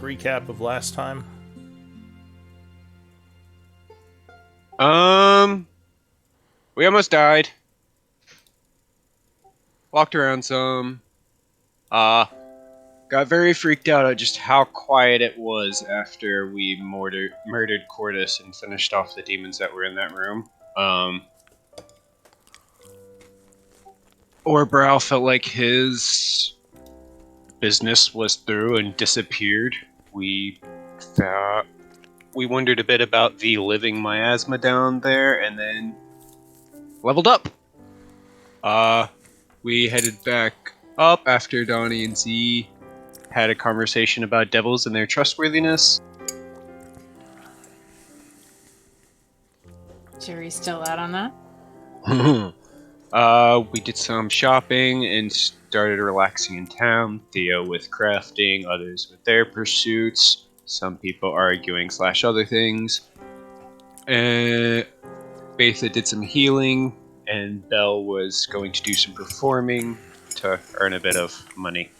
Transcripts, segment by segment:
recap of last time? We almost died. Walked around some. Got very freaked out at just how quiet it was after we murdered Cordis and finished off the demons that were in that room. Orbrow felt like his business was through and disappeared. We wondered a bit about the living miasma down there, and then leveled up. We headed back up after Donnie and Z had a conversation about devils and their trustworthiness. Jury's still out on that? We did some shopping and started relaxing in town. Theo with crafting, others with their pursuits, some people arguing / other things. Betha did some healing, and Belle was going to do some performing to earn a bit of money.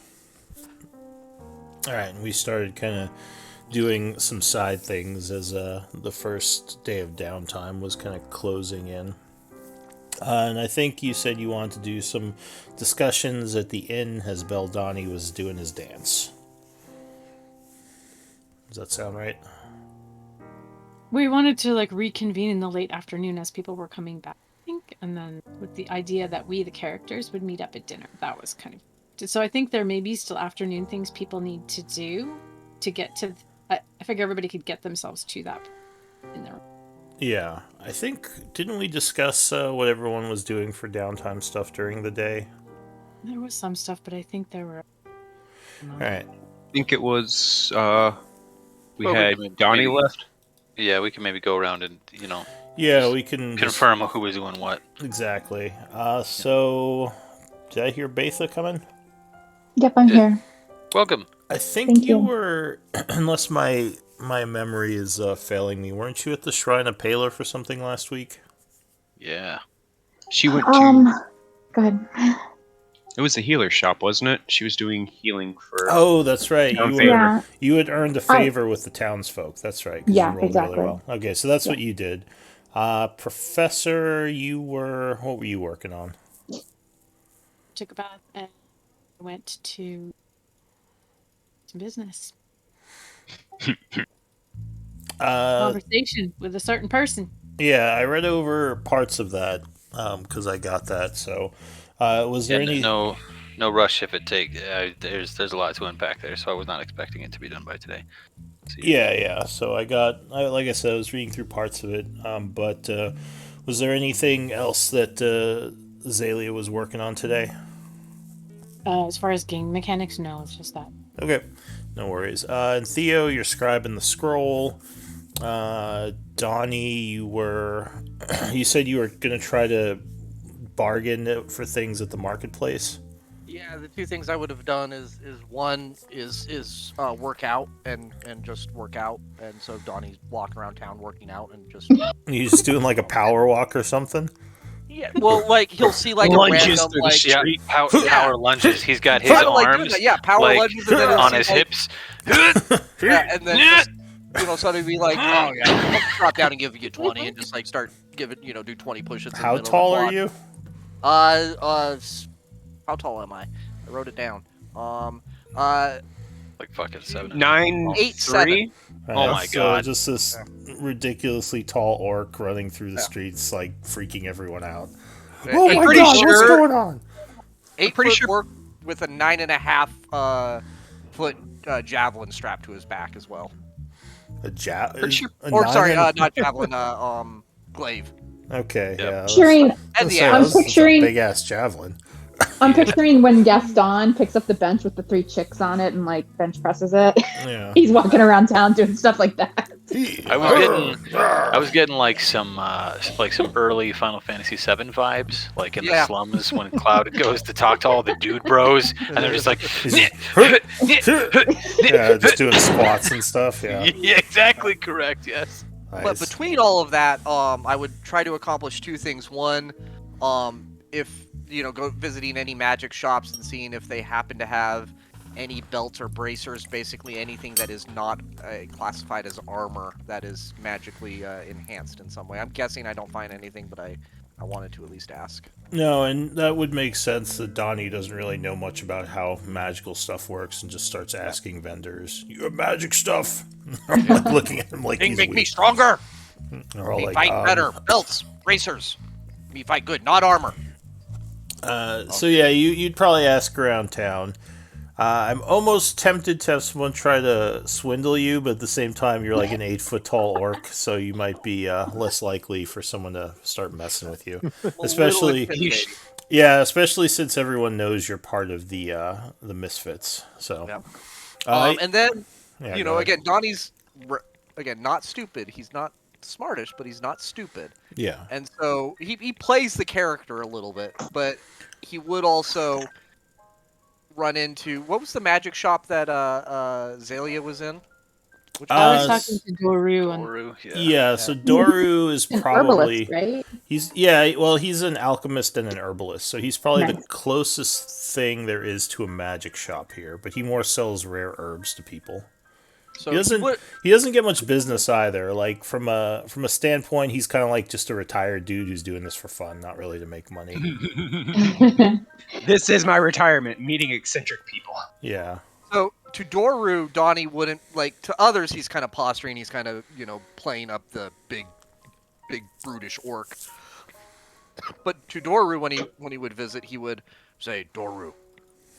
Alright, and we started kind of doing some side things as the first day of downtime was kind of closing in. And I think you said you wanted to do some discussions at the inn as Beldani was doing his dance. Does that sound right? We wanted to reconvene in the late afternoon as people were coming back, I think, and then with the idea that we, the characters, would meet up at dinner. That was kind of... So I think there may be still afternoon things people need to do to get to... I figure everybody could get themselves to that in their... Yeah, I think, didn't we discuss what everyone was doing for downtime stuff during the day? There was some stuff, but I think there were... Alright. I think it was, we had Donnie left. Yeah, we can maybe go around and, Yeah, we can... confirm who was doing what. Exactly. So, did I hear Betha coming? Yep, I'm here. Welcome. I think Thank you you. were, unless my memory is failing me, weren't you at the Shrine of Paler for something last week? Yeah. She went to... Go ahead. It was the healer shop, wasn't it? She was doing healing for... Oh, that's right. Yeah. You had earned a favor with the townsfolk. That's right. 'Cause Yeah, you rolled exactly. Really well. Okay, so that's Yeah. what you did. Professor, what were you working on? Took a bath and went to some business. Conversation with a certain person. Yeah, I read over parts of that because I got that. So, was there any? No rush if it takes. There's a lot to unpack there, so I was not expecting it to be done by today. So, Yeah. So like I said, I was reading through parts of it. But was there anything else that Zalia was working on today? As far as game mechanics, no, it's just that. Okay, no worries. And Theo, you're scribing the scroll. Donnie, you said you were gonna try to bargain for things at the marketplace. Yeah, the two things I would have done is one is work out and just work out, and so Donnie's walking around town working out and just... You just doing like a power walk or something? Yeah, well, he'll see a Lunges random through the street. Power lunges. He's got his Kind of arms power lunges, and then on his hips. Yeah, and then just, somebody be like, oh yeah, I'll drop down and give you 20, and just start giving, do 20 push-ups. How tall are you? How tall am I? I wrote it down. Like fucking 7. 9'8", Oh my god. Just this ridiculously tall orc running through the streets, freaking everyone out. Oh my god, what's going on? 8-foot orc with a 9.5 foot javelin strapped to his back as well. A not javelin, glaive. Okay, yeah. Picturing, I'm picturing big ass javelin. I'm picturing when Gaston picks up the bench with the 3 chicks on it and bench presses it. Yeah. He's walking around town doing stuff like that. I was getting some early Final Fantasy VII vibes, in the slums when Cloud goes to talk to all the dude bros, and they're just like, yeah, just doing squats and stuff. Yeah. Yeah, exactly correct. Yes. Nice. But between all of that, I would try to accomplish 2 things. One, if go visiting any magic shops and seeing if they happen to have any belts or bracers, basically anything that is not classified as armor that is magically enhanced in some way. I'm guessing I don't find anything, but I wanted to at least ask. No, and that would make sense that Donnie doesn't really know much about how magical stuff works and just starts asking vendors, "You have magic stuff?" Like looking at him like Thing he's make me weak. stronger. Or all Me like, fight better. Belts, bracers. Me fight good, not armor. So yeah, you'd probably ask around town. I'm almost tempted to have someone try to swindle you, but at the same time, you're like an 8 foot tall orc, so you might be less likely for someone to start messing with you. Especially, especially since everyone knows you're part of the Misfits. So, Yep. And then yeah, you know, again, Donnie's again not stupid. He's not smartish, but he's not stupid. Yeah. And so he plays the character a little bit, but he would also run into what was the magic shop that Zalia was in? Which I one? was talking to Doru and Doru, Yeah, so Doru is An probably herbalist, right? he's an alchemist and an herbalist, so he's probably the Nice. closest thing there is to a magic shop here, but he more sells rare herbs to people. So He doesn't get much business either. Like from a standpoint, he's kind of like just a retired dude who's doing this for fun, not really to make money. This is my retirement, meeting eccentric people. Yeah. So to Doru, Donnie wouldn't like. To others, he's kind of posturing. He's kind of playing up the big brutish orc. But to Doru, when he would visit, he would say, "Doru,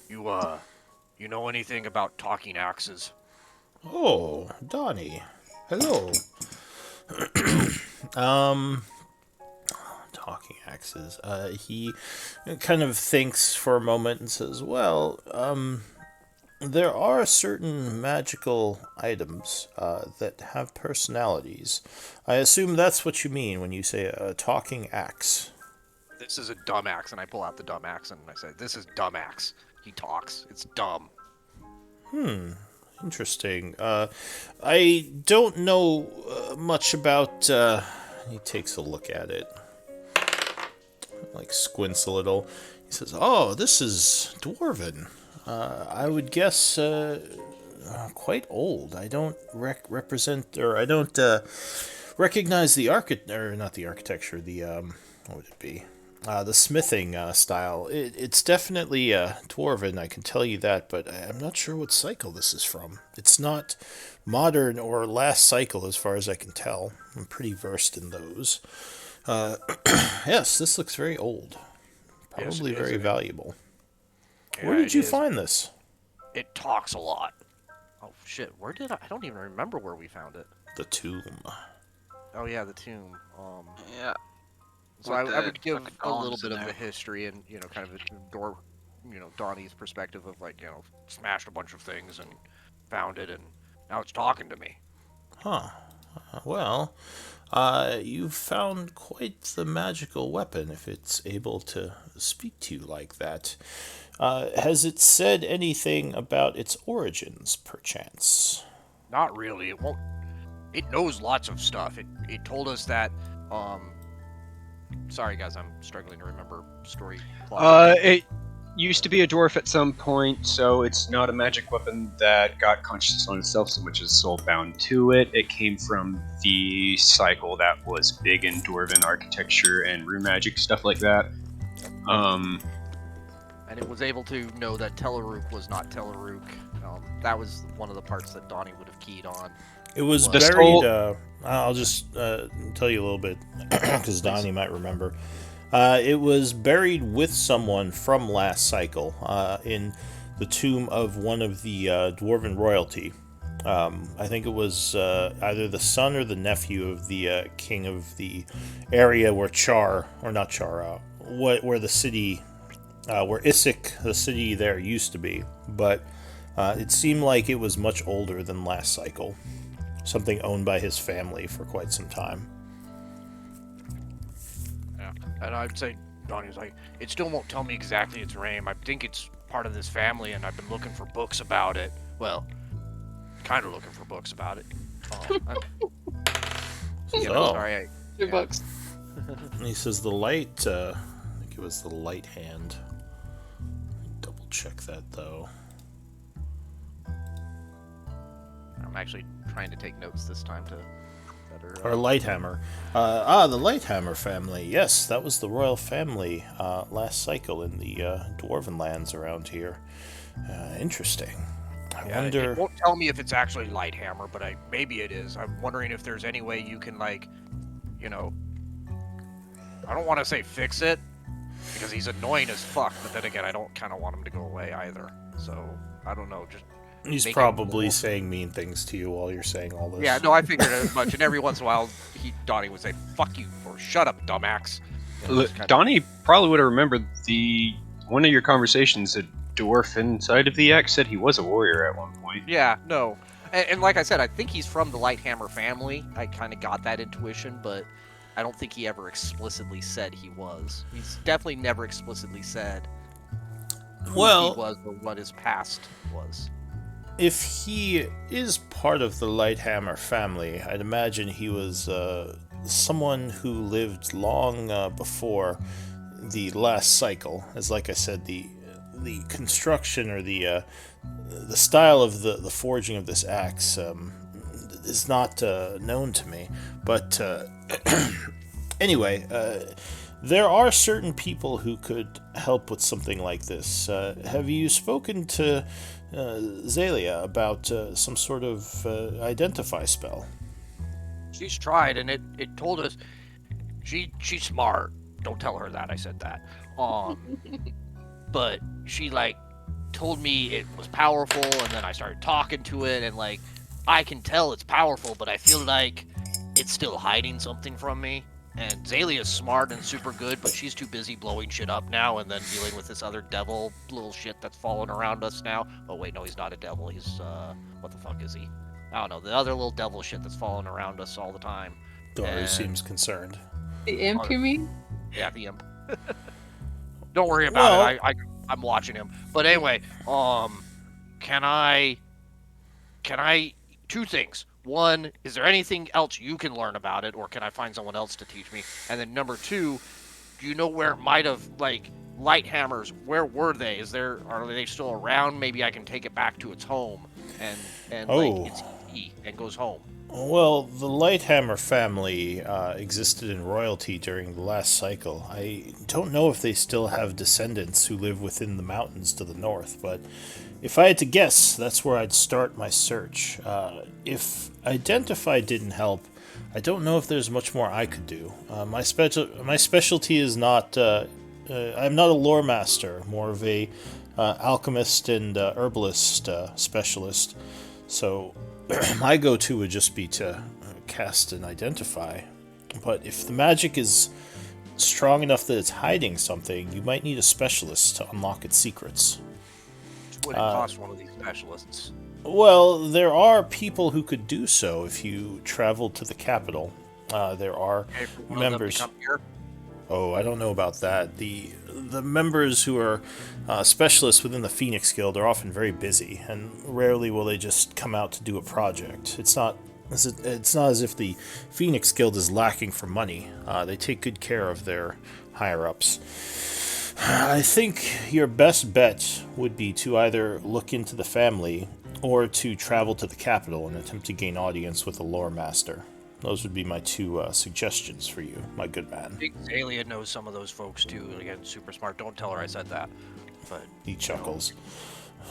you know anything about talking axes?" Oh, Donnie. Hello. Talking axes. He kind of thinks for a moment and says, "Well, there are certain magical items that have personalities. I assume that's what you mean when you say a talking axe." This is a dumb axe, and I pull out the dumb axe and I say, "This is dumb axe. He talks. It's dumb." Interesting. I don't know much about. He takes a look at it, like squints a little. He says, "Oh, this is dwarven. I would guess quite old. I don't represent, or I don't recognize the not the architecture. The what would it be? The smithing style. It's definitely dwarven, I can tell you that, but I'm not sure what cycle this is from. It's not modern or last cycle as far as I can tell. I'm pretty versed in those. Yes, this looks very old. Probably very valuable. Where did you find this? It talks a lot. Oh shit! Where did I don't even remember where we found it. The tomb. Oh yeah, the tomb. Yeah. So I would give a little bit of the history and kind of Donnie's perspective of smashed a bunch of things and found it and now it's talking to me. Huh. Well, you've found quite the magical weapon if it's able to speak to you like that. Has it said anything about its origins, perchance? Not really. It won't. It knows lots of stuff. It told us that. Sorry guys, I'm struggling to remember story plot. It used to be a dwarf at some point, so it's not a magic weapon that got conscious on itself so much as soul-bound to it. It came from the cycle that was big in dwarven architecture and rune magic, stuff like that. And it was able to know that Telerook was not Telerook. That was one of the parts that Donnie would have keyed on. It was The buried. I'll just tell you a little bit because Donnie might remember. It was buried with someone from last cycle in the tomb of one of the dwarven royalty. I think it was either the son or the nephew of the king of the area where where the city, where Isik, the city there used to be. But it seemed like it was much older than last cycle. Something owned by his family for quite some time. Yeah, and I'd say Donnie's like, it still won't tell me exactly its name. I think it's part of this family, and I've been looking for books about it. Well, kind of looking for books about it. Sorry, Your books. He says the light. I think it was the light hand. Double check that though. I'm actually trying to take notes this time to better. Or Lighthammer. The Lighthammer family. Yes, that was the royal family last cycle in the Dwarven lands around here. Interesting. I wonder. It won't tell me if it's actually Lighthammer, but maybe it is. I'm wondering if there's any way you can, like, you know, I don't want to say fix it, because he's annoying as fuck, but then again, I don't kind of want him to go away either. So, I don't know, just... He's probably saying mean things to you while you're saying all this. Yeah, no, I figured as much, and every once in a while, Donnie would say, fuck you, or shut up, dumbass. Donnie probably would have remembered one of your conversations. The dwarf inside of the X said he was a warrior at one point. Yeah, no. And like I said, I think he's from the Lighthammer family. I kind of got that intuition, but I don't think he ever explicitly said he was. He's definitely never explicitly said who he was or what his past was. If he is part of the Lighthammer family, I'd imagine he was someone who lived long before the last cycle. As like I said, the construction or the style of the forging of this axe is not known to me. But anyway, there are certain people who could help with something like this. Have you spoken to Zalia about some sort of identify spell? She's tried, and it told us she's smart. Don't tell her that I said that. But she told me it was powerful, and then I started talking to it, and I can tell it's powerful, but I feel like it's still hiding something from me. And Zalia's smart and super good, but she's too busy blowing shit up now and then dealing with this other devil little shit that's falling around us now. Oh wait, no, he's not a devil. He's what the fuck is he? I don't know. The other little devil shit that's falling around us all the time. Doru seems concerned. The imp, you mean? Yeah, the imp. Don't worry about it. I'm watching him. But anyway, can I two things. One, is there anything else you can learn about it, or can I find someone else to teach me? And then number two, do you know where it might have, Lighthammers, where were they? Are they still around? Maybe I can take it back to its home, and it's easy and goes home. Well, the Lighthammer family existed in royalty during the last cycle. I don't know if they still have descendants who live within the mountains to the north, but if I had to guess, that's where I'd start my search. If Identify didn't help, I don't know if there's much more I could do. My specialty is not... I'm not a lore master, more of a alchemist and herbalist specialist. So my go-to would just be to cast and Identify. But if the magic is strong enough that it's hiding something, you might need a specialist to unlock its secrets. Would it cost one of these specialists? Well, there are people who could do so if you travel to the capital. There are members. Oh, I don't know about that. The members who are specialists within the Phoenix Guild are often very busy, and rarely will they just come out to do a project. It's not as if the Phoenix Guild is lacking for money. They take good care of their higher-ups. I think your best bet would be to either look into the family or to travel to the capital and attempt to gain audience with a lore master. Those would be my two suggestions for you, my good man. I think Zalia knows some of those folks too. Again, super smart. Don't tell her I said that. But he chuckles.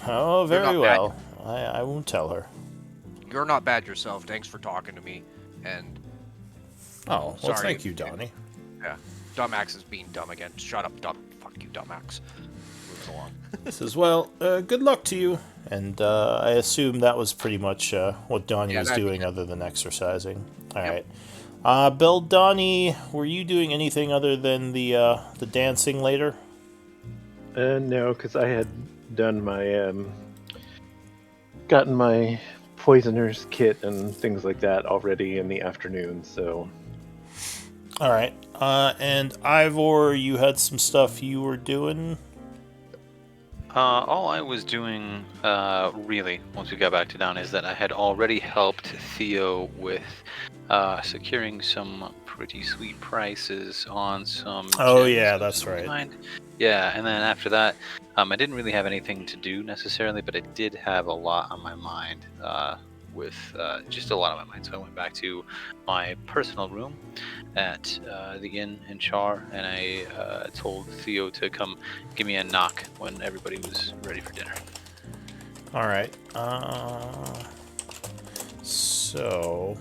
Oh, very well. I won't tell her. You're not bad yourself. Thanks for talking to me. And well, thank you, Donnie. Yeah, Dumbax is being dumb again. Shut up, dumb. Fuck you, Dumbax. Moves along. Says, well, good luck to you. And I assume that was pretty much what Donnie was doing other than exercising. All right. Bill, Donnie, were you doing anything other than the dancing later? No, because I had done my gotten my poisoner's kit and things like that already in the afternoon. So. All right. And Ivor, you had some stuff you were doing. All I was doing, really, once we got back to down, is that I had already helped Theo with securing some pretty sweet prices on some... Oh, yeah, that's right. Kind. Yeah, and then after that, I didn't really have anything to do necessarily, but I did have a lot on my mind. with just a lot on my mind. So I went back to my personal room at the inn in Char, and I told Theo to come give me a knock when everybody was ready for dinner. All right. So.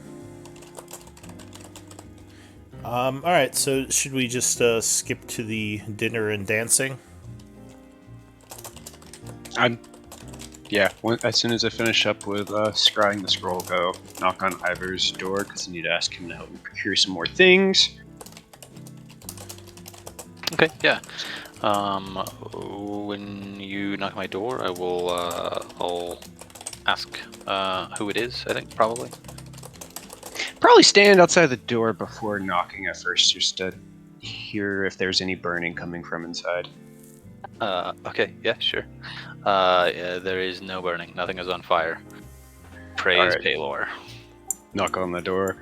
All right. So should we just skip to the dinner and dancing? As soon as I finish up with scrying the scroll, go knock on Ivor's door because I need to ask him to help me procure some more things. Okay, yeah. When you knock on my door, I will. I'll ask who it is. I think probably. Probably stand outside the door before knocking at first, just to hear if there's any burning coming from inside. Okay, yeah, sure. Yeah, there is no burning. Nothing is on fire. Praise Alright. Paylor. Knock on the door.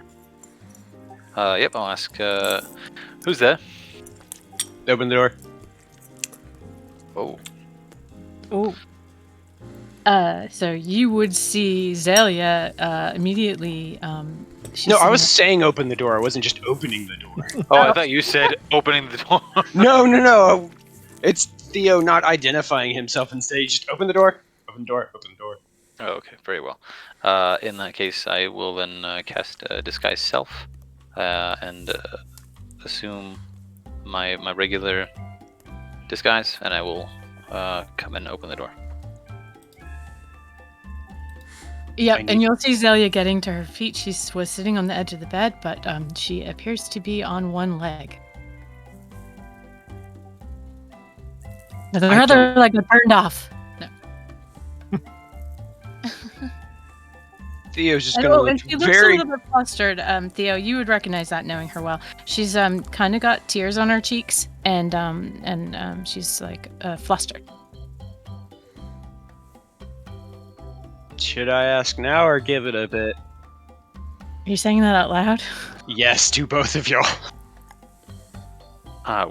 Yep, I'll ask, who's there? Open the door. Oh. Oh. So you would see Zalia immediately. She's No, I sitting was saying open the door. I wasn't just opening the door. Oh, I thought you said opening the door. No. It's Theo not identifying himself and say, just open the door. Open the door. Open the door. Oh, okay, very well. In that case, I will then cast Disguise Self and assume my regular disguise, and I will come and open the door. Yep, and you'll see Zelia getting to her feet. She was sitting on the edge of the bed, but she appears to be on one leg. The other leg was burned off. No. Theo's just gonna look and she looks very... a little bit flustered. Theo, you would recognize that knowing her well. She's kind of got tears on her cheeks, and she's like flustered. Should I ask now or give it a bit? Are you saying that out loud? Yes, to both of y'all.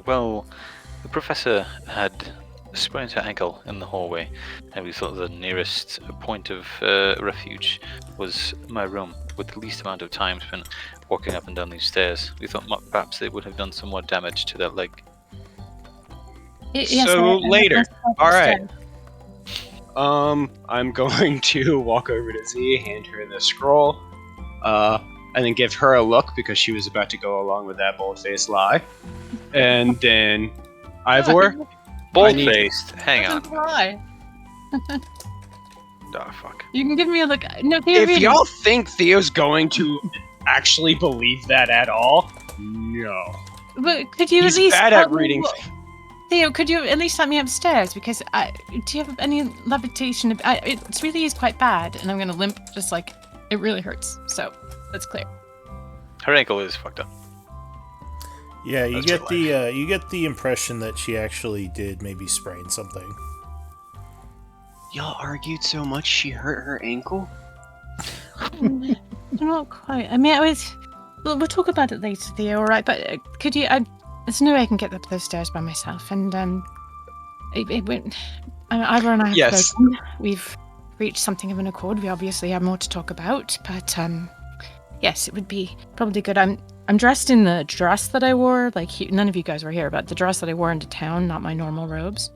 Well, the professor had sprained her ankle in the hallway, and we thought the nearest point of refuge was my room, with the least amount of time spent walking up and down these stairs. We thought perhaps they would have done somewhat damage to that leg. Later. All right. I'm going to walk over to Z, hand her the scroll, and then give her a look because she was about to go along with that bold-faced lie. And then, Ivor, bold-faced. Hang on. Why? Oh, fuck. You can give me a look. No, Theo, if really. y'all think Theo's going to actually believe that at all, no. But could you He's at least bad help at me reading. Theo, could you at least let me upstairs? Because do you have any levitation? It really is quite bad, and I'm gonna limp. Just like it really hurts. So that's clear. Her ankle is fucked up. Yeah, you That's get the impression that she actually did maybe sprain something. Y'all argued so much she hurt her ankle? Not quite. I mean, we'll talk about it later, Theo. All right, but could you? There's no way I can get up those stairs by myself, and it went. Ivor and I have Yes. spoken. We've reached something of an accord. We obviously have more to talk about, but yes, it would be probably good. I'm dressed in the dress that I wore. Like none of you guys were here, but the dress that I wore into town, not my normal robes.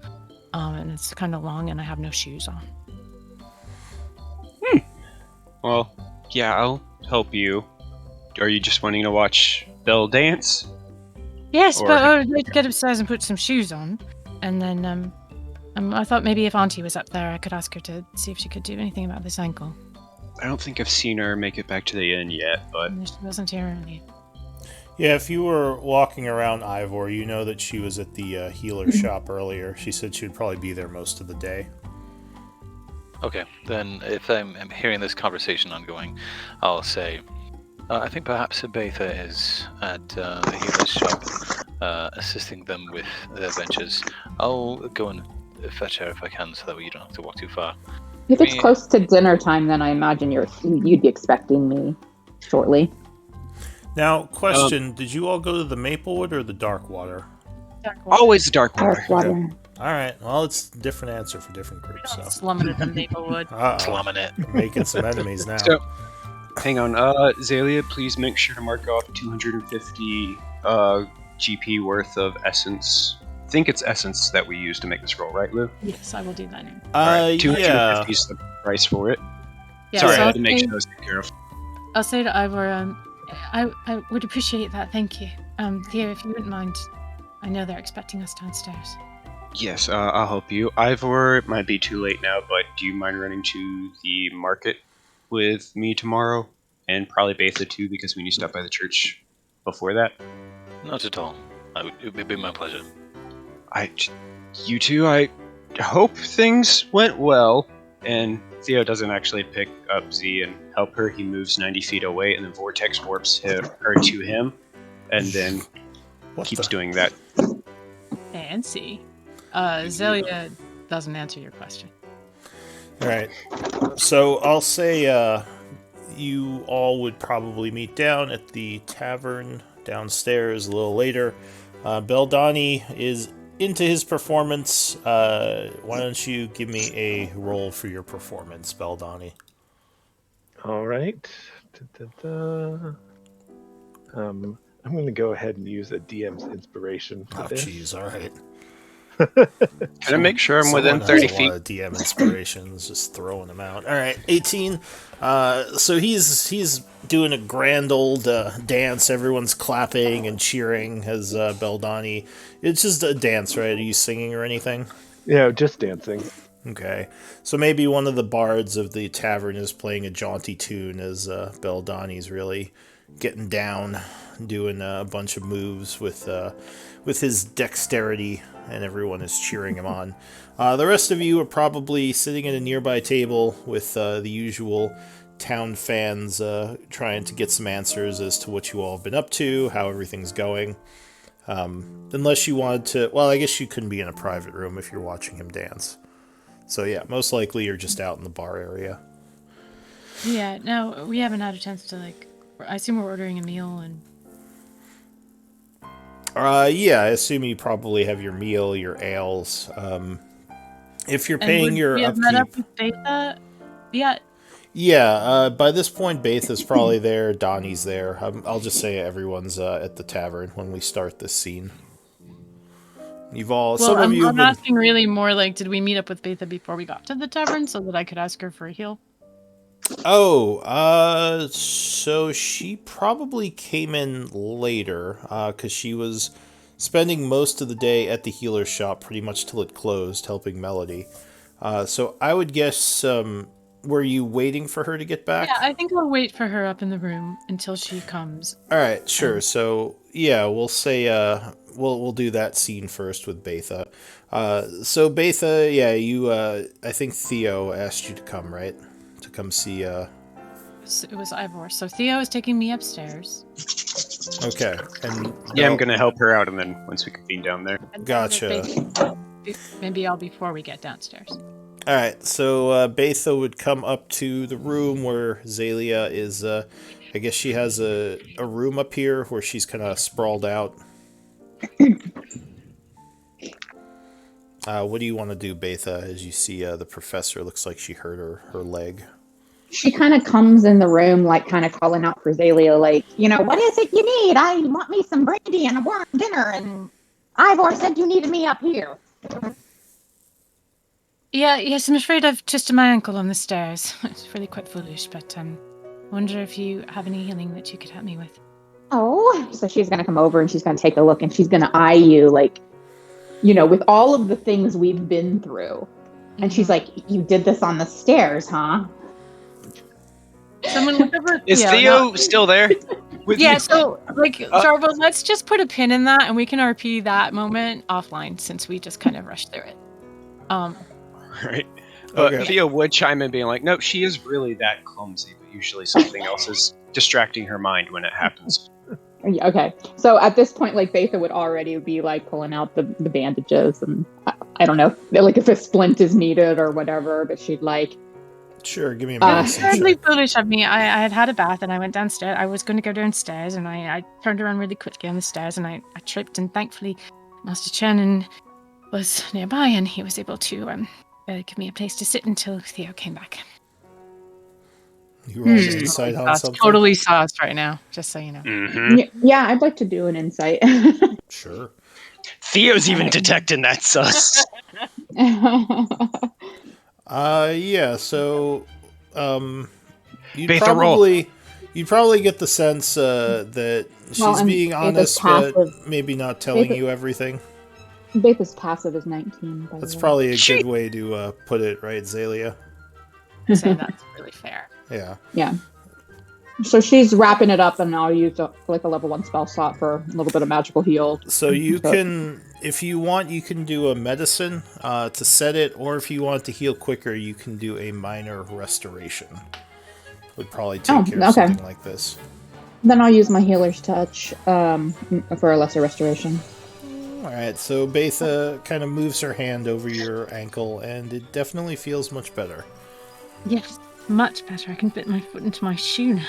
And it's kind of long, and I have no shoes on. Well, yeah, I'll help you. Are you just wanting to watch Belle dance? Yes, Or- but I would like to get upstairs and put some shoes on, and then I thought maybe if Auntie was up there, I could ask her to see if she could do anything about this ankle. I don't think I've seen her make it back to the inn yet, but... And she wasn't here earlier. Yeah, if you were walking around Ivor, you know that she was at the healer shop earlier. She said she would probably be there most of the day. Okay, then if I'm hearing this conversation ongoing, I'll say, I think perhaps Abatha is at the healer's shop, assisting them with their ventures. I'll go and fetch her if I can, so that way you don't have to walk too far. If it's close to dinner time, then I imagine you'd be expecting me shortly. Now, question, did you all go to the Maplewood or the Darkwater? Always the dark water. Water. All right. Well, it's a different answer for different groups. So. Slumming it in Maplewood. Slumming it. Making some enemies now. So, hang on. Zalia, please make sure to mark off 250 GP worth of essence. I think it's essence that we use to make this roll, right, Lou? Yes, I will do that now. Alright, 250 yeah. is the price for it. Yeah, Sorry, so I had to make sure that was taken care of. I'll say to Ivor, I would appreciate that, thank you. Theo, if you wouldn't mind, I know they're expecting us downstairs. Yes, I'll help you. Ivor, it might be too late now, but do you mind running to the market with me tomorrow? And probably Betha too, because we need to stop by the church before that. Not at all. It would be my pleasure. You two, I hope things went well. And Theo doesn't actually pick up Z and help her. He moves 90 feet away and then vortex warps her to him, and then keeps doing that. Fancy. Zelia doesn't answer your question. All right. So I'll say you all would probably meet down at the tavern downstairs a little later. Beldani is into his performance. Why don't you give me a roll for your performance, Beldani? All right. I'm going to go ahead and use a DM's inspiration for this. Oh, jeez. All right. Can I make sure I'm within Someone 30 has a feet? lot of DM inspirations, just throwing them out. All right, 18. So he's doing a grand old dance. Everyone's clapping and cheering as Beldani. It's just a dance, right? Are you singing or anything? Yeah, just dancing. Okay. So maybe one of the bards of the tavern is playing a jaunty tune as Beldani's really getting down, doing a bunch of moves with his dexterity, and everyone is cheering him on. The rest of you are probably sitting at a nearby table with the usual town fans trying to get some answers as to what you all have been up to, how everything's going. Unless you wanted to... Well, I guess you couldn't be in a private room if you're watching him dance. So yeah, most likely you're just out in the bar area. Yeah, no, we haven't had a chance to, I assume we're ordering a meal and... Yeah, I assume you probably have your meal, your ales. If you're paying your we have upkeep... met up with Betha? Yeah. Yeah, by this point, Betha's probably there, Donnie's there. I'll just say everyone's at the tavern when we start this scene. You've all... Well, some of you have I'm been... asking really more did we meet up with Betha before we got to the tavern so that I could ask her for a heal? Oh, so she probably came in later, because she was spending most of the day at the healer's shop pretty much till it closed, helping Melody. So I would guess, were you waiting for her to get back? Yeah, I think I'll wait for her up in the room until she comes. Alright, sure. So, yeah, we'll say, we'll do that scene first with Betha. So Betha, yeah, you, I think Theo asked you to come, right? To come see, It was Ivor. So Theo is taking me upstairs. Okay, and... Yeah, I'm gonna help her out, and then once we convene down there. Gotcha. Maybe I'll before we get downstairs. Alright, so Betha would come up to the room where Zalia is, I guess she has a room up here where she's kind of sprawled out. What do you want to do, Betha, as you see the professor? Looks like she hurt her leg. She kind of comes in the room, kind of calling out for Zalia, what is it you need? I want me some brandy and a warm dinner, and Ivor said you needed me up here. Yes, I'm afraid I've twisted my ankle on the stairs. It's really quite foolish, but wonder if you have any healing that you could help me with. Oh, so she's going to come over and she's going to take a look and she's going to eye you with all of the things we've been through. And she's like, you did this on the stairs, huh? Someone look over. Is Theo still there? So Jarvo, let's just put a pin in that and we can RP that moment offline since we just kind of rushed through it. Right. But Theo would chime in being like, no, she is really that clumsy, but usually something else is distracting her mind when it happens. Okay. So at this point, Betha would already be pulling out the bandages and I don't know, if a splint is needed or whatever, but she'd Sure, give me a minute. It's terribly foolish of me. I had a bath and I went downstairs. I was going to go downstairs and I turned around really quickly on the stairs and I tripped and thankfully Master Chen and was nearby, and he was able to give me a place to sit until Theo came back. You roll an insight on That's something? totally sauced right now, just so you know. Mm-hmm. Yeah, I'd like to do an insight. Sure. Theo's even detecting that sus. Yeah, so you'd Betha, roll. probably get the sense that she's Well, and being Betha's honest, but passive. maybe not telling Betha- you everything. Betha's passive is 19. By That's the way. probably a good way to put it, right, Zalia? So that's really fair. Yeah. Yeah. So she's wrapping it up, and I'll use like a level 1 spell slot for a little bit of magical heal. So you can, if you want, you can do a medicine to set it, or if you want to heal quicker, you can do a minor restoration. Would probably take care of something like this. Then I'll use my healer's touch for a lesser restoration. Alright, so Betha kind of moves her hand over your ankle, and it definitely feels much better. Yes, much better. I can fit my foot into my shoe now.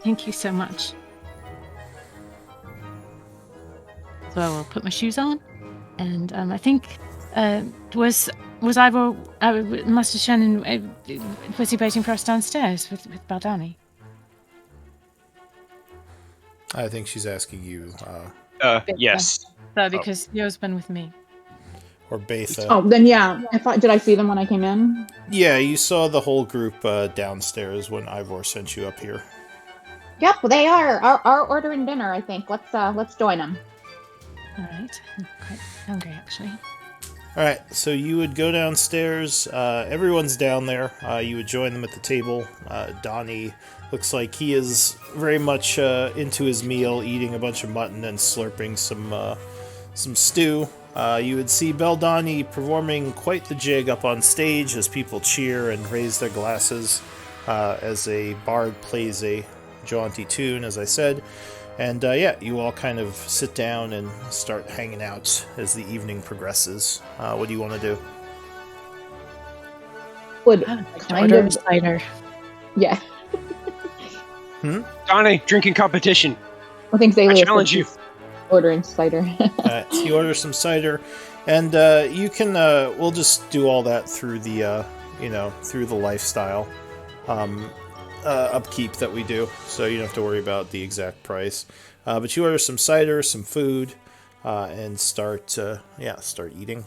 Thank you so much. So I will put my shoes on, and I think was Ivor Master Shannon was he waiting for us downstairs with Baldani? I think she's asking you, Yes. Because Theo's been with me. or Betha. Oh, then yeah. Did I see them when I came in? Yeah, you saw the whole group downstairs when Ivor sent you up here. Yep, they are ordering dinner. I think. Let's join them. All right, I'm quite hungry actually. Alright, so you would go downstairs. Everyone's down there. You would join them at the table. Donnie looks like he is very much into his meal, eating a bunch of mutton and slurping some stew. You would see Beldani performing quite the jig up on stage as people cheer and raise their glasses as a bard plays a jaunty tune, as I said. And yeah, you all kind of sit down and start hanging out as the evening progresses. What do you want to do? Would Order of cider. Yeah. Donnie, drinking competition. I think Zalia I challenge you. Ordering cider. So you order some cider, and you can. We'll just do all that through the, through the lifestyle upkeep that we do. So you don't have to worry about the exact price. But you order some cider, some food, and start eating.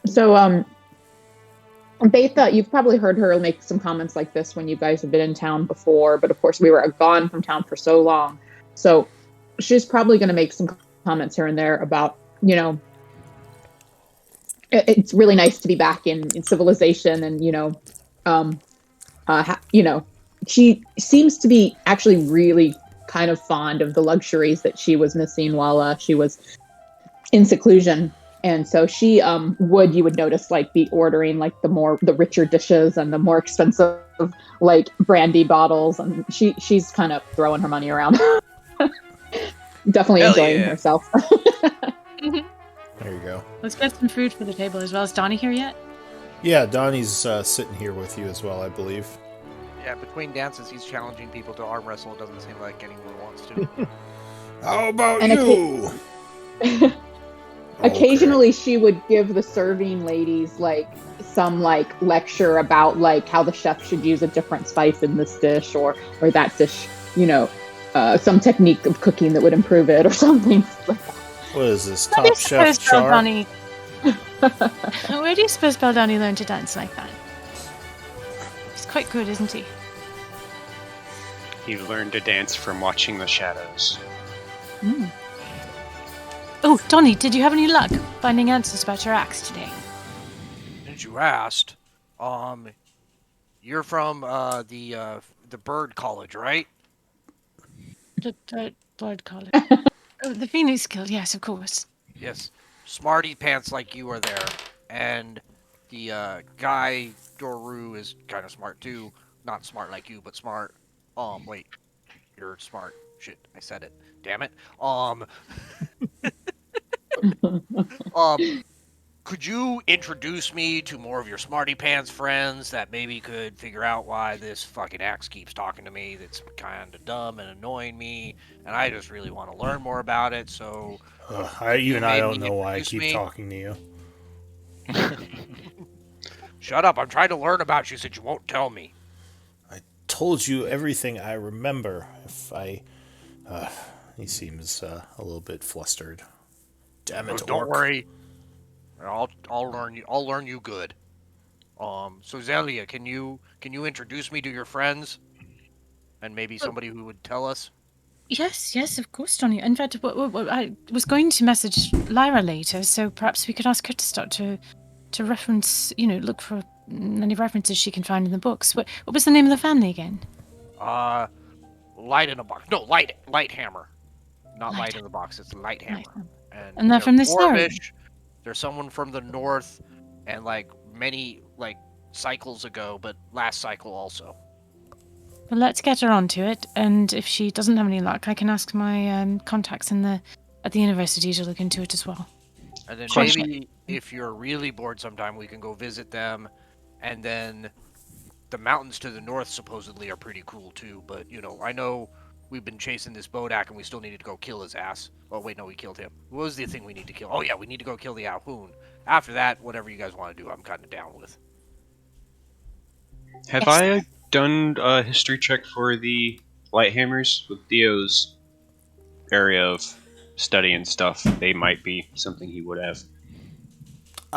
So, Betha, you've probably heard her make some comments like this when you guys have been in town before, but of course we were gone from town for so long. So she's probably going to make some comments here and there about, it's really nice to be back in civilization, and she seems to be actually really kind of fond of the luxuries that she was missing while she was in seclusion. And so she you would notice, like, be ordering like the richer dishes and the more expensive like brandy bottles, and she's kind of throwing her money around. Definitely enjoying herself. There you go. Let's get some food for the table as well. Is Donnie here yet? Yeah, Donnie's sitting here with you as well, I believe. Yeah, between dances, he's challenging people to arm wrestle. It doesn't seem like anyone wants to. How about you? Occasionally, she would give the serving ladies like some like lecture about like how the chef should use a different spice in this dish or that dish, some technique of cooking that would improve it or something like that. What is this, Top Chef Char? Where do you suppose Beldani learned to dance like that? He's quite good, isn't he? He learned to dance from watching the shadows. Mm. Oh, Donnie, did you have any luck finding answers about your axe today? Since you asked, you're from the Bird College, right? The Bird College. Oh, the Phoenix Guild, yes, of course. Yes. Smarty pants like you are there, and the guy Doru is kind of smart too. Not smart like you, but smart. Wait, you're smart. Shit, I said it. Damn it. Could you introduce me to more of your smarty pants friends that maybe could figure out why this fucking axe keeps talking to me? That's kind of dumb and annoying me, and I just really want to learn more about it. So I don't know why I keep talking to you. Shut up! I'm trying to learn about you since you won't tell me. Told you everything I remember. If I. He seems a little bit flustered. Damn Oh, it, don't orc. worry. I'll learn you. I'll learn you good. So Zelia, can you introduce me to your friends and maybe somebody who would tell us? Yes, of course, Johnny. In fact, I was going to message Lyra later, so perhaps we could ask her to start to reference, look for any references she can find in the books. What was the name of the family again? Uh, light in a box. No, light hammer. Not Light light in the box. It's light Light hammer. Hammer. And And they're from this area? dwarvish. There's someone from the north, and like many cycles ago, but last cycle also. Well, let's get her onto it, and if she doesn't have any luck, I can ask my contacts at the university to look into it as well. And then Question. maybe if you're really bored sometime, we can go visit them. And then the mountains to the north supposedly are pretty cool too. But, I know we've been chasing this Bodak and we still needed to go kill his ass. Oh, wait, no, we killed him. What was the thing we need to kill? Oh, yeah, we need to go kill the Alhoon. After that, whatever you guys want to do, I'm kind of down with. Have Yes. I done a history check for the Lighthammers with Theo's area of study and stuff? They might be something he would have.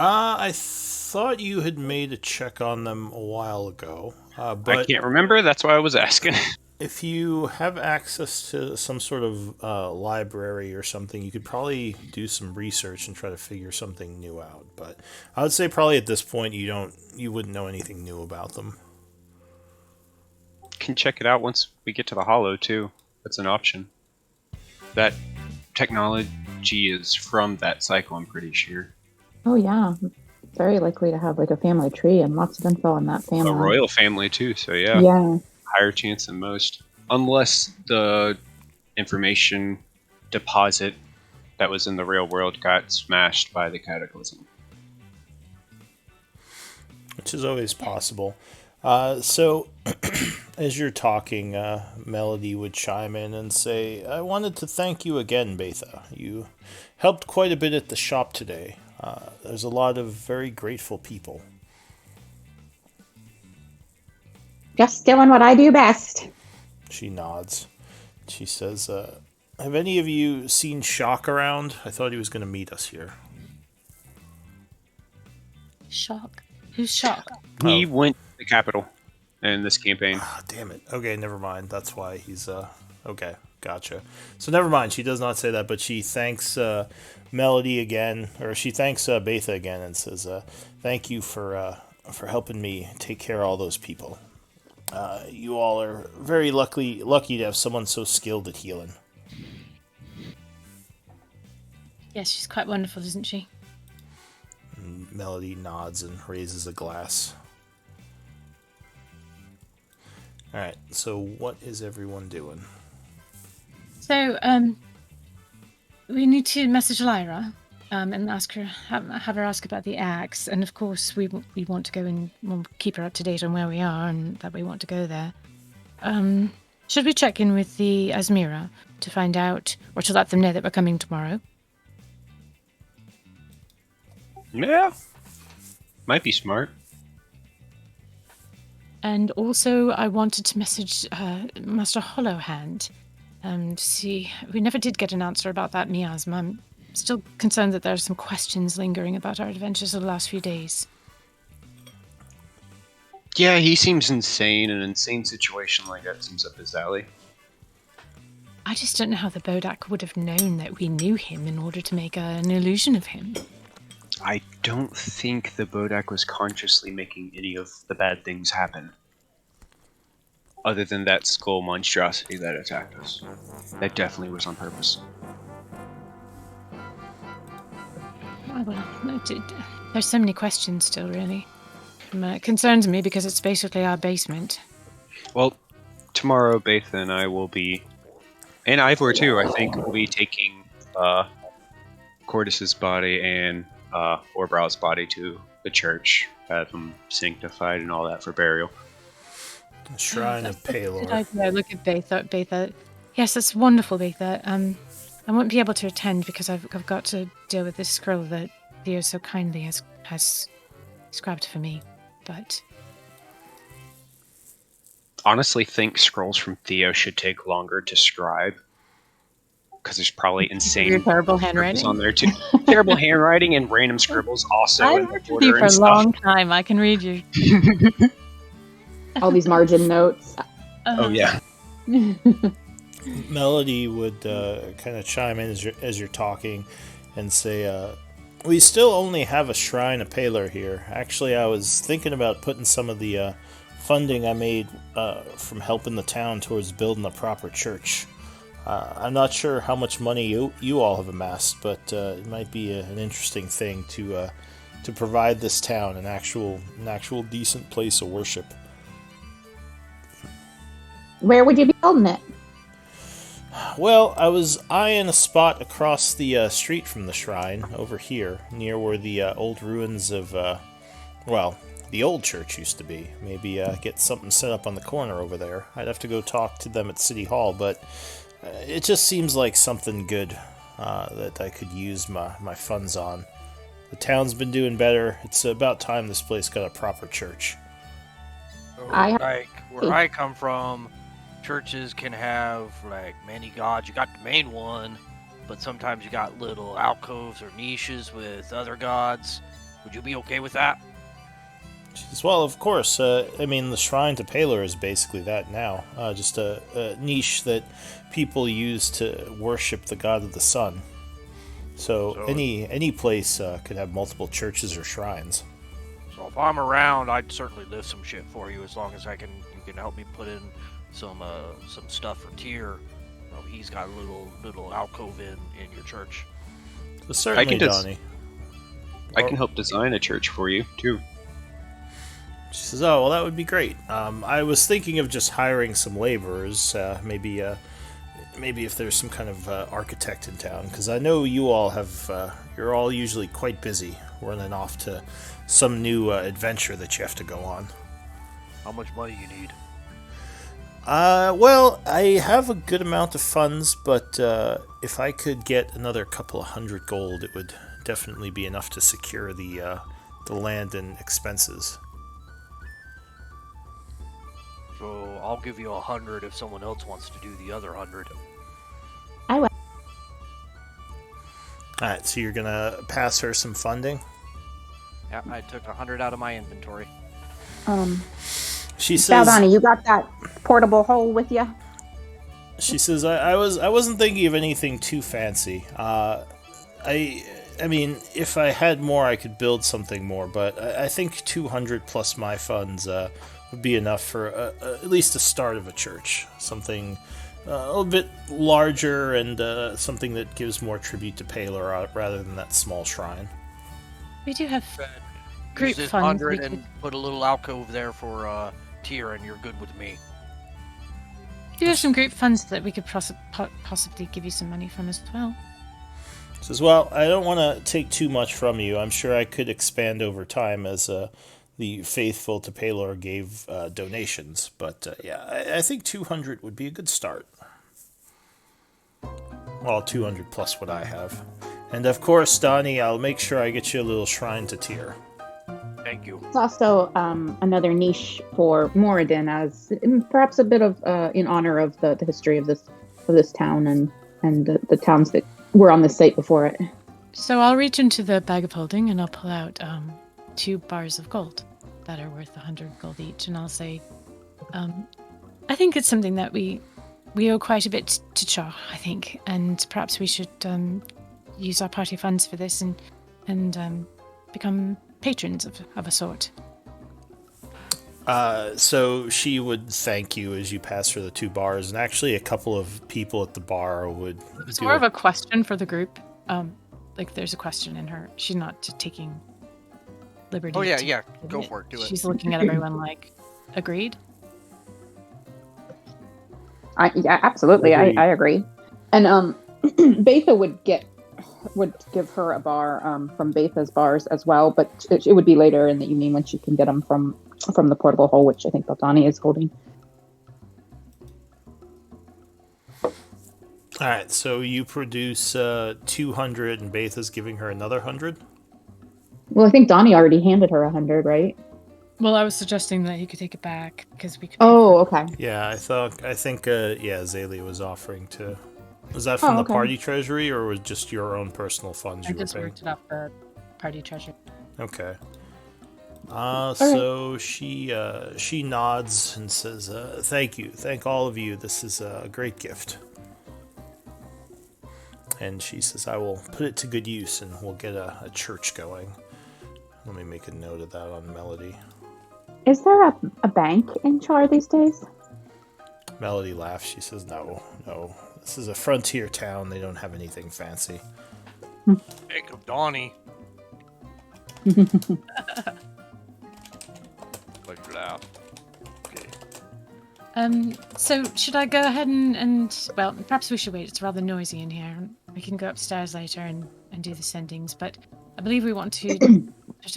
I thought you had made a check on them a while ago. I But can't remember, that's why I was asking. if you have access to some sort of library or something, you could probably do some research and try to figure something new out. But I would say probably at this point you wouldn't know anything new about them. Can check it out once we get to the Hollow too. That's an option. That technology is from that cycle, I'm pretty sure. Oh yeah, very likely to have like a family tree and lots of info on that family. A royal family too, so yeah. Yeah. Higher chance than most. Unless the information deposit that was in the real world got smashed by the cataclysm. Which is always possible. So, as you're talking, Melody would chime in and say, I wanted to thank you again, Betha. You helped quite a bit at the shop today. There's a lot of very grateful people. Just doing what I do best. She nods. She says, have any of you seen Shock around? I thought he was going to meet us here. Shock. Who's Shock? He went to the capital in this campaign. Ah, damn it. Okay, never mind. That's why he's, okay, gotcha. So never mind. She does not say that, but she thanks Melody again, or she thanks Betha again and says, thank you for helping me take care of all those people. You all are very lucky to have someone so skilled at healing. Yes, she's quite wonderful, isn't she? And Melody nods and raises a glass. Alright, so what is everyone doing? So, we need to message Lyra, and ask her, have her ask about the axe, and of course we want to go and we'll keep her up to date on where we are, and that we want to go there. Should we check in with the Asmira to find out, or to let them know that we're coming tomorrow? Yeah. Might be smart. And also, I wanted to message Master Hollowhand. See, we never did get an answer about that miasma. I'm still concerned that there are some questions lingering about our adventures of the last few days. Yeah, he seems insane. An insane situation like that seems up his alley. I just don't know how the Bodak would have known that we knew him in order to make an illusion of him. I don't think the Bodak was consciously making any of the bad things happen. Other than that skull monstrosity that attacked us. That definitely was on purpose. Oh, well, there's so many questions still, really. It concerns me because it's basically our basement. Well, tomorrow Betha and I will be, and Ivor too, I think, will be taking Cordis's body and Orbrow's body to the church, have them sanctified and all that for burial. The Shrine of Palor. Good idea. Look at Betha. Yes, that's wonderful, Betha. I won't be able to attend because I've got to deal with this scroll that Theo so kindly has scribed for me. but Honestly, think scrolls from Theo should take longer to scribe because there's probably insane your terrible scribbles handwriting. on there too. Terrible handwriting and random scribbles also I've in the worked with border you for and a stuff. long time. I can read you. All these margin notes. Oh yeah. Melody would kind of chime in as you're talking and say, we still only have a shrine of Paler here. Actually, I was thinking about putting some of the funding I made from helping the town towards building a proper church. I'm not sure how much money you all have amassed, but it might be an interesting thing to provide this town an actual decent place of worship. Where would you be building it? Well, I was eyeing a spot across the street from the shrine over here, near where the old ruins of, the old church used to be. Maybe get something set up on the corner over there. I'd have to go talk to them at City Hall, but it just seems like something good that I could use my funds on. The town's been doing better. It's about time this place got a proper church. So, I- like where I come from, churches can have like many gods. You got the main one, but sometimes you got little alcoves or niches with other gods. Would you be okay with that? She says, well, of course. The shrine to Paler is basically that now. Just a niche that people use to worship the god of the sun. So any place could have multiple churches or shrines. So if I'm around, I'd certainly lift some shit for you as long as you can help me put in some stuff for Tyr. He's got a little alcove in your church. So certainly, Donnie. I can help design a church for you too. She says, oh, well, that would be great. I was thinking of just hiring some laborers, maybe if there's some kind of architect in town, because I know you all you're all usually quite busy running off to some new adventure that you have to go on. How much money you need? Well, I have a good amount of funds, but if I could get another couple of 100 gold, it would definitely be enough to secure the land and expenses. So I'll give you 100 if someone else wants to do the other 100. I will. Alright, so you're gonna pass her some funding? Yeah, I took 100 out of my inventory. She says, Saldani, you got that portable hole with you? She says, I wasn't thinking of anything too fancy. I mean, if I had more, I could build something more, but I think 200 plus my funds would be enough for at least the start of a church. Something a little bit larger and something that gives more tribute to Paler rather than that small shrine. We do have Use group this funds. 100 and put a little alcove there for Tyr, and you're good with me. We do have some group funds that we could possibly give you some money from as well. Says, well, I don't want to take too much from you. I'm sure I could expand over time as the faithful to Paler gave donations. But I think 200 would be a good start. Well, 200 plus what I have. And of course, Donnie, I'll make sure I get you a little shrine to Tyr. Thank you. It's also another niche for Moradin, as perhaps a bit of in honor of the history of this town and the towns that were on the site before it. So I'll reach into the bag of holding and I'll pull out 2 bars of gold that are worth 100 gold each, and I'll say, I think it's something that we owe quite a bit to Cha, I think, and perhaps we should use our party funds for this and become patrons of a sort. So she would thank you as you pass her the 2 bars, and actually a couple of people at the bar would. It's more of a question for the group. Like there's a question in her. She's not taking liberty. Oh, yeah, to yeah. give Go for it. Do it. She's looking at everyone like, agreed? Yeah, absolutely. I agree. And Betha would give her a bar from Betha's bars as well, but it would be later in the evening when she can get them from the portable hole, which I think Baldani is holding. All right, so you produce 200, and Betha's giving her another 100. Well, I think Donnie already handed her 100, right? Well, I was suggesting that he could take it back because we could. Oh, okay. Yeah, I think Azalea was offering to. Was that from Oh, the okay. party treasury, or was just your own personal funds I you were just paying? worked it up the party treasure. Okay. right. So she nods and says, "Thank you, thank all of you. This is a great gift." And she says, "I will put it to good use, and we'll get a church going." Let me make a note of that on Melody. Is there a bank in Char these days? Melody laughs. She says, "No, no. This is a frontier town. They don't have anything fancy." Think of Donnie. Like laugh. Okay. So should I go ahead and well, perhaps we should wait. It's rather noisy in here. We can go upstairs later and do the sendings, but I believe we want to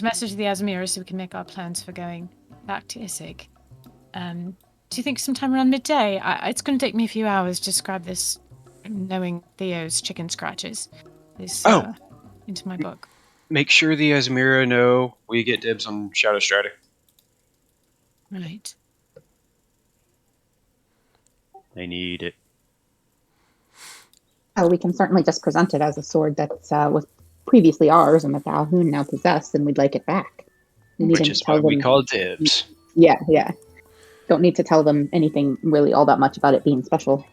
message the Asmira so we can make our plans for going back to Isig. Do you think sometime around midday? It's going to take me a few hours to describe this, knowing Theo's chicken scratches, into my book. Make sure the Asmira know we get dibs on Shadow Strata. Right. They need it. Oh, we can certainly just present it as a sword that was previously ours and that Alhoon now possessed, and we'd like it back. Which is what we call dibs. Yeah, yeah. Don't need to tell them anything really all that much about it being special.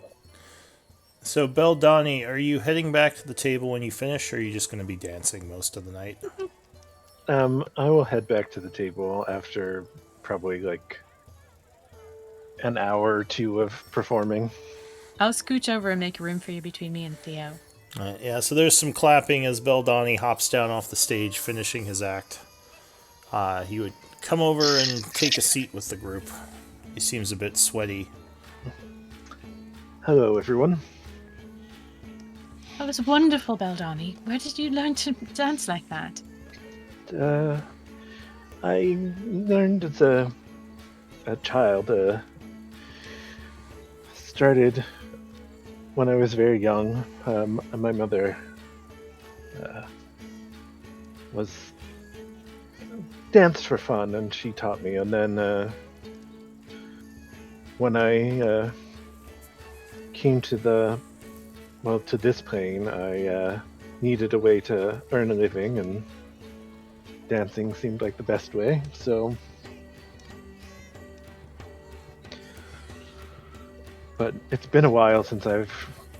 So, Beldani, are you heading back to the table when you finish, or are you just going to be dancing most of the night? I will head back to the table after probably like an hour or two of performing. I'll scooch over and make room for you between me and Theo. Yeah, so there's some clapping as Beldani hops down off the stage, finishing his act. He would come over and take a seat with the group. He seems a bit sweaty. Hello, everyone. That was wonderful, Beldani. Where did you learn to dance like that? I learned as a child. Started when I was very young. My mother was danced for fun, and she taught me. And then when I came to this plane, I needed a way to earn a living, and dancing seemed like the best way. So, but it's been a while since I've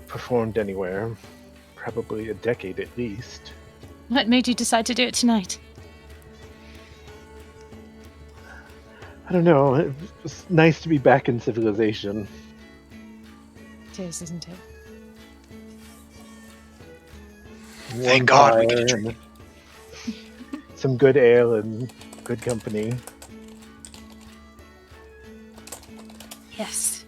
performed anywhere, probably a decade at least. What made you decide to do it tonight? I don't know. It was nice to be back in civilization. It is, isn't it? Thank God we can drink. Some good ale and good company. Yes.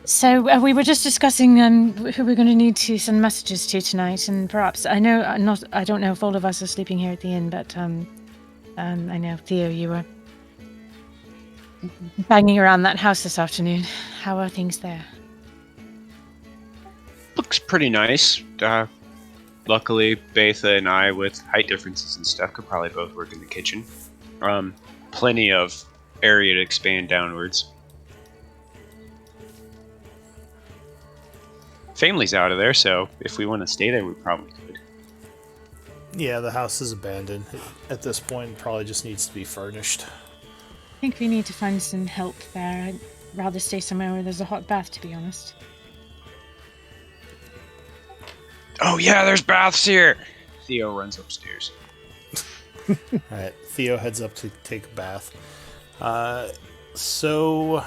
So we were just discussing who we're going to need to send messages to tonight, and perhaps I don't know if all of us are sleeping here at the inn, but I know Theo, you were banging around that house this afternoon. How are things there? Looks pretty nice. Luckily, Betha and I, with height differences and stuff, could probably both work in the kitchen. Plenty of area to expand downwards. Family's out of there, so if we want to stay there, we probably could. Yeah, the house is abandoned. At this point, it probably just needs to be furnished. I think we need to find some help there. I'd rather stay somewhere where there's a hot bath, to be honest. Oh yeah, there's baths here! Theo runs upstairs. Alright, Theo heads up to take a bath. So,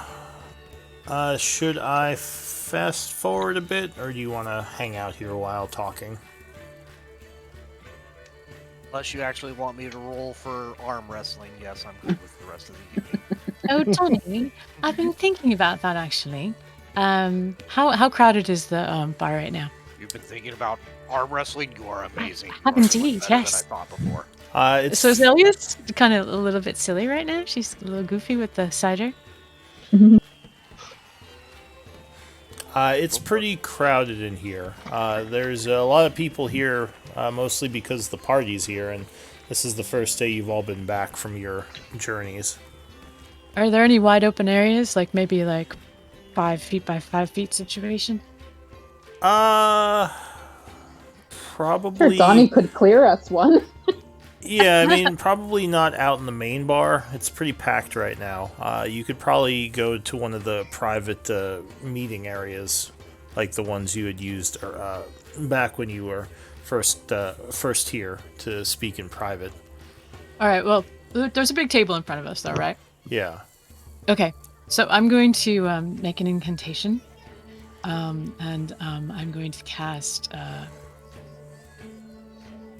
should I fast forward a bit, or do you want to hang out here a while talking? Unless you actually want me to roll for arm wrestling, yes, I'm good with the rest of the evening. Oh, Donnie, I've been thinking about that actually. How crowded is the bar right now? You've been thinking about arm wrestling? You are amazing. I have You are so much indeed, better yes. Than I thought before. So Zelia's kind of a little bit silly right now. She's a little goofy with the cider. It's pretty crowded in here. There's a lot of people here, mostly because the party's here, and This is the first day you've all been back from your journeys. Are there any wide open areas, like maybe like 5 feet by 5 feet situation? Probably. Sure, Donnie could clear us one. Yeah, I mean, probably not out in the main bar. It's pretty packed right now. You could probably go to one of the private meeting areas, like the ones you had used back when you were first here to speak in private. All right. Well, there's a big table in front of us, though, right? Yeah. Okay. So I'm going to make an incantation, and I'm going to cast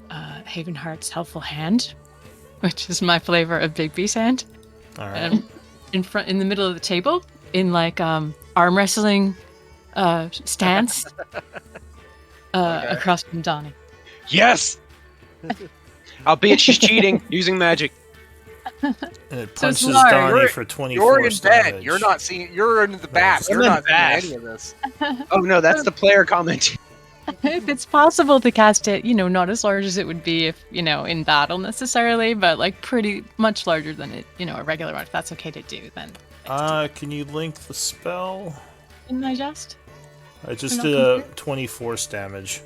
Havenheart's Helpful Hand, which is my flavor of Big B's hand. All right. In the middle of the table, in like arm wrestling stance, across from Donnie. Yes! Albeit she's cheating, using magic. And it So it's punches large. Donnie for 24 You're in bed. damage. You're not seeing. You're in the back. Nice. You're I'm in not back. seeing any of this. Oh no, that's the player comment. If it's possible to cast it, not as large as it would be if, in battle necessarily, but like pretty much larger than it, a regular one. If that's okay to do, then. Can you link the spell? Didn't I just? I just Not did a complete? 24 damage.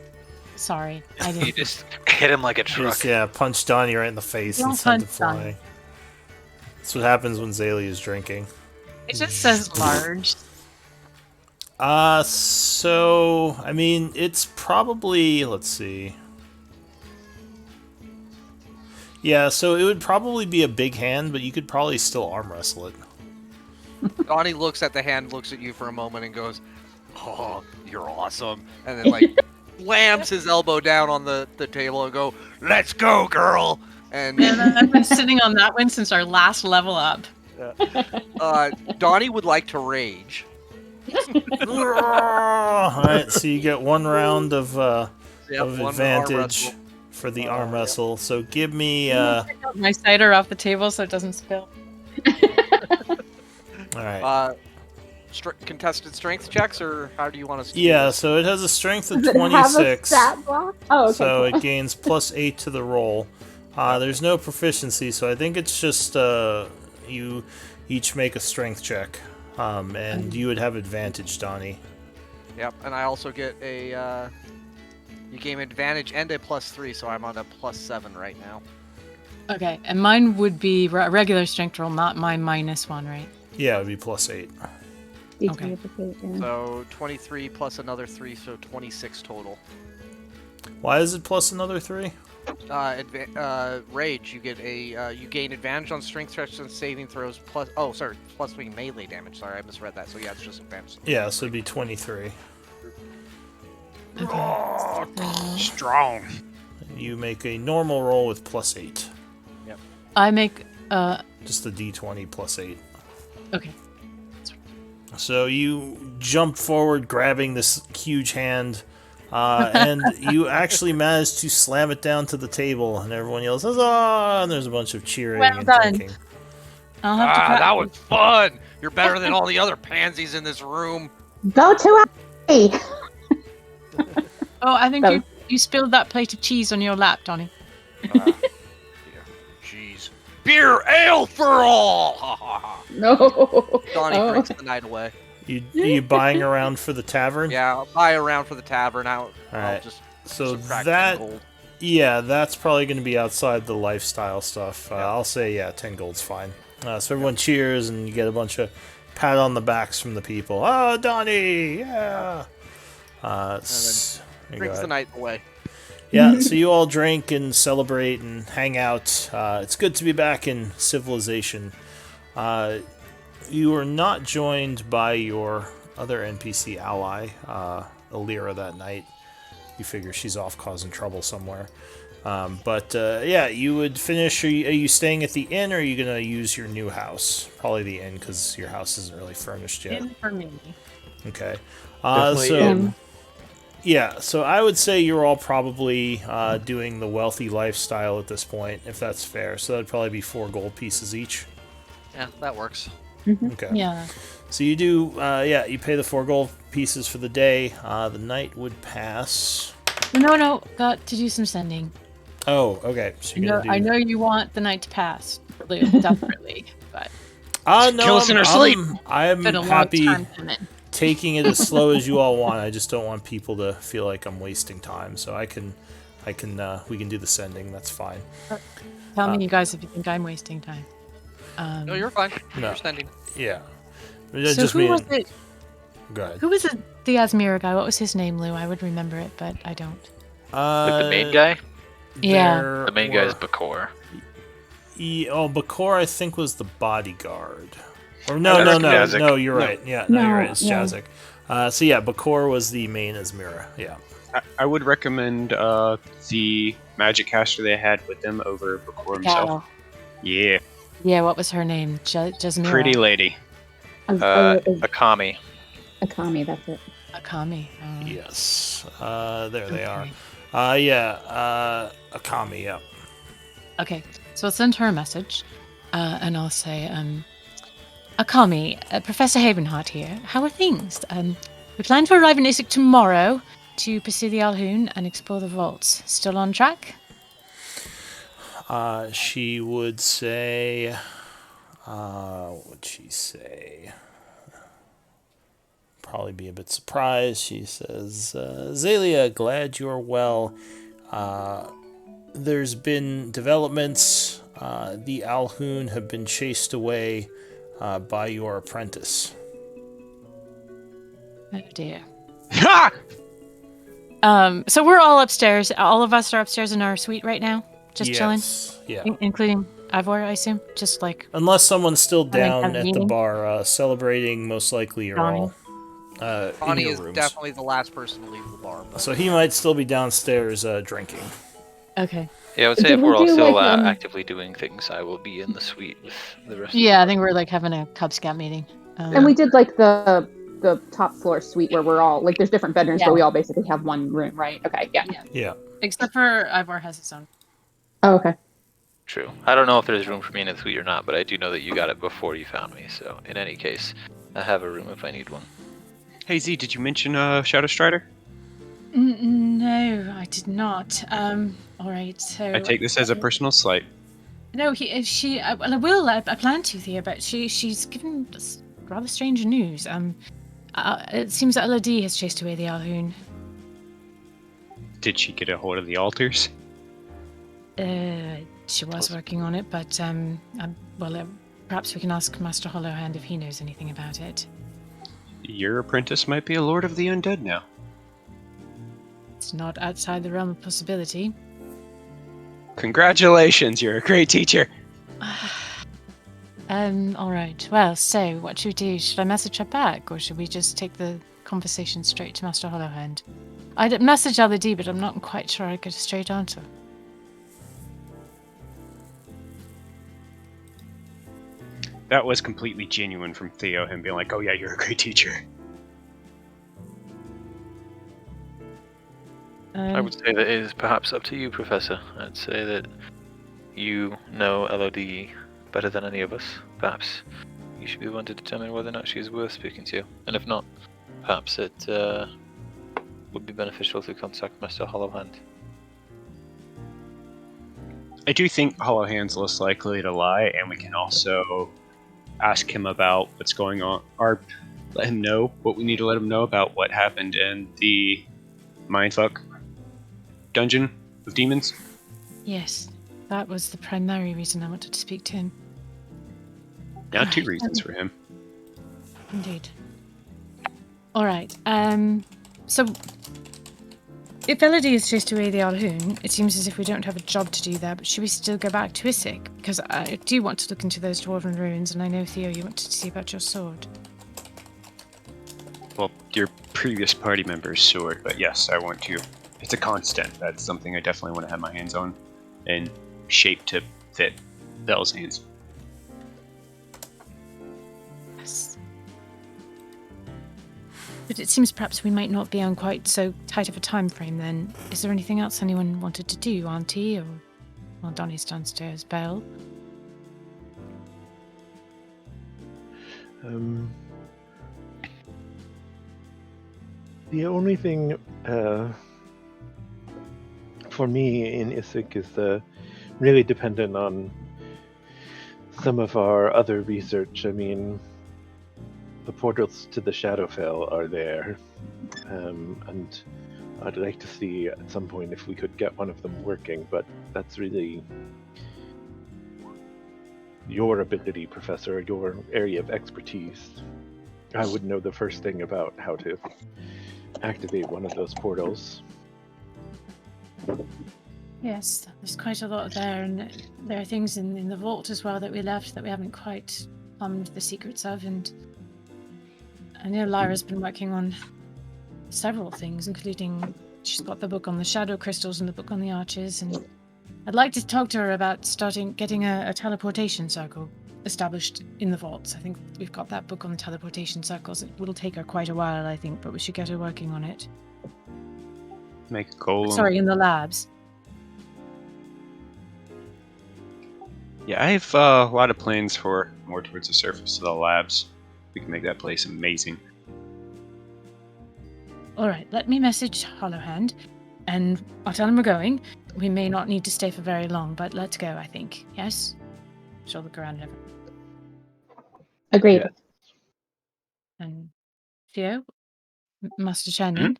Sorry, I You didn't. just hit him like a truck. Just, punch Donnie right in the face Don't and send it punch flying. Donnie. That's what happens when Zaylee is drinking. It just says large. So, I mean, it's probably, let's see. Yeah, so it would probably be a big hand, but you could probably still arm wrestle it. Donnie looks at the hand, looks at you for a moment, and goes, "Oh, you're awesome," and then like slams his elbow down on the table and go, "Let's go, girl!" And I've been sitting on that one since our last level up. Donnie would like to rage. Alright, so you get one round of Yep, one arm advantage wrestle. for the arm wrestle. So give me, My cider off the table so it doesn't spill. alright. Contested strength checks, or how do you want us to do Yeah, this? so it has a strength of Does it have a 26. stat block? Oh, okay. So cool. it gains +8 to the roll. There's no proficiency, so I think it's just you each make a strength check. And you would have advantage, Donnie. Yep, and I also get a. You gain advantage and a +3, so I'm on a +7 right now. Okay, and mine would be regular strength roll, not my -1, right? Yeah, it would be +8. Okay. So 23 plus another 3, so 26 total. Why is it plus another 3? Rage, you get a you gain advantage on strength checks and saving throws plus 3 melee damage. Sorry, I misread that. So yeah, it's just advantage. Yeah, so it'd be 23. Strong. You make a normal roll with +8. I make Just a d20 +8. okay. So you jump forward, grabbing this huge hand, and you actually manage to slam it down to the table, and everyone yells, "Huzzah!" And there's a bunch of cheering Well and done. drinking. I'll have to That was fun. You're better than all the other pansies in this room. Go to A. Oh, I think That you spilled that plate of cheese on your lap, Donnie. Jeez. Beer ale for all. Ha ha ha. No. Donnie Oh. drinks the night away. You buying around for the tavern? Yeah, I'll buy around for the tavern. I'll Alright. just So subtract that 10 gold. Yeah, that's probably going to be outside the lifestyle stuff. I'll say, 10 gold's fine. So everyone cheers, and you get a bunch of pat on the backs from the people. Oh, Donnie! Yeah! There you Drinks go. the night away. Yeah, so you all drink and celebrate and hang out. It's good to be back in civilization. You are not joined by your other NPC ally, Alira, that night. You figure she's off causing trouble somewhere. You would finish. Are you staying at the inn, or are you going to use your new house? Probably the inn, because your house isn't really furnished yet. In for me. Okay. Definitely in. Yeah, so I would say you're all probably doing the wealthy lifestyle at this point, if that's fair. So that'd probably be 4 gold pieces each. Yeah, that works. Okay. Yeah. So you do, you pay the 4 gold pieces for the day. The night would pass. No, got to do some sending. Oh, okay. So you're gonna do. I know you want the night to pass, Lou, desperately, but No, Kill us in our sleep. I'm been a long happy time coming. taking it as slow as you all want. I just don't want people to feel like I'm wasting time. So we can do the sending. That's fine. Tell me, you guys, if you think I'm wasting time. No, you're fine. No. You're standing. Yeah. So Just who was it? Go ahead. Who was it? The Asmira guy. What was his name, Lou? I would remember it, but I don't. Like the main guy? Yeah. The main guy is Bakor. Bakor, I think, was the bodyguard. Or That's Jazik. no, you're right. Yeah, No, you're right. It's no. Jazik. So yeah, Bakor was the main Asmira. Yeah. I would recommend the magic caster they had with them over Bakor himself. Gal. Yeah, Yeah, what was her name? Jasmira. pretty lady. Akami. Akami, that's it. Akami. Yes. There they are. Okay. Akami. Yeah. Okay, so I'll send her a message, and I'll say, Akami, Professor Havenheart here. How are things? We plan to arrive in Isaac tomorrow to pursue the Alhoun and explore the vaults. Still on track? She would say. What would she say? Probably be a bit surprised. She says, Zalia, glad you're well. There's been developments. The Alhoun have been chased away by your apprentice. Oh dear. Ha! So we're all upstairs. All of us are upstairs in our suite right now, just chilling, Yeah. including Ivor, I assume. Just like Unless someone's still down have a at the meeting? bar celebrating, most likely you're Donnie. all in Bonnie your is rooms. definitely the last person to leave the bar. But... So he might still be downstairs drinking. okay. Yeah, I would say Did if we we're all do, still like, actively doing things, I will be in the suite with the rest Yeah, I think we're like having a Cub Scout meeting. And we did like the top floor suite where we're all like there's different bedrooms, Yeah. but we all basically have one room, right? Okay, yeah. Yeah. Except for Ivor has his own. Oh, okay. True. I don't know if there's room for me in the suite or not, but I do know that you got it before you found me, so in any case, I have a room if I need one. Hey Z, did you mention Shadow Strider? No, I did not. All right, so... I take this as a personal slight. No, I plan to, Thea, but she's given us rather strange news. It seems that Elodie has chased away the Alhoun. Did she get a hold of the altars? She was working on it, but perhaps we can ask Master Hollowhand if he knows anything about it. Your apprentice might be a lord of the undead now. It's not outside the realm of possibility. Congratulations, you're a great teacher. All right. Well, so what should we do? Should I message her back, or should we just take the conversation straight to Master Hollowhand? I'd message Elodie, but I'm not quite sure I'd get a straight answer. That was completely genuine from Theo, him being like, oh yeah, you're a great teacher. I would say that it is perhaps up to you, Professor. I'd say that you know LOD better than any of us. Perhaps you should be the one to determine whether or not she is worth speaking to. And if not, perhaps it would be beneficial to contact Master Hollowhand. I do think Hollowhand's less likely to lie, and we can also ask him about what's going on, or let him know what we need to let him know about what happened in the Mindfuck dungeon of demons. Yes, that was the primary reason I wanted to speak to him. Now, two reasons for him. Indeed. All right. So, if Elodie is chased away the Alhoun, it seems as if we don't have a job to do there. But should we still go back to Isik? Because I do want to look into those dwarven ruins, and I know Theo, you wanted to see about your sword. Well, your previous party member's sword, but yes, I want to. It's a constant. That's something I definitely want to have my hands on, and shape to fit Vel's hands. Yes. But it seems perhaps we might not be on quite so tight of a time frame then. Is there anything else anyone wanted to do, Auntie, or... Well, Donnie's downstairs. Belle? The only thing for me in Isik is really dependent on some of our other research. I mean, the portals to the Shadowfell are there, and I'd like to see at some point if we could get one of them working, but that's really your ability, Professor, your area of expertise. I would know the first thing about how to activate one of those portals. Yes, there's quite a lot there, and there are things in the vault as well that we left that we haven't quite plumbed the secrets of, and I know Lyra's been working on several things, including she's got the book on the shadow crystals and the book on the arches, and I'd like to talk to her about getting a teleportation circle established in the vaults. I think we've got that book on the teleportation circles. It will take her quite a while, I think, but we should get her working on it. Make a golem. Sorry, in the labs. Yeah, I have a lot of plans for more towards the surface of the labs. We can make that place amazing. All right, let me message Hollowhand, and I'll tell him we're going. We may not need to stay for very long, but let's go, I think. Yes? She'll look around and everything. Agreed. Yeah. And Theo, Master Shannon,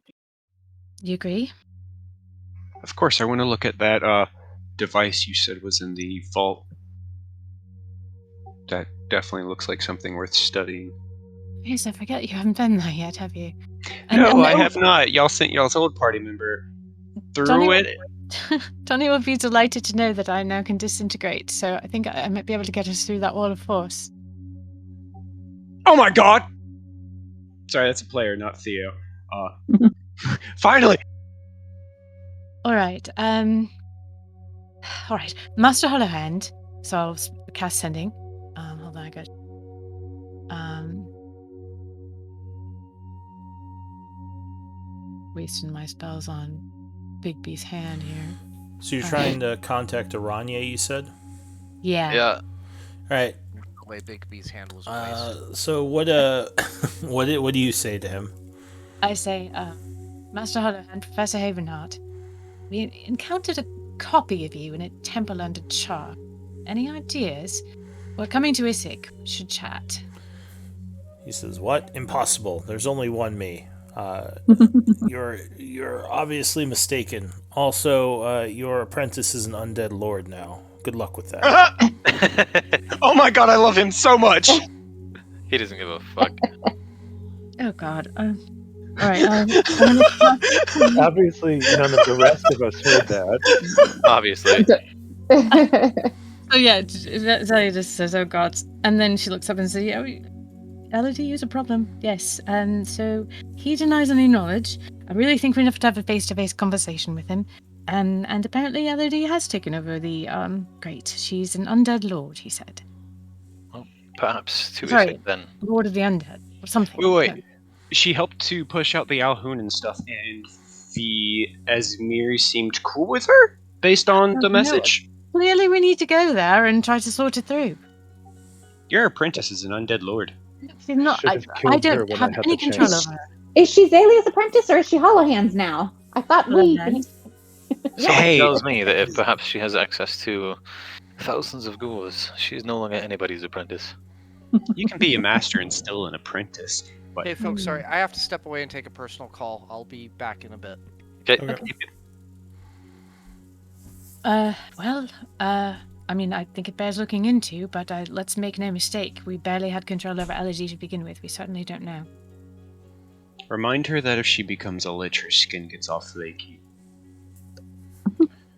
you agree? Of course, I want to look at that device you said was in the vault. That definitely looks like something worth studying. Yes, I forget you haven't been there yet, have you? No, I have not. Y'all sent y'all's old party member through Johnny it. Johnny will be delighted to know that I now can disintegrate, so I think I might be able to get us through that wall of force. Oh my god! Sorry, that's a player, not Theo. Finally! Alright, alright. Master Hollowhand, so I'll cast sending. Hold on, I got wasting my spells on Bigby's hand here. So you're trying to contact Aranya, you said? Yeah. Yeah. All right. The way Bigby's hand was wasted. So what what do you say to him? I say, Master Hollowhand, Professor Havenheart, we encountered a copy of you in a temple under Char. Any ideas? We're coming to Isik. Should chat. He says, "What? Impossible. There's only one me. You're obviously mistaken. Also, your apprentice is an undead lord now. Good luck with that." Oh my god, I love him so much! He doesn't give a fuck. Oh God. All right. Obviously, none of the rest of us heard that. Obviously. So yeah, Zelia just says, "Oh God," and then she looks up and says, "Yeah, Elodie is a problem. Yes, and so he denies any knowledge. I really think we have to have a face-to-face conversation with him. And apparently Elodie has taken over the Great. She's an undead lord," he said. Well, perhaps to Sorry. Isik then. Lord of the undead or something. Wait. She helped to push out the Alhoun and stuff, and the Esmir seemed cool with her, based on the message. Clearly, we need to go there and try to sort it through. Your apprentice is an undead lord. She's not. Should I have killed her don't when have I had any the control chance. over her. Is she Zalia's apprentice or is she Hollowhands now? I thought we. Hollowhands. Something Hey. tells me that if perhaps she has access to thousands of ghouls, she's no longer anybody's apprentice. You can be a master and still an apprentice. But Hey, folks, sorry. I have to step away and take a personal call. I'll be back in a bit. Okay. Well, I mean, I think it bears looking into, but let's make no mistake. We barely had control over Elodie to begin with. We certainly don't know. remind her that if she becomes a lich, her skin gets all flaky.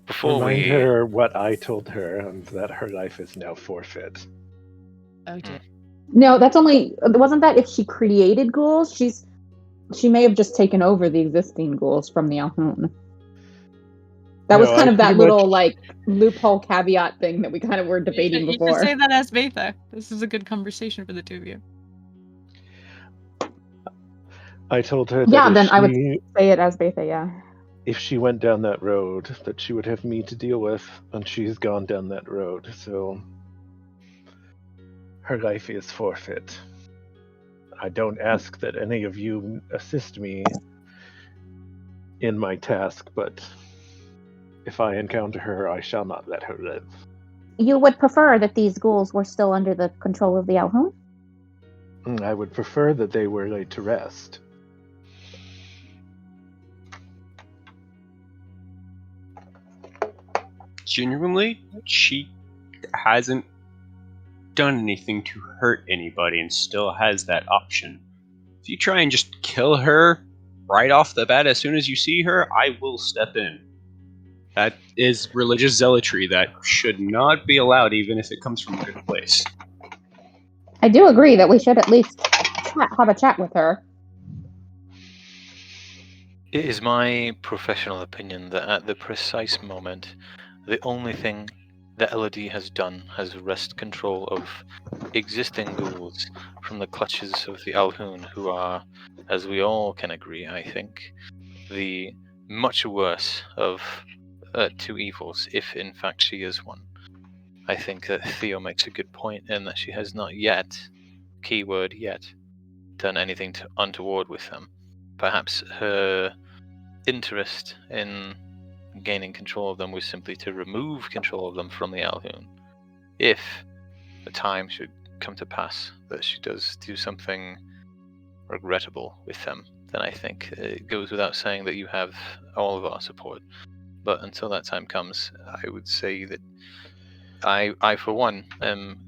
Before Remind we her what I told her and that her life is now forfeit. Oh dear. No, that's only. Wasn't that if she created ghouls? She may have just taken over the existing ghouls from the Alhoun. That was No, kind I of that pretty little much- like loophole caveat thing that we kind of were debating You before. should say that as Betha. This is a good conversation for the two of you. I told her that Yeah, if then she, I would say it as Betha. Yeah. if she went down that road, that she would have me to deal with, and she's gone down that road, so her life is forfeit. I don't ask that any of you assist me in my task, but If I encounter her, I shall not let her live. You would prefer that these ghouls were still under the control of the Alhoun? I would prefer that they were laid to rest. Genuinely, she hasn't done anything to hurt anybody and still has that option. If you try and just kill her right off the bat as soon as you see her, I will step in. That is religious zealotry that should not be allowed, even if it comes from a good place. I do agree that we should at least have a chat with her. It is my professional opinion that at the precise moment, the only thing that Elodie has done has wrested control of existing ghouls from the clutches of the Alhoun, who are, as we all can agree, I think, the much worse of two evils, if in fact she is one. I think that Theo makes a good point in that she has not yet, keyword yet, done anything untoward with them. Perhaps her interest in gaining control of them was simply to remove control of them from the Alhoun. If the time should come to pass that she does do something regrettable with them, then I think it goes without saying that you have all of our support. But until that time comes, I would say that I for one, am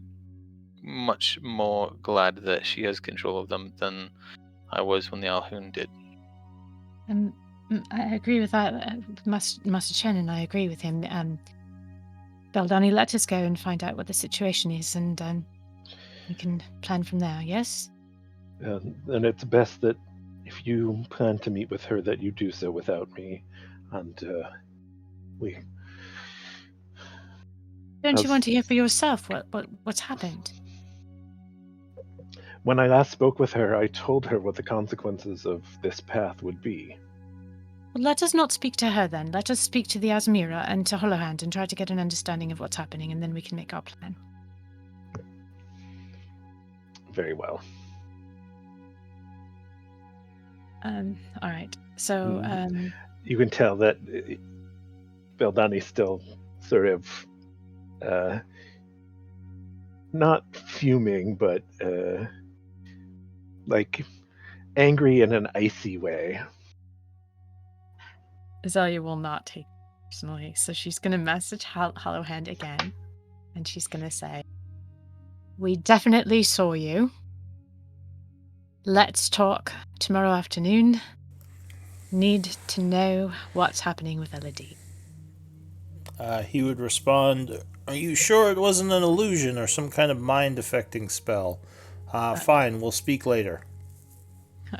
much more glad that she has control of them than I was when the Alhoun did. I agree with that, Master Chen, and I agree with him. Beldani, let us go and find out what the situation is, and we can plan from there, yes? And it's best that if you plan to meet with her, that you do so without me. And Don't you want to hear for yourself what's happened? When I last spoke with her, I told her what the consequences of this path would be. Well, let us not speak to her then. Let us speak to the Azmira and to Hollowhand and try to get an understanding of what's happening, and then we can make our plan. Very well. All right. So, you can tell that Beldani's still sort of not fuming, but like angry in an icy way. Azalea will not take it personally, so she's going to message Hollowhand again, and she's going to say, "We definitely saw you. Let's talk tomorrow afternoon. Need to know what's happening with Elodie." He would respond, "Are you sure it wasn't an illusion or some kind of mind-affecting spell? Fine, we'll speak later."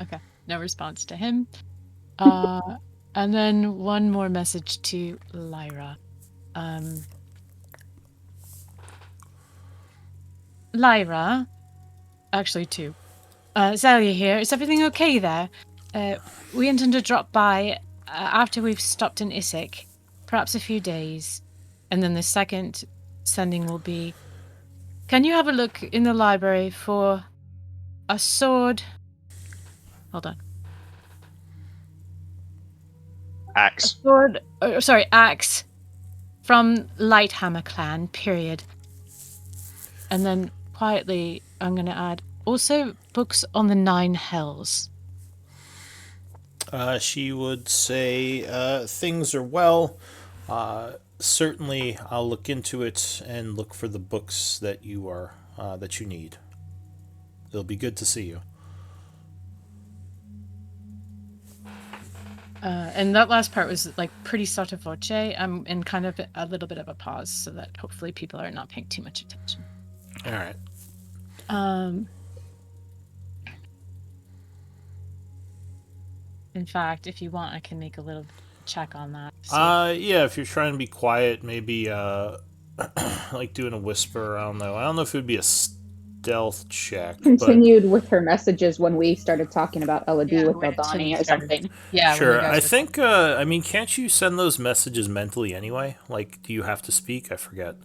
Okay, no response to him. And then one more message to Lyra. Lyra, actually two. Zalia here. Is everything okay there? We intend to drop by after we've stopped in Issyk, perhaps a few days. And then the second sending will be, can you have a look in the library for a sword? Hold on. Axe. Axe from Lighthammer clan, period. And then quietly, I'm going to add, also books on the 9 hells. She would say, things are well. Certainly, I'll look into it and look for the books that you need. It'll be good to see you. And that last part was like pretty sotto voce, and kind of a little bit of a pause, so that hopefully people are not paying too much attention. All right. In fact, if you want, I can make a little check on that. Yeah, if you're trying to be quiet, maybe like doing a whisper. I don't know if it would be a stealth check. Continued with her messages when we started talking about Elodie with Beldani or something. Yeah, sure. I think. Can't you send those messages mentally anyway? Like, do you have to speak? I forget.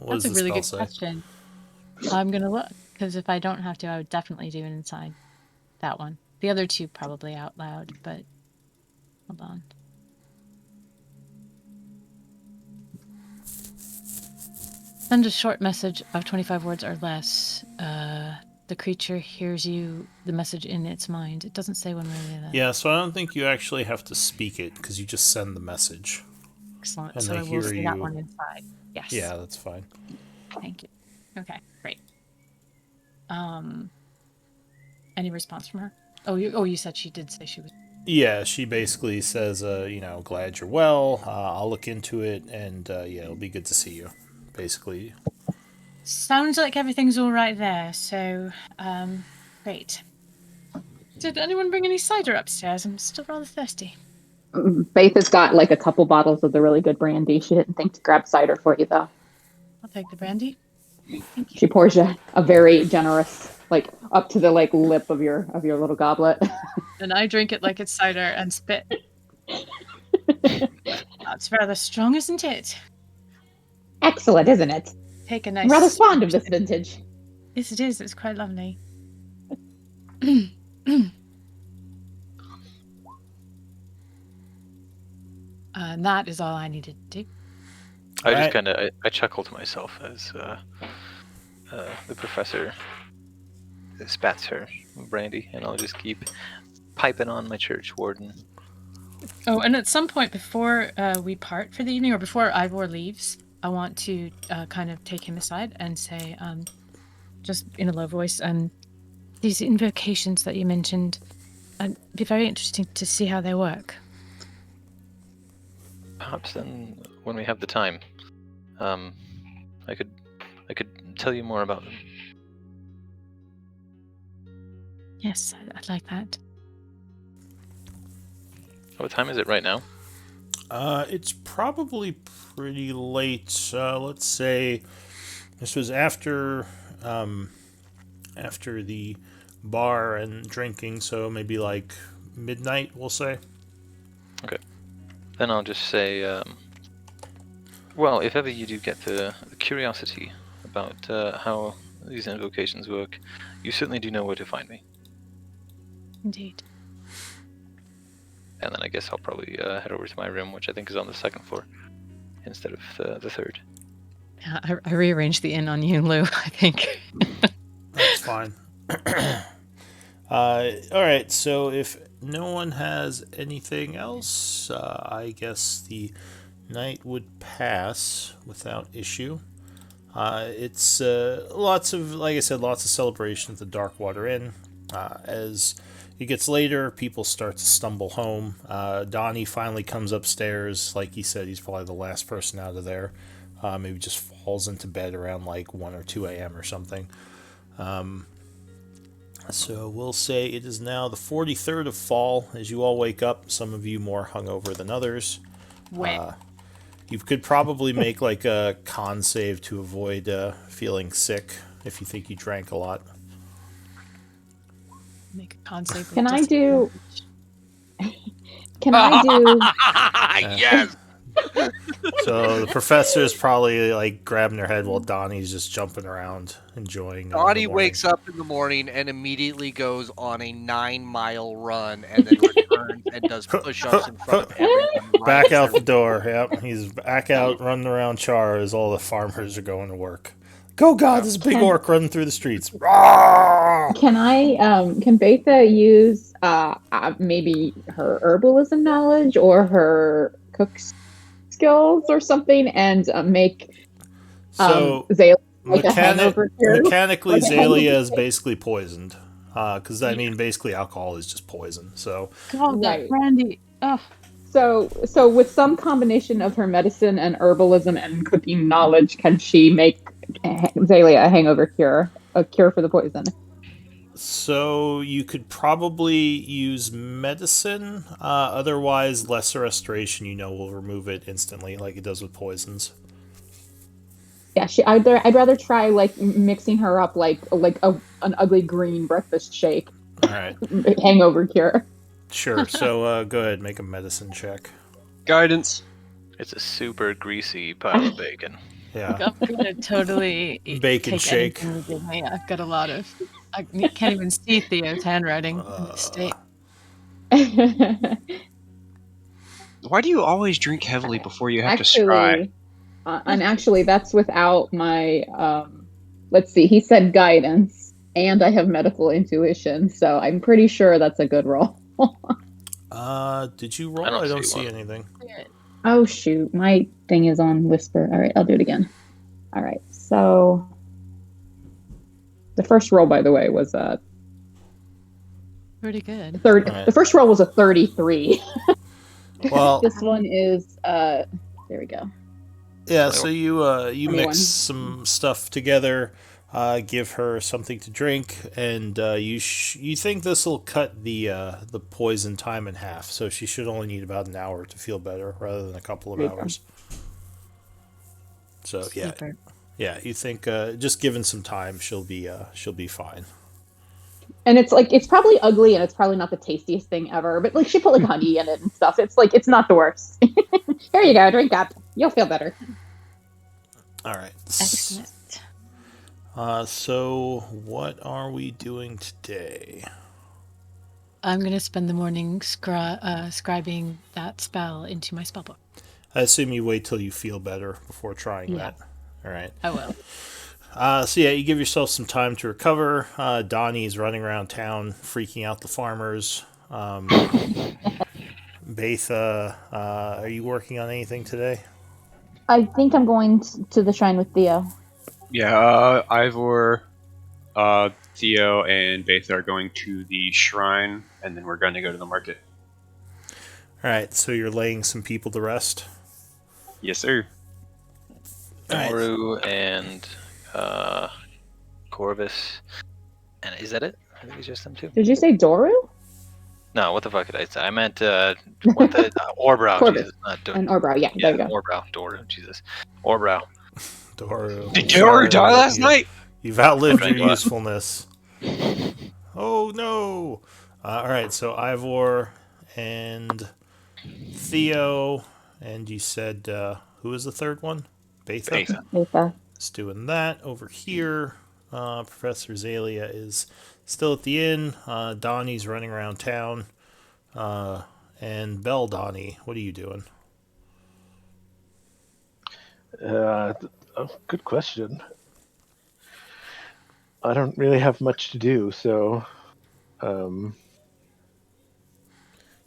That's a really good question. I'm gonna look, because if I don't have to, I would definitely do it inside that one. The other two probably out loud, but hold on. Send a short message of 25 words or less. The creature hears the message in its mind. It doesn't say one way or the other. Yeah, so I don't think you actually have to speak it because you just send the message. Excellent. And So they I will hear say you. that one inside. Yes. Yeah, that's fine. Thank you. Okay, great. Any response from her? You said she did say she was. Yeah, she basically says, glad you're well. I'll look into it, and yeah, it'll be good to see you. Basically. Sounds like everything's all right there. So, great. Did anyone bring any cider upstairs? I'm still rather thirsty. Faith has got like a couple bottles of the really good brandy. She didn't think to grab cider for you though. I'll take the brandy. Thank you. She pours you a very generous, like up to the like lip of your little goblet. And I drink it like it's cider and spit. That's rather strong, isn't it? Excellent, isn't it? Take a nice. I'm rather fond of this vintage. Yes, it is. It's quite lovely. And that is all I needed to do. I just kind of I chuckle to myself as the professor spats her brandy, and I'll just keep piping on my church warden. Oh, and at some point before we part for the evening, or before Ivor leaves, I want to kind of take him aside and say, just in a low voice, these invocations that you mentioned, it'd be very interesting to see how they work. Perhaps then, when we have the time, I could tell you more about them. Yes, I'd like that. What time is it right now? It's probably pretty late. Let's say this was after the bar and drinking, so maybe like midnight, we'll say. Okay. Then I'll just say, well, if ever you do get the curiosity about how these invocations work, you certainly do know where to find me. Indeed. And then I guess I'll probably head over to my room, which I think is on the second floor, instead of the third. Yeah, I rearranged the inn on you, Lou, I think. That's fine. Alright, so if no one has anything else, I guess the night would pass without issue. It's lots of, like I said, lots of celebration at the Darkwater Inn. As it gets later, people start to stumble home. Donnie finally comes upstairs. Like he said, he's probably the last person out of there. Maybe just falls into bed around like 1 or 2 a.m. or something. So we'll say it is now the 43rd of fall as you all wake up. Some of you more hungover than others. You could probably make like a con save to avoid feeling sick if you think you drank a lot. Make a con save. Can I do? Yes. So the professor's probably like grabbing their head while Donnie's just jumping around, enjoying. Donnie wakes up in the morning and immediately goes on a 9-mile run and then returns and does push-ups in front of everyone. Back out the door. Yep, he's back out running around Char as all the farmers are going to work. Go, God! There's a big orc running through the streets. Can Betha use maybe her herbalism knowledge or her cook's skills or something and make Zalia like a hangover cure? Mechanically, Zalia is basically poisoned. Because basically alcohol is just poison. So God, that brandy. Oh. So with some combination of her medicine and herbalism and cooking knowledge, can she make Zalia a hangover cure, a cure for the poison? So you could probably use medicine. Otherwise, lesser restoration, will remove it instantly, like it does with poisons. Yeah, I'd rather try like mixing her up like an ugly green breakfast shake. All right. Hangover cure. Sure. So go ahead, make a medicine check. Guidance. It's a super greasy pile of bacon. Yeah. I'm gonna totally bacon shake. I've got a lot of. I can't even see Theo's handwriting in this state. Why do you always drink heavily before you have to scry? And actually, that's without my. Let's see. He said guidance, and I have medical intuition, so I'm pretty sure that's a good roll. Did you roll? I don't I don't see see one. anything. Oh shoot, my thing is on whisper. All right, I'll do it again. All right, so the first roll, by the way, was Pretty good. third. Right. The first roll was a 33. Well, This one is there we go. yeah. So you 21. mix some stuff together, give her something to drink, and you think this will cut the poison time in half. So she should only need about an hour to feel better, rather than a couple of There you go. hours. So yeah, Super. yeah. You think just given some time, she'll be fine. And it's like it's probably ugly and it's probably not the tastiest thing ever, but like she put like honey in it and stuff. It's like it's not the worst. Here you go, drink up. You'll feel better. All right. Excellent. So what are we doing today? I'm going to spend the morning scribing that spell into my spellbook. I assume you wait till you feel better before trying Yeah. that. All right. I will. So yeah, you give yourself some time to recover. Donnie's running around town, freaking out the farmers. Betha, are you working on anything today? I think I'm going to the shrine with Theo. Yeah, Ivor, Theo, and Betha are going to the shrine, and then we're going to go to the market. All right. So you're laying some people to rest. Yes, sir. All right. Doru and Corvus. And is that it? I think it's just them two. Did you say Doru? No, what the fuck did I say? I meant what the Orbrow, Corvus. Jesus, not Doru. And Orbrow, yeah, Yeah, there you go. Orbrow, Doru, Jesus. Orbrow. Doru. Did Sorry, Doru die last night? You've outlived Thank your God. usefulness. Oh no! All right, so Ivor and Theo, and you said who was the third one? Betha. Betha. Betha. Is doing that over here. Professor Zalia is still at the inn. Donnie's running around town. And Belle Donnie, what are you doing? Good question. I don't really have much to do, so You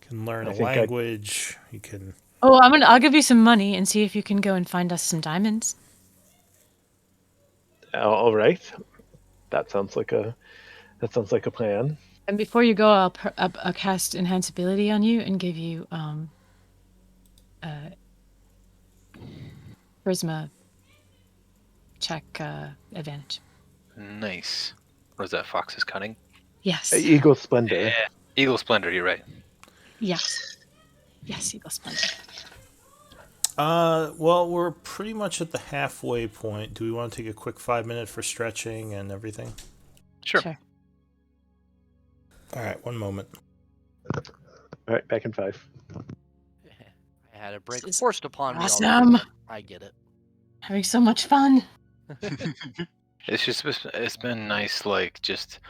can learn I a think language. You can. Oh, I'll give you some money and see if you can go and find us some diamonds. all right. That sounds like a plan. And before you go, I'll cast Enhanceability on you and give you Charisma check advantage. Nice. What is that? Fox's Cunning? Yes. Eagle Splendor. Yeah. Eagle Splendor, you're right. Yes. Yes, Eagle Splendor. Well, we're pretty much at the halfway point. Do we want to take a quick 5 minute for stretching and everything? Sure. All right, one moment. All right, back in 5. I had a break This is forced upon me. awesome. already. I get it. Having so much fun. It's been nice, like, just...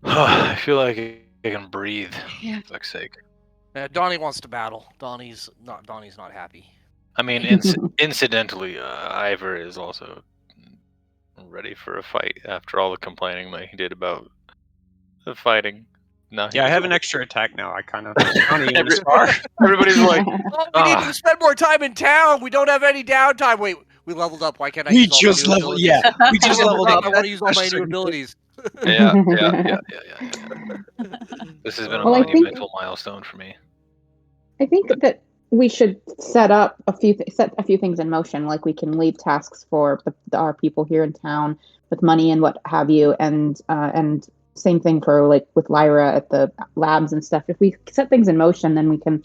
I feel like I can breathe, Yeah. for fuck's sake. Donnie wants to battle. Donnie's not happy. I mean, incidentally, Ivor is also ready for a fight after all the complaining that he did about the fighting. No, Yeah, I have an extra attack now. I kind of Everybody's like, Oh, we need to spend more time in town. We don't have any downtime. Wait, we leveled up. Why can't I? we use all my just new leveled. abilities? Yeah, we just I leveled up. want to use all my new abilities. yeah. This has been a Well, I think- monumental milestone for me. I think that we should set a few things in motion. Like we can leave tasks for our people here in town with money and what have you, and same thing for like with Lyra at the labs and stuff. If we set things in motion, then we can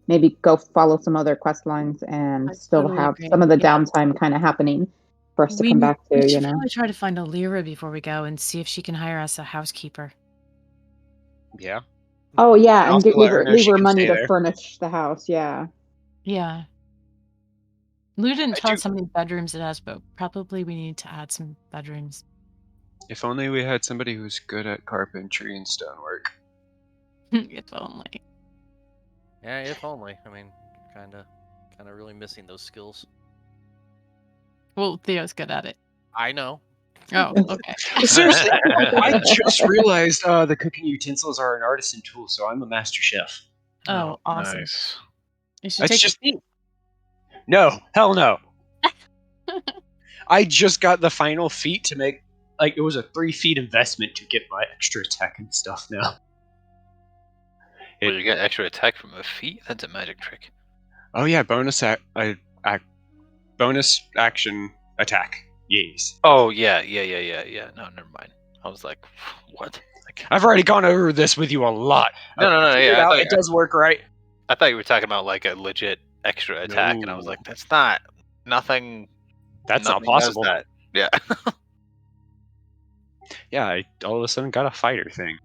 maybe go follow some other quest lines and I still totally have agree. some of the Yeah. downtime kind of happening for us to We come back to. should probably try to find Alira before we go and see if she can hire us a housekeeper. Yeah. Oh yeah, and also let her know leave she her can money stay to there. furnish the house. Yeah. Yeah. Lou didn't I tell do- us how many bedrooms it has, but probably we need to add some bedrooms. If only we had somebody who's good at carpentry and stonework. If only. Yeah, if only. I mean, kind of really missing those skills. Well, Theo's good at it. I know. Oh, okay. Seriously, I just realized the cooking utensils are an artisan tool, so I'm a master chef. Oh, awesome. Nice. You should That's take just a feat. No, hell no. I just got the final feat to make, it was a 3 feet investment to get my extra attack and stuff now. Well, you get extra attack from a feat? That's a magic trick. Oh yeah, bonus bonus action attack. Yes. Oh, yeah. No, never mind. I was like, what? I've already gone over this with you a lot. No, Figured out it does work right. I thought you were talking about like a legit extra attack, and I was No. like, that's not nothing. That's not nothing does possible. that. Yeah. Yeah, I all of a sudden got a fighter thing.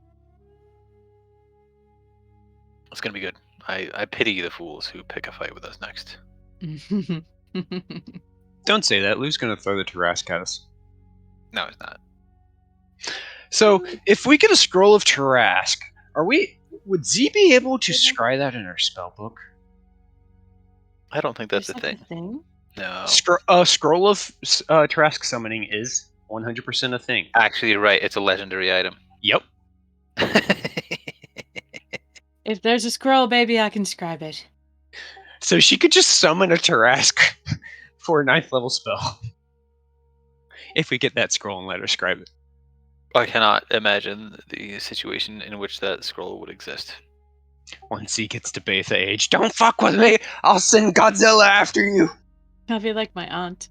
It's gonna be good. I pity the fools who pick a fight with us next. Don't say that. Lou's gonna throw the Tarask at us. No, it's not. So, if we get a scroll of Tarask, would Z be able to scry that in our spellbook? I don't think that's There's the such a thing. No. Scroll of Tarask summoning is 100% a thing. Actually, you're right. It's a legendary item. Yep. If there's a scroll, baby, I can scribe it. So she could just summon a Tarask for a 9th level spell. If we get that scroll and let her scribe it. I cannot imagine the situation in which that scroll would exist. Once he gets to Betha age, don't fuck with me! I'll send Godzilla after you! I'll be like my aunt.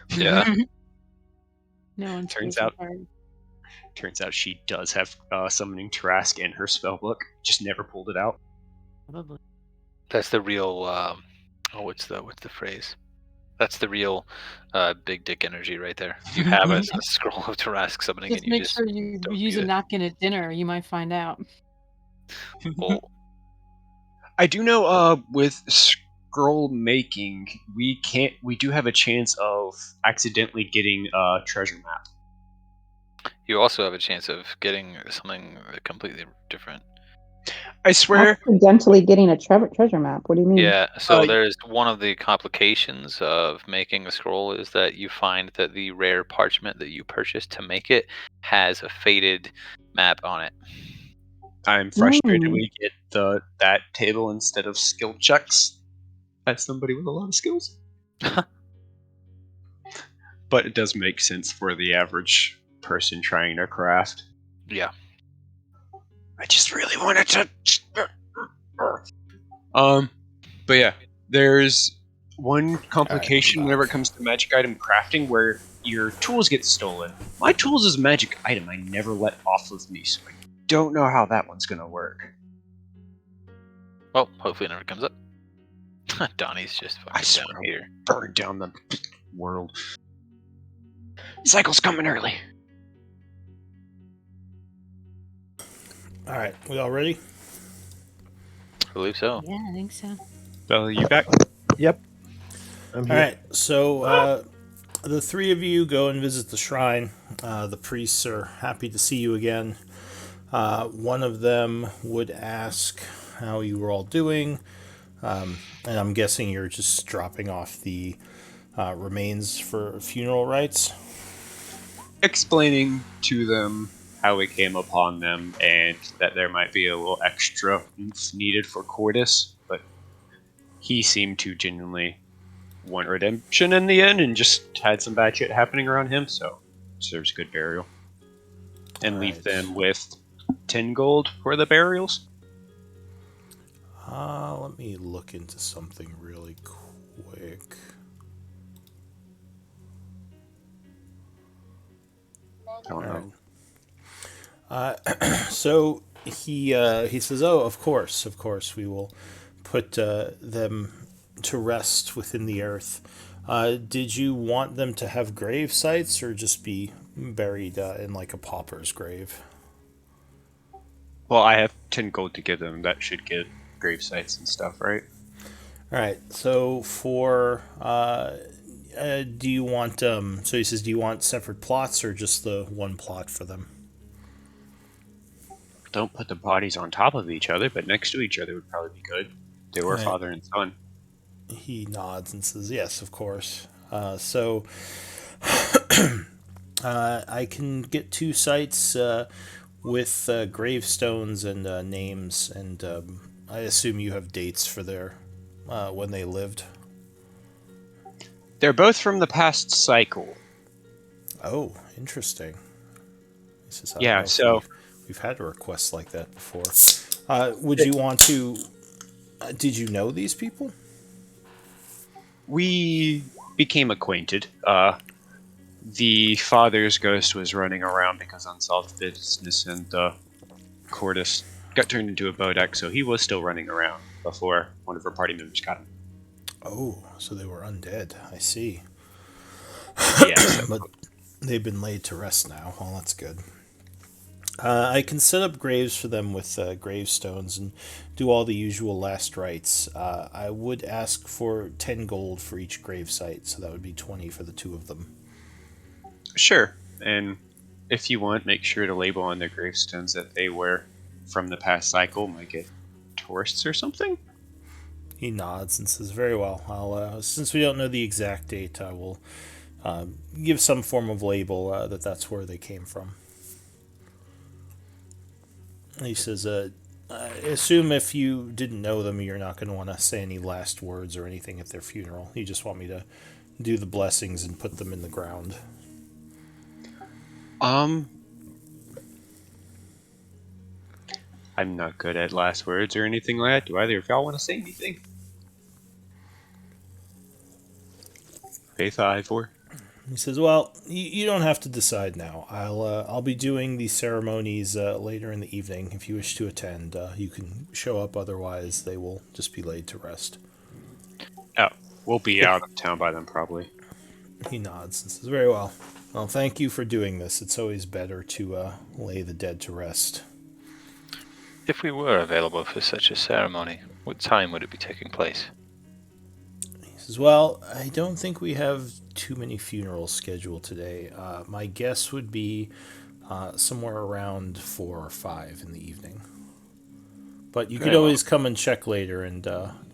Yeah. No one Turns plays out- with her. Turns out she does have summoning Tarask in her spellbook, just never pulled it out. Probably. That's the real. What's the phrase? That's the real big dick energy right there. You have a scroll of Tarask summoning, Just and you make just sure you don't use do a it. napkin at dinner. You might find out. Well, I do know with scroll making, we do have a chance of accidentally getting a treasure map. you also have a chance of getting something completely different. I swear, Accidentally getting a treasure map. What do you mean? Yeah, so Uh, there's one of the complications of making a scroll is that you find that the rare parchment that you purchased to make it has a faded map on it. I'm frustrated Mm. we get that table instead of skill checks as somebody with a lot of skills. But it does make sense for the average person trying to craft. Yeah. I just really wanted to. But yeah, there's one complication Alright, whenever it comes to magic item crafting where your tools get stolen. My tools is a magic item I never let off with me, so I don't know how that one's gonna work. Well, hopefully it never comes up. Donnie's just I fucking swear down I'll here. burn down the world. Cycle's coming early. Alright, we all ready? I believe so. Yeah, I think so. Bella, you back? Yep. I'm here. Alright, so the three of you go and visit the shrine. The priests are happy to see you again. One of them would ask how you were all doing, and I'm guessing you're just dropping off the remains for funeral rites. Explaining to them how we came upon them and that there might be a little extra oomph needed for Cordis, but he seemed to genuinely want redemption in the end and just had some bad shit happening around him, so deserves good burial. And leave Alright. them with 10 gold for the burials. Let me look into something really quick. I don't know. So he says, "Oh, of course, we will put them to rest within the earth. Did you want them to have grave sites or just be buried in like a pauper's grave?" Well, I have 10 gold to give them. That should get grave sites and stuff, right? All right. So for do you want so he says, do you want separate plots or just the one plot for them? Don't put the bodies on top of each other, but next to each other would probably be good. They were Right. father and son. He nods and says, "Yes, of course." So I can get 2 sites with gravestones and names, and I assume you have dates for their when they lived. They're both from the past cycle. Oh, interesting. This is, I don't Yeah, know if so we've had requests like that before. Would you want to? Did you know these people? we became acquainted. The father's ghost was running around because unsolved business, and the Cordis got turned into a Bodak, so he was still running around before one of her party members got him. Oh, so they were undead. I see. Yeah, so But they've been laid to rest now. Well, that's good. I can set up graves for them with gravestones and do all the usual last rites. I would ask for 10 gold for each grave site, so that would be 20 for the 2 of them. sure. And if you want, make sure to label on their gravestones that they were from the past cycle. Might get tourists or something. He nods and says, "Very well. I'll, since we don't know the exact date, I will give some form of label that that's where they came from." And he says, "I assume if you didn't know them, you're not going to want to say any last words or anything at their funeral. You just want me to do the blessings and put them in the ground." I'm not good at last words or anything like that. Do either of y'all want to say anything? Faith, Ivor? He says, "Well, you don't have to decide now. I'll be doing these ceremonies later in the evening. If you wish to attend, you can show up. Otherwise, they will just be laid to rest." Oh, we'll be out of town by then, probably. He nods and says, "Very well. Well, thank you for doing this. It's always better to lay the dead to rest." If we were available for such a ceremony, what time would it be taking place? He says, "Well, I don't think we have too many funerals scheduled today. My guess would be somewhere around 4 or 5 in the evening. But you could Very well. always come and check later, and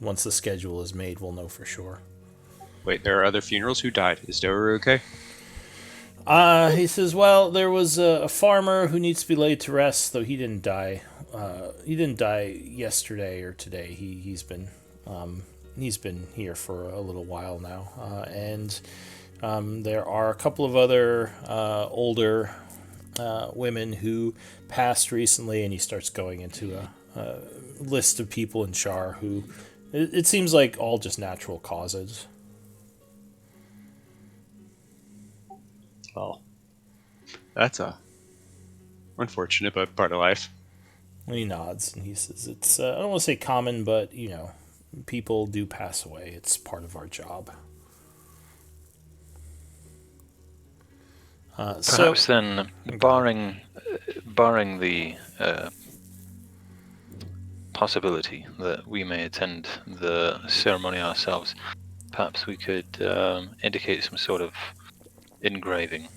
once the schedule is made, we'll know for sure." Wait, there are other funerals? Who died? Is Doru okay? He says, "Well, there was a farmer who needs to be laid to rest, though he didn't die. He didn't die yesterday or today. He's been here for a little while now, and there are a couple of other older women who passed recently." And he starts going into a list of people in Shar who it seems like all just natural causes. Well, that's a unfortunate but part of life. And he nods and he says, "It's I don't want to say common, but people do pass away. It's part of our job." Perhaps then, barring the possibility that we may attend the ceremony ourselves, perhaps we could indicate some sort of engraving.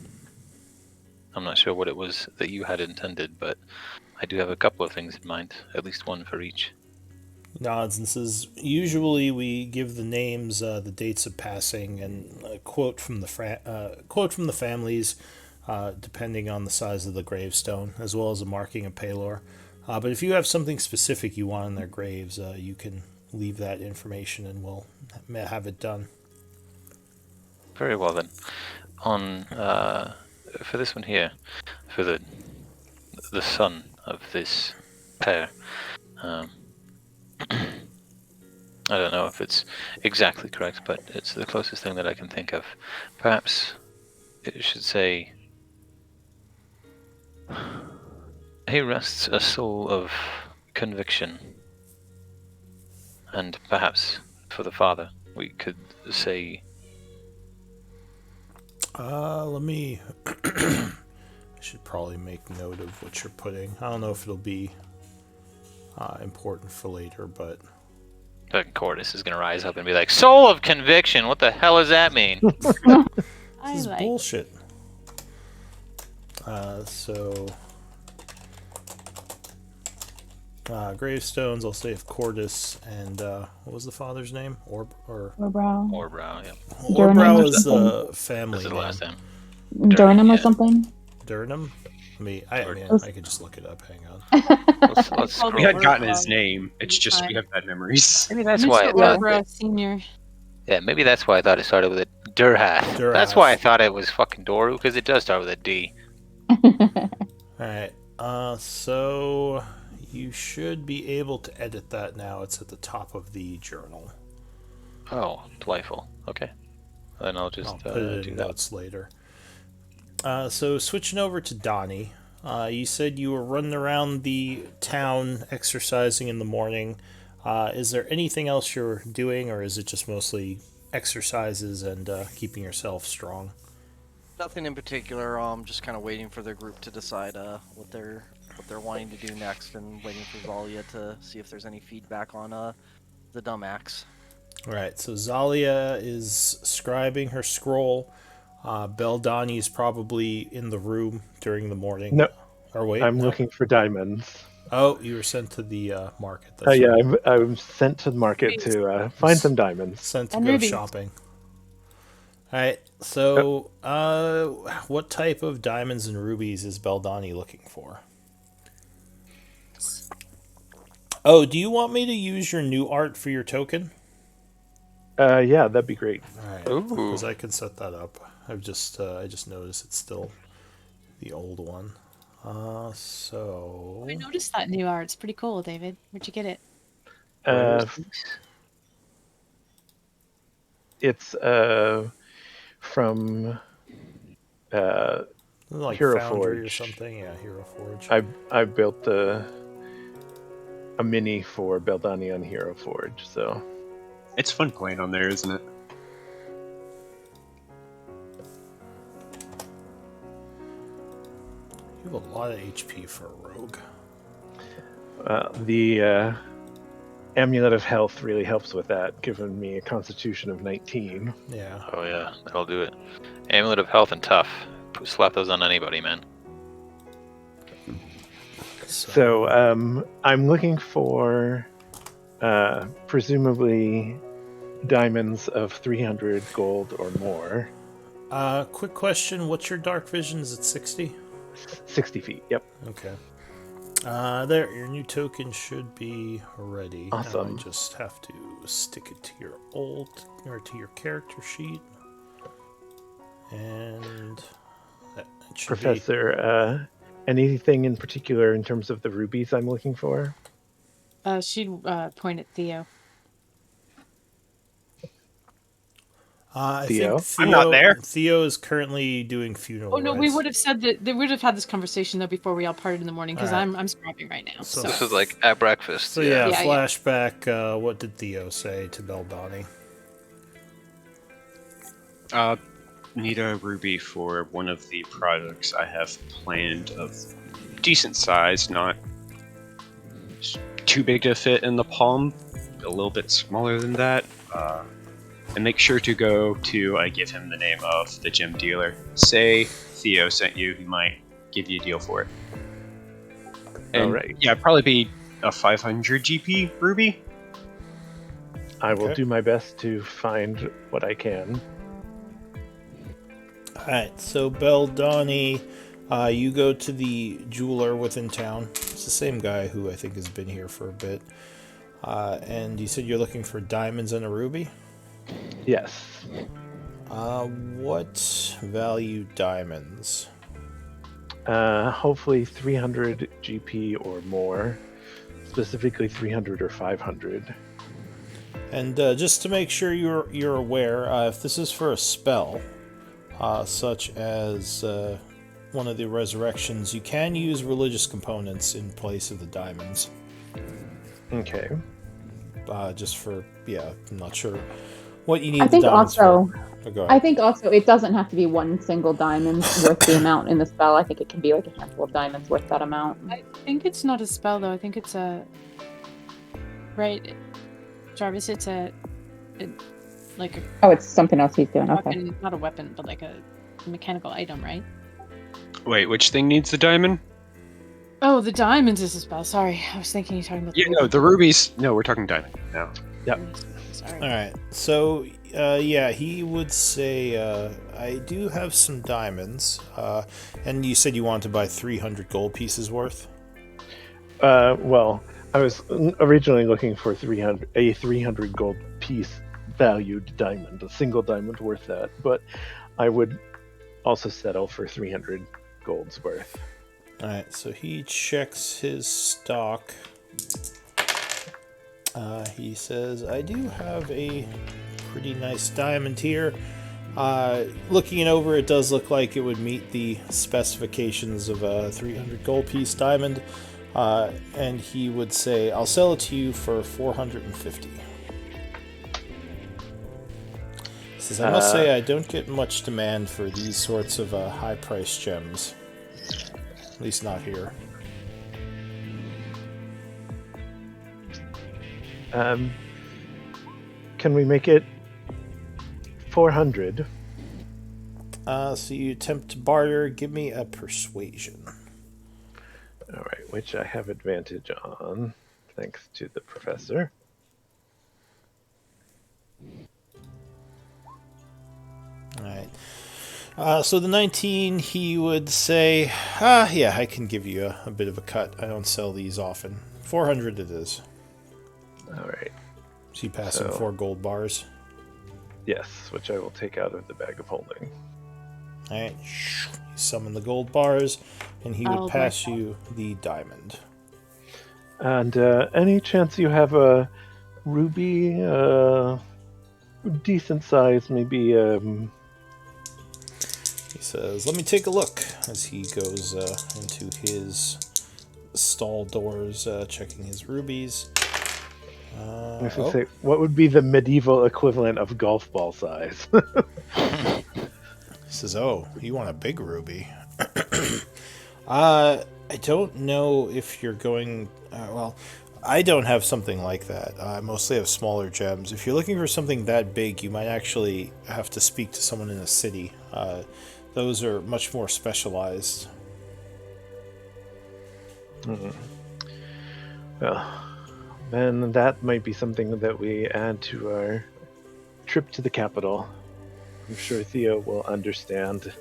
I'm not sure what it was that you had intended, but I do have a couple of things in mind, at least one for each. Nods and says, "Usually we give the names, the dates of passing, and a quote from the families, depending on the size of the gravestone, as well as a marking of Palor. But if you have something specific you want on their graves, you can leave that information, and we'll have it done." Very well then. On for this one here, for the son of this pair, I don't know if it's exactly correct, but it's the closest thing that I can think of. Perhaps it should say, "He rests a soul of conviction." And perhaps for the father, we could say, Let me. I should probably make note of what you're putting. I don't know if it'll be important for later, but fucking Cordis is going to rise up and be like, "Soul of conviction? What the hell does that mean?" I this is like. bullshit. So Gravestones, I'll save Cordis and what was the father's name? Brow. Orbrow, yeah. Orbrow or is something? the family This is the name. last name. Durnham or yeah. something? Durnham? I Let's- could just look it up. Hang on. Let's called scroll. We had gotten Orbrow his name. It's just we time. have bad memories. Maybe that's why I Mr. thought. Orbrow Senior. Yeah, maybe that's why I thought it started with a Durhath. That's why I thought it was fucking Doru, because it does start with a D. Alright. So you should be able to edit that now. It's at the top of the journal. Oh, delightful. Okay. Then I'll just I'll put it do in that. notes later. So switching over to Donnie. You said you were running around the town exercising in the morning. Is there anything else you're doing, or is it just mostly exercises and keeping yourself strong? Nothing in particular. Just kind of waiting for the group to decide what they're wanting to do next, and waiting for Zalia to see if there's any feedback on the dumb axe. Alright, so Zalia is scribing her scroll. Beldani is probably in the room during the morning. No, Or wait, I'm no. looking for diamonds. Oh, you were sent to the market. That's Yeah, right. I'm sent to the market to find some diamonds. Sent to And go rubies. shopping. Alright, so what type of diamonds and rubies is Beldani looking for? Oh, do you want me to use your new art for your token? Yeah, that'd be great. Alright, Ooh. because I can set that up. I just noticed it's still the old one. So I noticed that new art. It's pretty cool, David. Where'd you get it? It's from like Hero Foundry or Forge. something. Yeah, Hero Forge. I built a mini for Beldani on Hero Forge, so It's fun playing on there, isn't it? You have a lot of HP for a rogue. the Amulet of Health really helps with that, giving me a Constitution of 19. Yeah. Oh yeah, that'll do it. Amulet of Health and Tough. Slap those on anybody, man. So I'm looking for presumably diamonds of 300 gold or more. Quick question: what's your dark vision? Is it 60? 60 feet. Yep. Okay. There, your new token should be ready. Awesome. Now I just have to stick it to your to your character sheet, and that should Professor, anything in particular in terms of the rubies I'm looking for? She'd point at Theo. I Theo? think Theo, I'm not there. Theo is currently doing funeral Oh no, we rites. would have said that. They would have had this conversation though before we all parted in the morning because Alright. I'm scrapping right now. So- So, This is like at breakfast. So yeah, Yeah, yeah. flashback. What did Theo say to Beldani? Need a ruby for one of the projects I have planned of decent size, not too big to fit in the palm, a little bit smaller than that. And make sure to go to, I give him the name of the gem dealer. Say Theo sent you, he might give you a deal for it. And Alright. yeah, probably be a 500 GP ruby. I will Okay. do my best to find what I can. Alright, so Beldani, you go to the jeweler within town. It's the same guy who I think has been here for a bit. And you said you're looking for diamonds and a ruby? Yes. What value diamonds? Hopefully 300 GP or more. Specifically 300 or 500. And just to make sure you're aware, if this is for a spell, such as one of the resurrections, you can use religious components in place of the diamonds. Okay. Just for, I'm not sure what you need I the think diamonds also, for. Oh, go I ahead. think also it doesn't have to be one single diamond worth the amount in the spell. I think it can be like a handful of diamonds worth that amount. I think it's not a spell though. I think it's a right, Jarvis. It's like a Oh, it's something else he's doing. Okay. weapon, not a weapon, but like a mechanical item, right? Wait, which thing needs the diamond? Oh, the diamonds is a spell. Sorry, I was thinking you're talking about. Yeah, no, the rubies. No, we're talking diamond now. Sorry. All right. So, yeah, he would say, I do have some diamonds. And you said you wanted to buy 300 gold pieces worth? Well, I was originally looking for 300 gold piece valued diamond, a single diamond worth that, but I would also settle for 300 gold's worth. All right. So he checks his stock. He says, I do have a pretty nice diamond here. Looking it over, it does look like it would meet the specifications of a 300 gold piece diamond. And he would say, I'll sell it to you for 450. He says, I must say I don't get much demand for these sorts of high-priced gems. At least not here. Can we make it 400? So you attempt to barter. Give me a persuasion. All right, which I have advantage on, thanks to the professor. All right. So the 19, he would say, yeah, I can give you a bit of a cut. I don't sell these often. 400 it is. All right. So you pass him 4 gold bars. Yes, which I will take out of the bag of holding. All right. You summon the gold bars, and he would pass you the diamond. And any chance you have a ruby, decent size, maybe? He says, let me take a look, as he goes into his stall doors, checking his rubies. I was going to say, what would be the medieval equivalent of golf ball size? He says, oh, you want a big ruby? I don't know if you're going... well, I don't have something like that. I mostly have smaller gems. If you're looking for something that big, you might actually have to speak to someone in a city. Those are much more specialized. Well, then that might be something that we add to our trip to the capital. I'm sure Theo will understand. He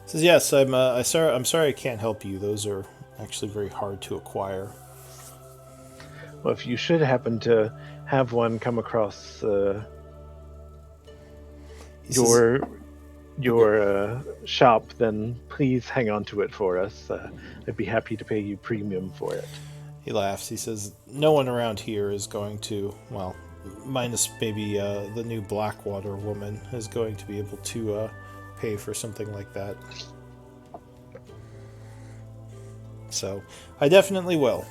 says, yes, I'm sorry I can't help you. Those are actually very hard to acquire. Well, if you should happen to have one come across your shop, then please hang on to it for us. I'd be happy to pay you premium for it. He laughs. He says, no one around here is going to, well, minus maybe the new Blackwater woman, is going to be able to pay for something like that. So, I definitely will.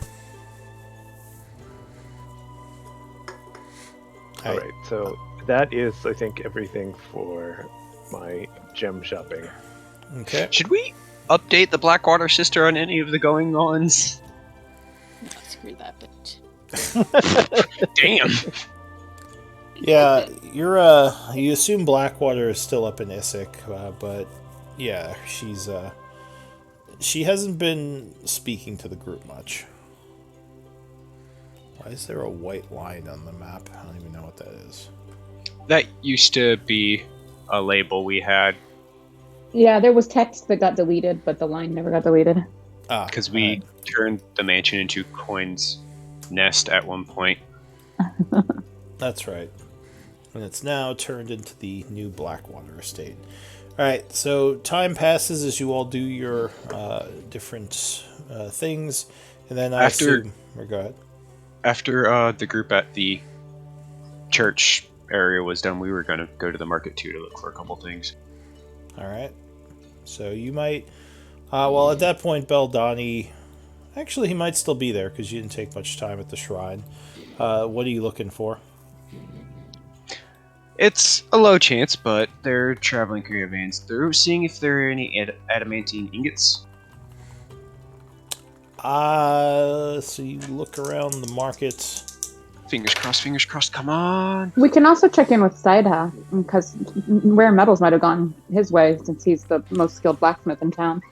Alright, so that is, I think, everything for my gem shopping. Okay. Should we update the Blackwater sister on any of the going-ons? No, screw that bitch. Damn. Yeah, you assume Blackwater is still up in Issyk, but yeah, she hasn't been speaking to the group much. Why is there a white line on the map? I don't even know what that is. That used to be a label we had. Yeah, there was text that got deleted, but the line never got deleted. Because we turned the mansion into Coin's Nest at one point. That's right. And it's now turned into the new Blackwater estate. Alright, so time passes as you all do your different things, and then I assume... Go ahead. After the group at the church area was done, we were going to go to the market too to look for a couple things. Alright. So you might... well, at that point, Beldani... Actually, he might still be there, because you didn't take much time at the shrine. What are you looking for? It's a low chance, but they're traveling caravans through, seeing if there are any adamantine ingots. So you look around the market. Fingers crossed, come on! We can also check in with Saida, because Rare Metals might have gone his way, since he's the most skilled blacksmith in town.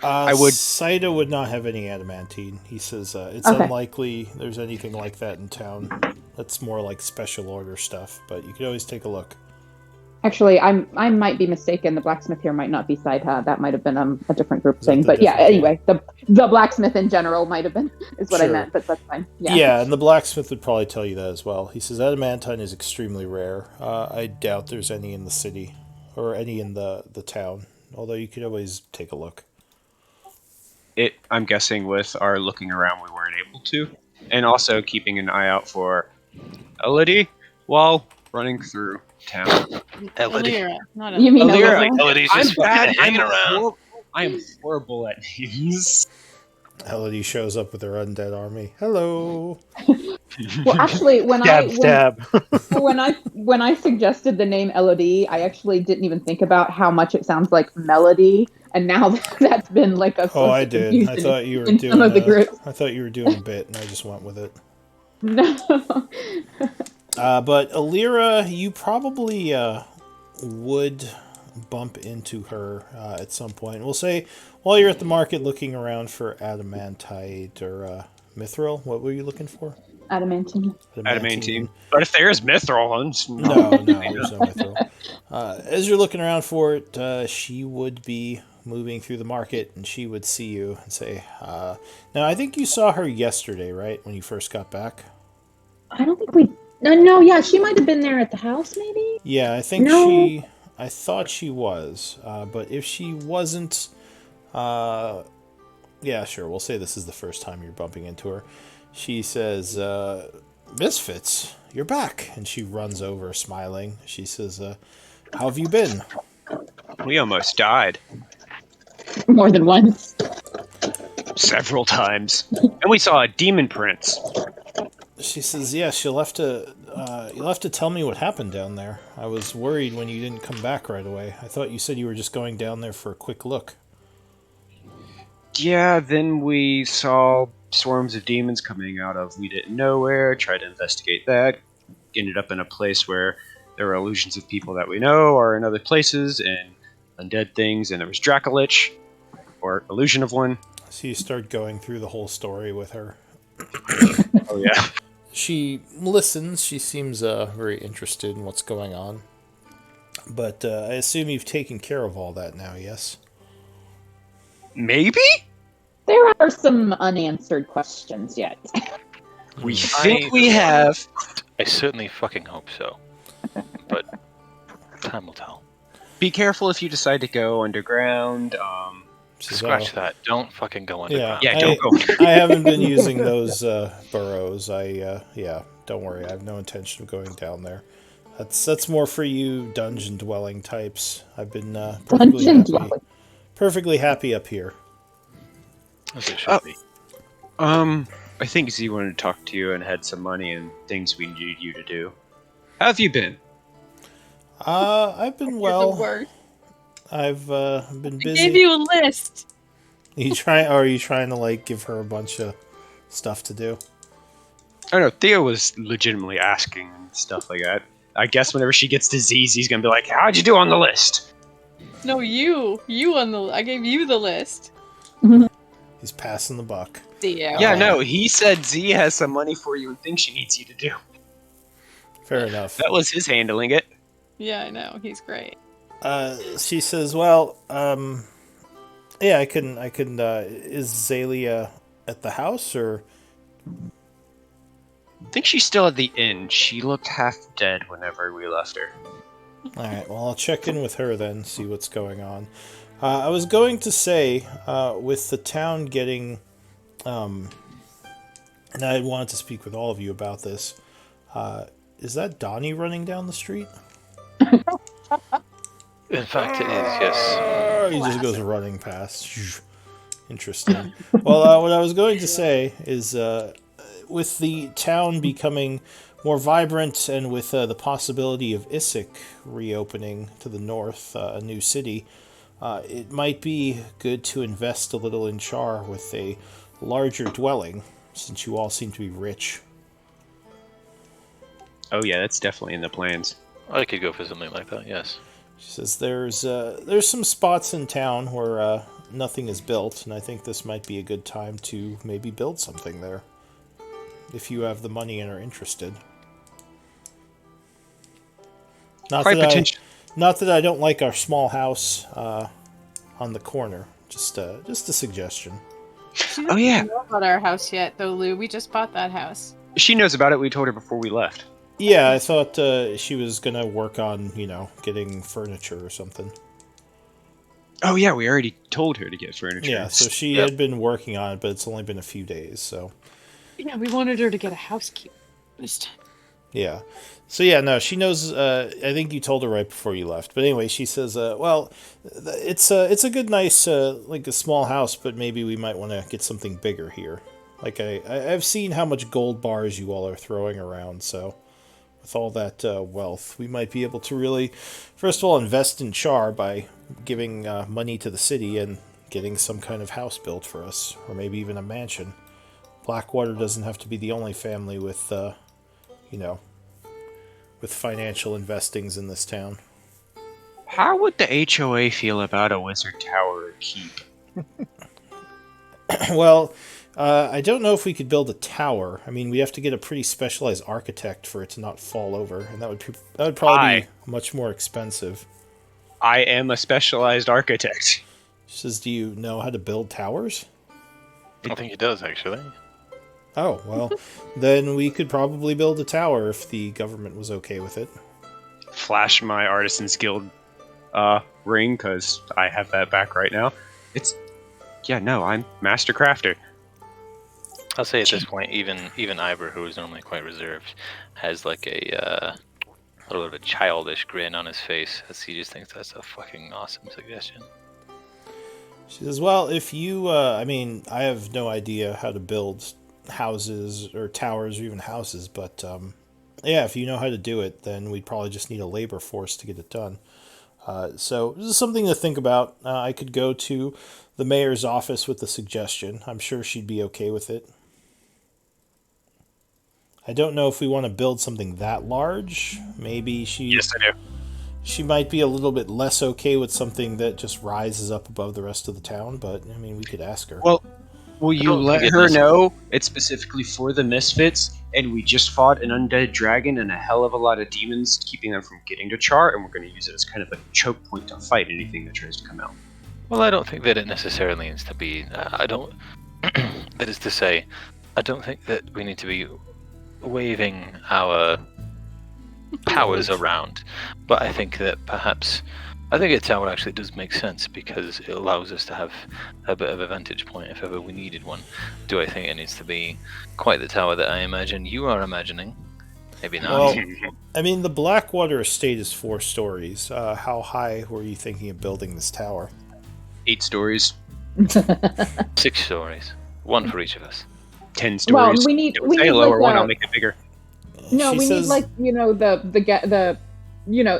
Saida would not have any adamantine. He says it's Okay. unlikely there's anything like that in town. That's more like special order stuff, but you could always take a look. Actually, I might be mistaken. The blacksmith here might not be Saida. That might have been a different group Is that thing. the But yeah, different game? anyway, the blacksmith in general might have been is what I Sure. meant. But that's fine. Yeah, and the blacksmith would probably tell you that as well. He says adamantine is extremely rare. I doubt there's any in the city or any in the town. Although you could always take a look. I'm guessing with our looking around, we weren't able to, and also keeping an eye out for Elodie while running through town. Elodie. Alira, not You mean Alira, Elira? Elodie's I'm just bad. fucking hanging around. I am horrible at names. Elodie shows up with her undead army. Hello. Well, actually, Stab. when I suggested the name Elodie, I actually didn't even think about how much it sounds like melody, and now that's been like a Oh, source I of did. confusion I thought you were in doing. some of the groups. I thought you were doing a bit, and I just went with it. No. But Alira, you probably would bump into her at some point. We'll say while you're at the market looking around for adamantite or mithril. What were you looking for? Adamantine. Adamantine. But if there is mithril, No, there's no mithril. As you're looking around for it, she would be moving through the market, and she would see you and say, now, I think you saw her yesterday, right, when you first got back? I don't think we. No, yeah, she might have been there at the house, maybe. Yeah, I think No. I thought she was, but if she wasn't, yeah, sure, we'll say this is the first time you're bumping into her. She says, Misfits, you're back. And she runs over smiling. She says, how have you been? we almost died More than once. several times, and we saw a demon prince. She says, yes, you'll have to tell me what happened down there. I was worried when you didn't come back right away. I thought you said you were just going down there for a quick look. Yeah, then we saw swarms of demons coming out of we didn't know where, tried to investigate that, ended up in a place where there were illusions of people that we know are in other places, and undead things, and there was Dracolich, or illusion of one. So you start going through the whole story with her. Oh yeah. She listens. She seems very interested in what's going on. But I assume you've taken care of all that now, yes? Maybe? There are some unanswered questions yet. We think we have. I certainly fucking hope so. But time will tell. Be careful if you decide to go underground. Says, Scratch "Oh, that. Don't fucking go Yeah, underground. Yeah, don't go. I haven't been using those burrows. Yeah, don't worry. I have no intention of going down there. That's more for you dungeon dwelling types. I've been perfectly happy up here. As it should be. I think Z wanted to talk to you and had some money and things we needed you to do. How have you been? I've been You're the well. worst. I've been I busy. gave you a list. Are you trying to like give her a bunch of stuff to do? I don't know. Theo was legitimately asking and stuff like that. I guess whenever she gets to Z's, he's gonna be like, "How'd you do on the list?" No, you on the. I gave you the list. He's passing the buck. Theo. Yeah, no. He said Z has some money for you and things she needs you to do. Fair enough. That was his handling it. Yeah, I know. He's great. She says, "Well, yeah, I couldn't. Is Zalia at the house or?" I think she's still at the inn. She looked half dead whenever we left her. All right. Well, I'll check in with her then, see what's going on. I was going to say, with the town getting, and I wanted to speak with all of you about this. Is that Donnie running down the street? In fact, it is, yes. He just goes running past. Interesting. Well, what I was going to say is, with the town becoming more vibrant and with the possibility of Issyk reopening to the north, a new city, it might be good to invest a little in Char with a larger dwelling, since you all seem to be rich. Oh yeah, that's definitely in the plans. I could go for something like that, yes. She says there's some spots in town where nothing is built, and I think this might be a good time to maybe build something there. If you have the money and are interested. Not Quite that potential. not that I don't like our small house on the corner. Just a suggestion. She Oh, doesn't yeah. know about our house yet, though, Lou. We just bought that house. She knows about it. We told her before we left. Yeah, I thought she was gonna work on, getting furniture or something. Oh, yeah, we already told her to get furniture. Yeah, so she Yep. had been working on it, but it's only been a few days, so. Yeah, we wanted her to get a housekeeper this time. Yeah. So yeah, no, she knows. I think you told her right before you left. But anyway, she says, "Well, it's a good, nice, like a small house, but maybe we might want to get something bigger here. Like I've seen how much gold bars you all are throwing around. So with all that wealth, we might be able to really, first of all, invest in Char by giving money to the city and getting some kind of house built for us, or maybe even a mansion. Blackwater doesn't have to be the only family with." With financial investings in this town. How would the HOA feel about a wizard tower or keep? Well, I don't know if we could build a tower. I mean, we have to get a pretty specialized architect for it to not fall over, and that would probably be much more expensive. I am a specialized architect. She says, "Do you know how to build towers?" I think he does, actually. Oh, well, then we could probably build a tower if the government was okay with it. Flash my Artisans Guild ring, because I have that back right now. I'm Master Crafter. I'll say at this point, even Ivor, who is normally quite reserved, has like a little bit of a childish grin on his face as he just thinks that's a fucking awesome suggestion. She says, "Well, if you, I have no idea how to build houses or towers or even houses, but yeah, if you know how to do it, then we'd probably just need a labor force to get it done. So this is something to think about. I could go to the mayor's office with the suggestion. I'm sure she'd be okay with it. I don't know if we want to build something that large. Maybe Yes, I do. she might be a little bit less okay with something that just rises up above the rest of the town, but I mean, we could ask her." Well, will you don't let think it her is- know it's specifically for the Misfits, and we just fought an undead dragon and a hell of a lot of demons, keeping them from getting to Char, and we're going to use it as kind of a choke point to fight anything that tries to come out. Well, I don't think that it necessarily needs to be. I don't. That is to say, I don't think that we need to be waving our powers around. But I think that perhaps, I think a tower actually does make sense because it allows us to have a bit of a vantage point if ever we needed one. Do I think it needs to be quite the tower that I imagine you are imagining? Maybe not. Well, I mean, the Blackwater estate is 4 stories. How high were you thinking of building this tower? 8 stories, 6 stories. One for each of us. 10 stories. Well, we need Say a lower like one, a- I'll make it bigger. No, She we says- need like the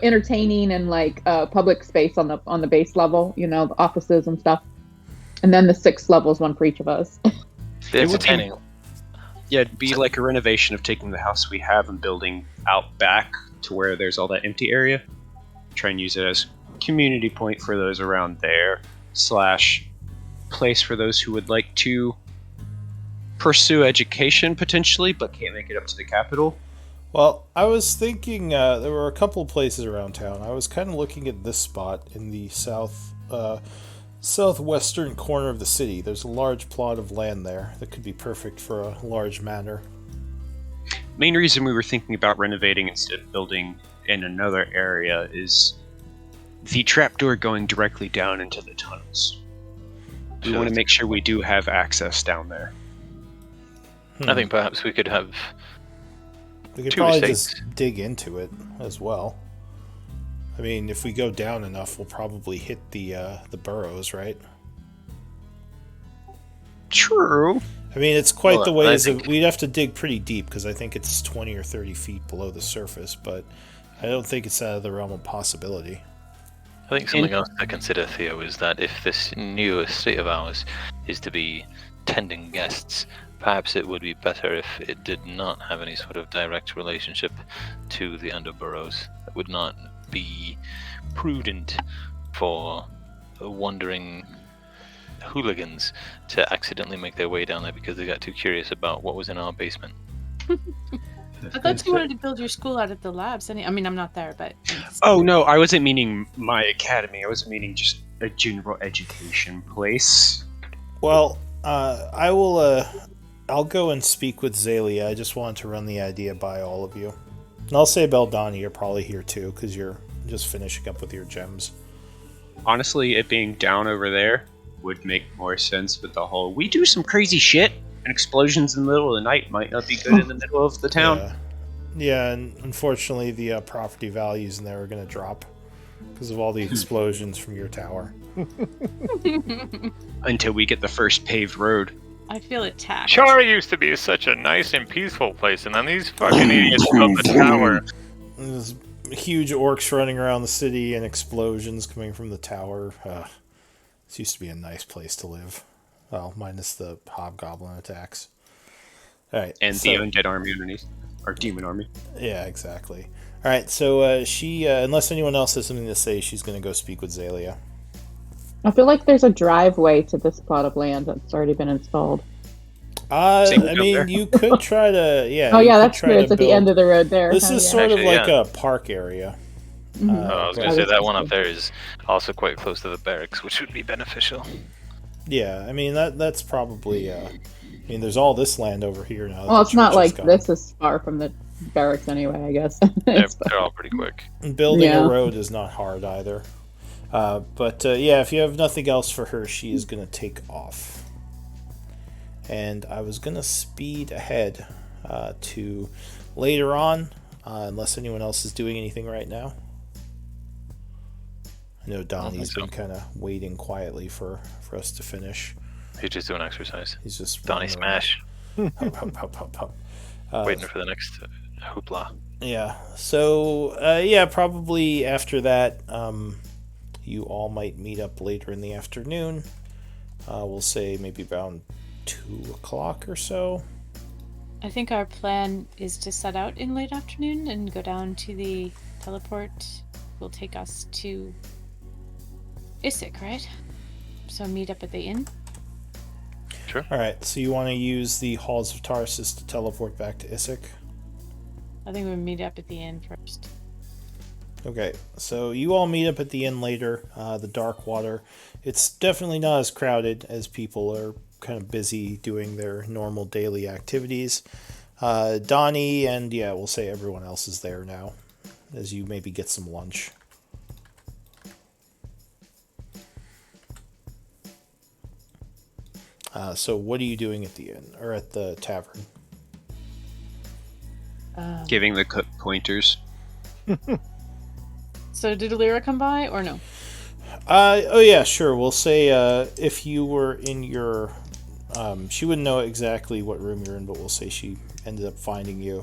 entertaining and like public space on the base level, the offices and stuff, and then the 6 levels, one for each of us. The It would be- entertaining. Yeah, it'd be like a renovation of taking the house we have and building out back to where there's all that empty area. Try and use it as community point for those around there, / place for those who would like to pursue education potentially, but can't make it up to the capital. Well, I was thinking there were a couple places around town. I was kind of looking at this spot in the southwestern corner of the city. There's a large plot of land there that could be perfect for a large manor. Main reason we were thinking about renovating instead of building in another area is the trapdoor going directly down into the tunnels. We Sure. want to make sure we do have access down there. I think perhaps we could have. We could 2 probably estates. just dig into it as well. I mean, if we go down enough, we'll probably hit the burrows, right? True. I mean, it's quite Well, the I ways. think- We'd have to dig pretty deep because I think it's 20 or 30 feet below the surface, but I don't think it's out of the realm of possibility. I think something else to consider, Theo, is that if this new estate of ours is to be tending guests, perhaps it would be better if it did not have any sort of direct relationship to the underburrows. It would not be prudent for wandering hooligans to accidentally make their way down there because they got too curious about what was in our basement. I thought you wanted to build your school out of the labs. I mean, I'm not there, but. Oh no, I wasn't meaning my academy. I was meaning just a general education place. Well, I'll go and speak with Zalia. I just wanted to run the idea by all of you. And I'll say Beldani, you're probably here too, because you're just finishing up with your gems. Honestly, it being down over there would make more sense with the whole we do some crazy shit and explosions in the middle of the night might not be good in the middle of the town. Yeah, and unfortunately the property values in there are going to drop because of all the explosions from your tower. Until we get the first paved road. I feel attacked. Chara used to be such a nice and peaceful place, and then these fucking idiots built the tower. There's huge orcs running around the city and explosions coming from the tower. This used to be a nice place to live. Well, minus the hobgoblin attacks. All right, and the undead army underneath. Or demon army. Yeah, exactly. All right, so she, unless anyone else has something to say, she's going to go speak with Zalia. I feel like there's a driveway to this plot of land that's already been installed. I mean, you could try to, yeah. Oh yeah, that's true. It's at the end of the road there. This is sort of like a park area. I was going to say that one up there is also quite close to the barracks, which would be beneficial. Yeah, I mean that's probably. I mean, there's all this land over here now. Well, it's not like this is far from the barracks anyway. I guess they're all pretty quick. And building a road is not hard either. But yeah, if you have nothing else for her, she is going to take off. And I was going to speed ahead to later on, unless anyone else is doing anything right now. I know Donnie's been kind of waiting quietly for us to finish. He's just doing exercise. He's just Donnie smash. Hop, hop, hop, hop, hop. Waiting for the next hoopla. Yeah. So yeah, probably after that, you all might meet up later in the afternoon. We'll say maybe around 2 o'clock or so. I think our plan is to set out in late afternoon and go down to the teleport. Will take us to Isik, right? So meet up at the inn. Sure. All right. So you want to use the Halls of Tarsus to teleport back to Isik? I think we'll meet up at the inn first. Okay, so you all meet up at the inn later, the Dark Water. It's definitely not as crowded as people are kind of busy doing their normal daily activities. Donnie and, yeah, we'll say everyone else is there now, as you maybe get some lunch. So what are you doing at the inn, or at the tavern? Giving the cook pointers. So did Alira come by or no? Oh yeah, sure. We'll say if you were in your, she wouldn't know exactly what room you're in, but we'll say she ended up finding you,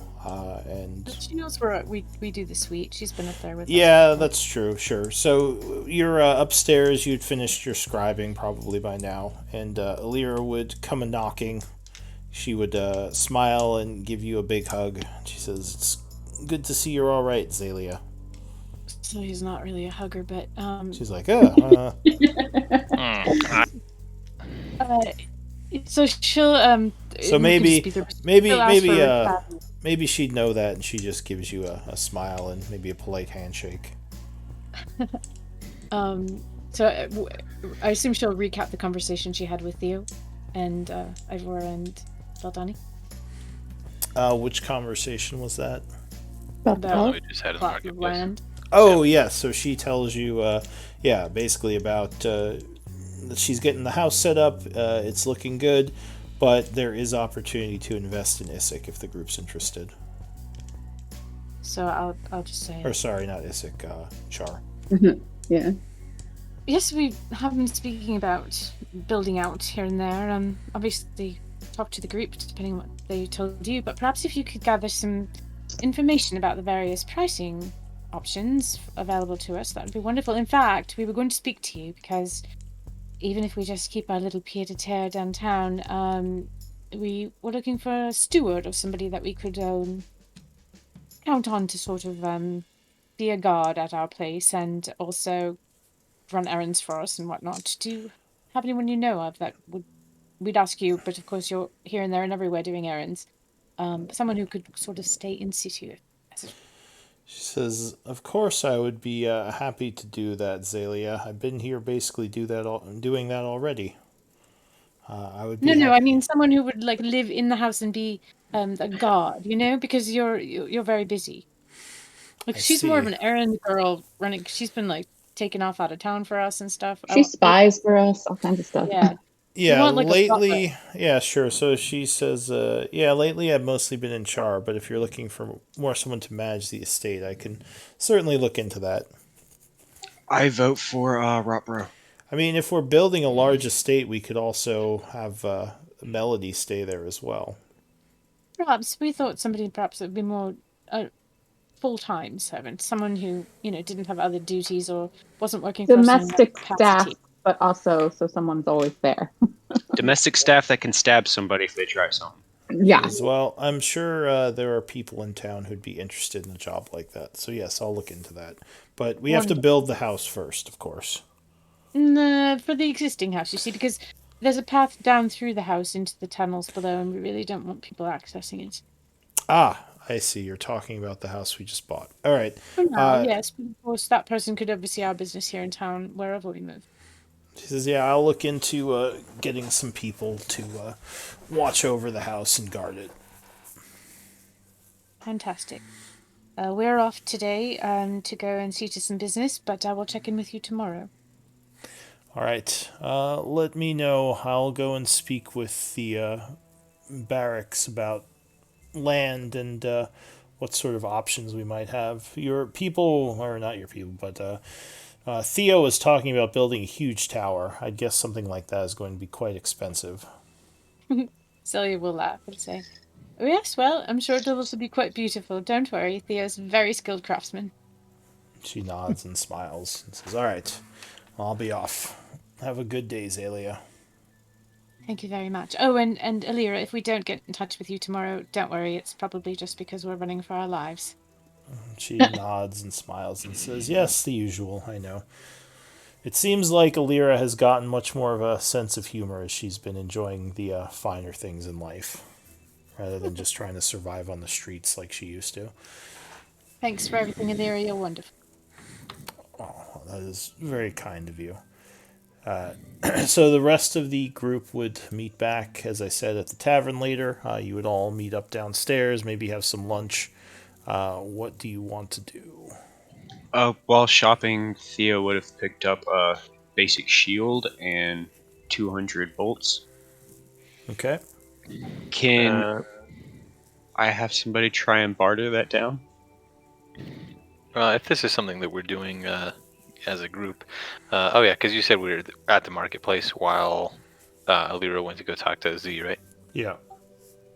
and But she knows where we do the suite. She's been up there with us. Yeah, that's true. Sure. So you're upstairs. You'd finished your scribing probably by now, and Alira would come a knocking. She would smile and give you a big hug. She says, "It's good to see you're all right, Zalia." So he's not really a hugger, but She's like, so she'll So maybe she'd know that, and she just gives you a smile and maybe a polite handshake. So I assume she'll recap the conversation she had with Theo and Ivor and Beldani. Which conversation was that? About we just had in the plot of marketplace. land. Oh, yeah, so she tells you, basically about that she's getting the house set up, it's looking good, but there is opportunity to invest in Isik if the group's interested. So I'll just say... Or sorry, not Isik, Char. Yeah. Yes, we have been speaking about building out here and there. Obviously, talk to the group, depending on what they told you, but perhaps if you could gather some information about the various pricing options available to us, that would be wonderful. In fact, we were going to speak to you because even if we just keep our little pied-à-terre downtown, we were looking for a steward or somebody that we could count on to sort of be a guard at our place and also run errands for us and whatnot. have anyone you know of that we'd ask you, but of course you're here and there and everywhere doing errands. Someone who could sort of stay in situ. She says, "Of course, I would be happy to do that, Zalia. I've been here basically doing that already. I would be No, I happy." mean someone who would like live in the house and be a guard, because you're very busy. Like I she's more of see. an errand girl running. She's been like taken off out of town for us and stuff. She spies for us, all kinds of stuff. Yeah, we Yeah, want like a butler. lately, yeah, sure. So she says, yeah, lately I've mostly been in Char, but if you're looking for more someone to manage the estate, I can certainly look into that. I vote for Rotbro. I mean, if we're building a large estate, we could also have Melody stay there as well. Perhaps we thought somebody perhaps would be more full-time servant, someone who didn't have other duties or wasn't working for us in another Domestic staff, capacity. but also so someone's always there. Domestic staff that can stab somebody if they try something. Yeah. As well, I'm sure there are people in town who'd be interested in a job like that. So yes, I'll look into that. But we have to build the house first, of course. No, for the existing house, you see, because there's a path down through the house into the tunnels below, and we really don't want people accessing it. Ah, I see. You're talking about the house we just bought. All right. For now, yes, but of course that person could oversee our business here in town wherever we move. She says, "Yeah, I'll look into getting some people to watch over the house and guard it." Fantastic. We're off today to go and see to some business, but I will check in with you tomorrow. All right. Let me know. I'll go and speak with the barracks about land and what sort of options we might have. Your people, or not your people, but Theo was talking about building a huge tower. I'd guess something like that is going to be quite expensive. Celia will laugh and say, "Oh yes, well, I'm sure it'll also be quite beautiful. Don't worry, Theo's a very skilled craftsman." She nods and smiles and says, "All right, I'll be off. Have a good day, Zalia." Thank you very much. Oh, and Alira, if we don't get in touch with you tomorrow, don't worry. It's probably just because we're running for our lives. She nods and smiles and says, "Yes, the usual, I know. It seems like Alira has gotten much more of a sense of humor as she's been enjoying the finer things in life, rather than just trying to survive on the streets like she used to." Thanks for everything, Alira. You're wonderful. Oh, that is very kind of you. So the rest of the group would meet back, as I said, at the tavern later. You would all meet up downstairs, maybe have some lunch. What do you want to do? While shopping, Theo would have picked up a basic shield and 200 bolts. Okay. Can I have somebody try and barter that down? If this is something that we're doing as a group, oh yeah, because you said we were at the marketplace while Alira went to go talk to Z, right? Yeah.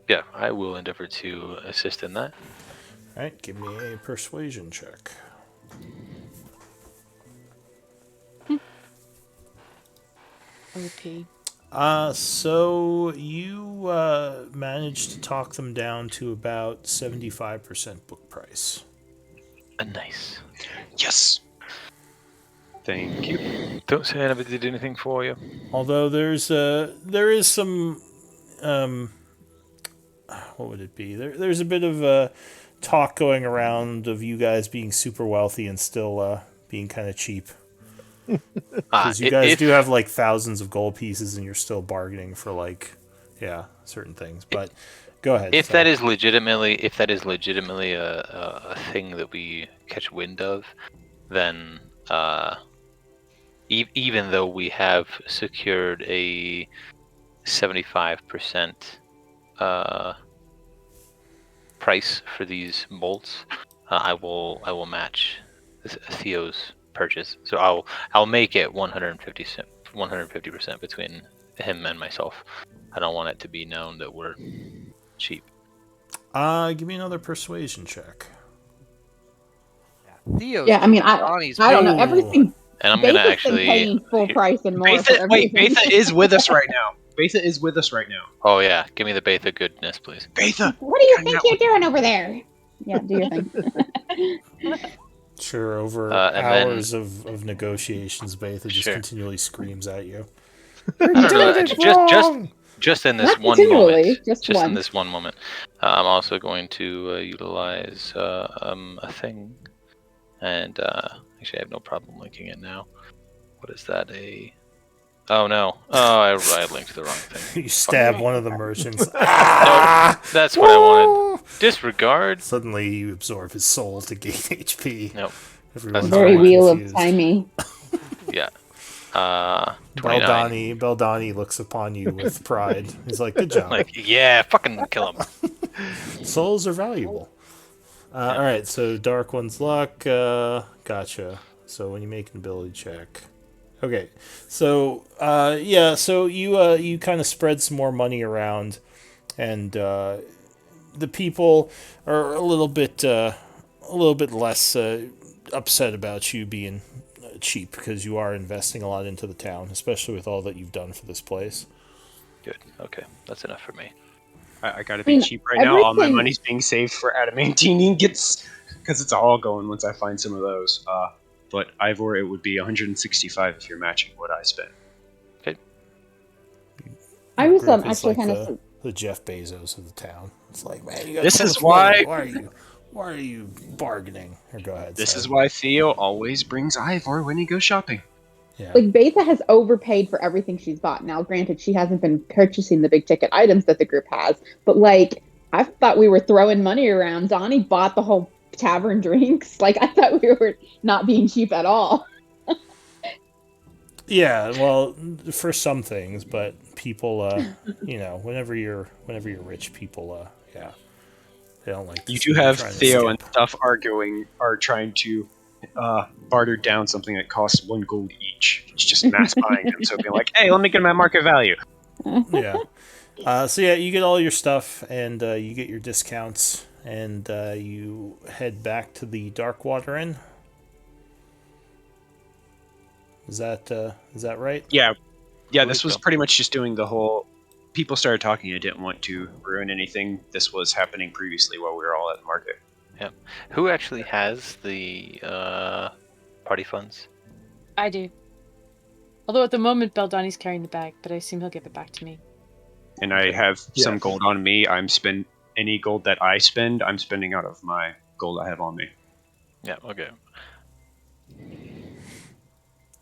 Yeah, I will endeavor to assist in that. All right, give me a persuasion check. OP. So you managed to talk them down to about 75% book price. Nice. Yes. Thank you. Don't say I never did anything for you. Although there is some what would it be? There's a bit of talk going around of you guys being super wealthy and still being kind of cheap. Because you guys do have like thousands of gold pieces and you're still bargaining for certain things. But go ahead. If that is legitimately a thing that we catch wind of, then even though we have secured a 75% price for these bolts, I will match Theo's purchase. So I'll make it 150% between him and myself. I don't want it to be known that we're cheap. Give me another persuasion check. Theo. Yeah, I mean, I don't know everything. And I'm gonna actually paying full price and more. Betha is with us right now. Betha is with us right now. Oh yeah, give me the Betha goodness, please. Betha, what do you think you're doing over there? Yeah, do your thing. Sure, over hours of negotiations, Betha just continually screams at you. I don't know. Did it Just in this Not one continually, moment. just in once. this one moment. I'm also going to utilize a thing, and actually I have no problem linking it now. What is that? Oh no! Oh, I linked the wrong thing. You stab one of the merchants. No, that's what I wanted. Disregard. Suddenly you absorb his soul to gain HP. Nope. Everyone's not Very what I wheel confused. of timey. Yeah. 29. Beldani looks upon you with pride. He's like, good job. Like, yeah, fucking kill him. Souls are valuable. All right, so Dark One's luck. Gotcha. So when you make an ability check. Okay, so so you kind of spread some more money around, and the people are a little bit less upset about you being cheap because you are investing a lot into the town, especially with all that you've done for this place. Good. Okay, that's enough for me. I gotta be cheap right now. All my money's being saved for adamantine ingots because it's all going once I find some of those. But Ivor, it would be 165 if you're matching what I spent. Okay. I was Group is actually like kind of the Jeff Bezos of the town. It's like, man, you got This so is much why- money. Why are you bargaining? Or go ahead. This sorry. is why Theo always brings Ivor when he goes shopping. Yeah. like Betha has overpaid for everything she's bought. Now, granted, she hasn't been purchasing the big ticket items that the group has, but like I thought we were throwing money around. Donnie bought the whole tavern drinks. Like I thought we were not being cheap at all. Yeah, well, for some things, but people, whenever you're rich, people, they don't like. You see do have trying to Theo and skip. stuff are trying to barter down something that costs 1 gold each. It's just mass buying them, so being like, hey, let me get my market value. Yeah. So yeah, you get all your stuff, and you get your discounts, and you head back to the Darkwater Inn. Is that right? Yeah, Please this was go. pretty much just doing the whole. People started talking. I didn't want to ruin anything. This was happening previously while we were all at the market. Who actually has the party funds? I do. Although at the moment, Beldani's carrying the bag, but I assume he'll give it back to me. And I have some Yes. gold on me. Any gold that I spend, I'm spending out of my gold I have on me. Yeah. Okay.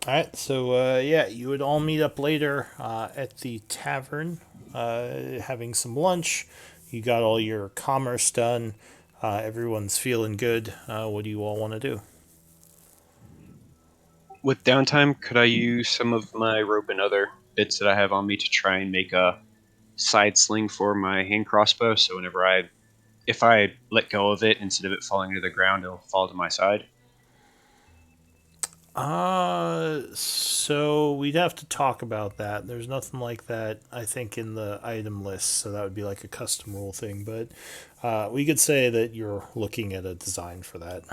All right, so you would all meet up later at the tavern, having some lunch. You got all your commerce done. Everyone's feeling good. What do you all want to do? With downtime, could I use some of my rope and other bits that I have on me to try and make a side sling for my hand crossbow? So if I let go of it, instead of it falling to the ground, it'll fall to my side. So we'd have to talk about that. There's nothing like that, I think, in the item list, so that would be like a custom rule thing. But we could say that you're looking at a design for that.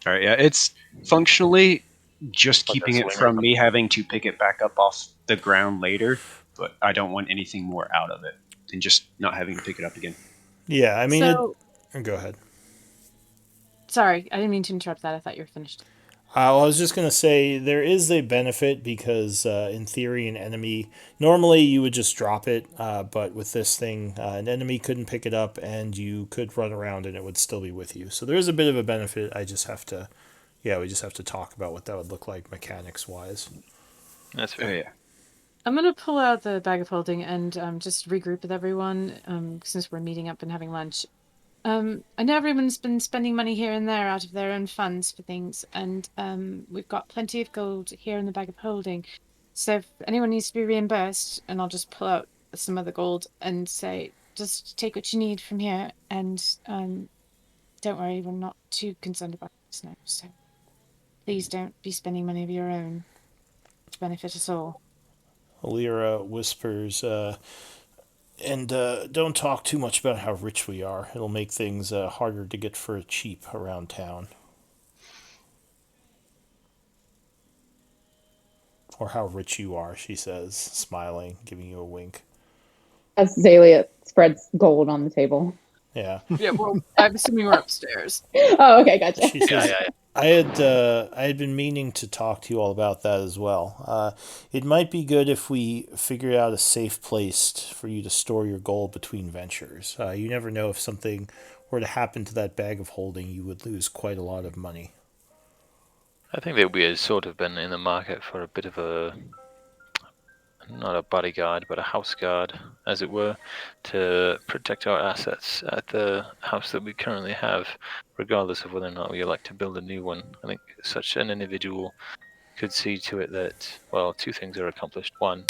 All right, yeah, it's functionally just Like a keeping it sling or from me having to pick it back up off the ground later, but I don't want anything more out of it than just not having to pick it up again. Yeah, I mean, So, go ahead. sorry, I didn't mean to interrupt that. I thought you were finished. Well, I was just going to say there is a benefit because, in theory, an enemy normally you would just drop it, but with this thing, an enemy couldn't pick it up, and you could run around and it would still be with you. So there is a bit of a benefit. We just have to talk about what that would look like mechanics wise. That's fair. yeah. I'm gonna pull out the bag of holding and just regroup with everyone since we're meeting up and having lunch. I know everyone's been spending money here and there out of their own funds for things, and we've got plenty of gold here in the bag of holding. So if anyone needs to be reimbursed, and I'll just pull out some of the gold and say, just take what you need from here, and don't worry, we're not too concerned about this now. So please don't be spending money of your own to benefit us all. Alira whispers, and don't talk too much about how rich we are. It'll make things harder to get for cheap around town. Or how rich you are, she says, smiling, giving you a wink. As Zalia spreads gold on the table. Yeah. Yeah, well, I'm assuming we're upstairs. Oh, okay, gotcha. She says, I had been meaning to talk to you all about that as well. It might be good if we figure out a safe place for you to store your gold between ventures. You never know if something were to happen to that bag of holding, you would lose quite a lot of money. I think that we had sort of been in the market for a bit of a, not a bodyguard, but a house guard, as it were, to protect our assets at the house that we currently have, regardless of whether or not we elect to build a new one. I think such an individual could see to it that, well, two things are accomplished. One,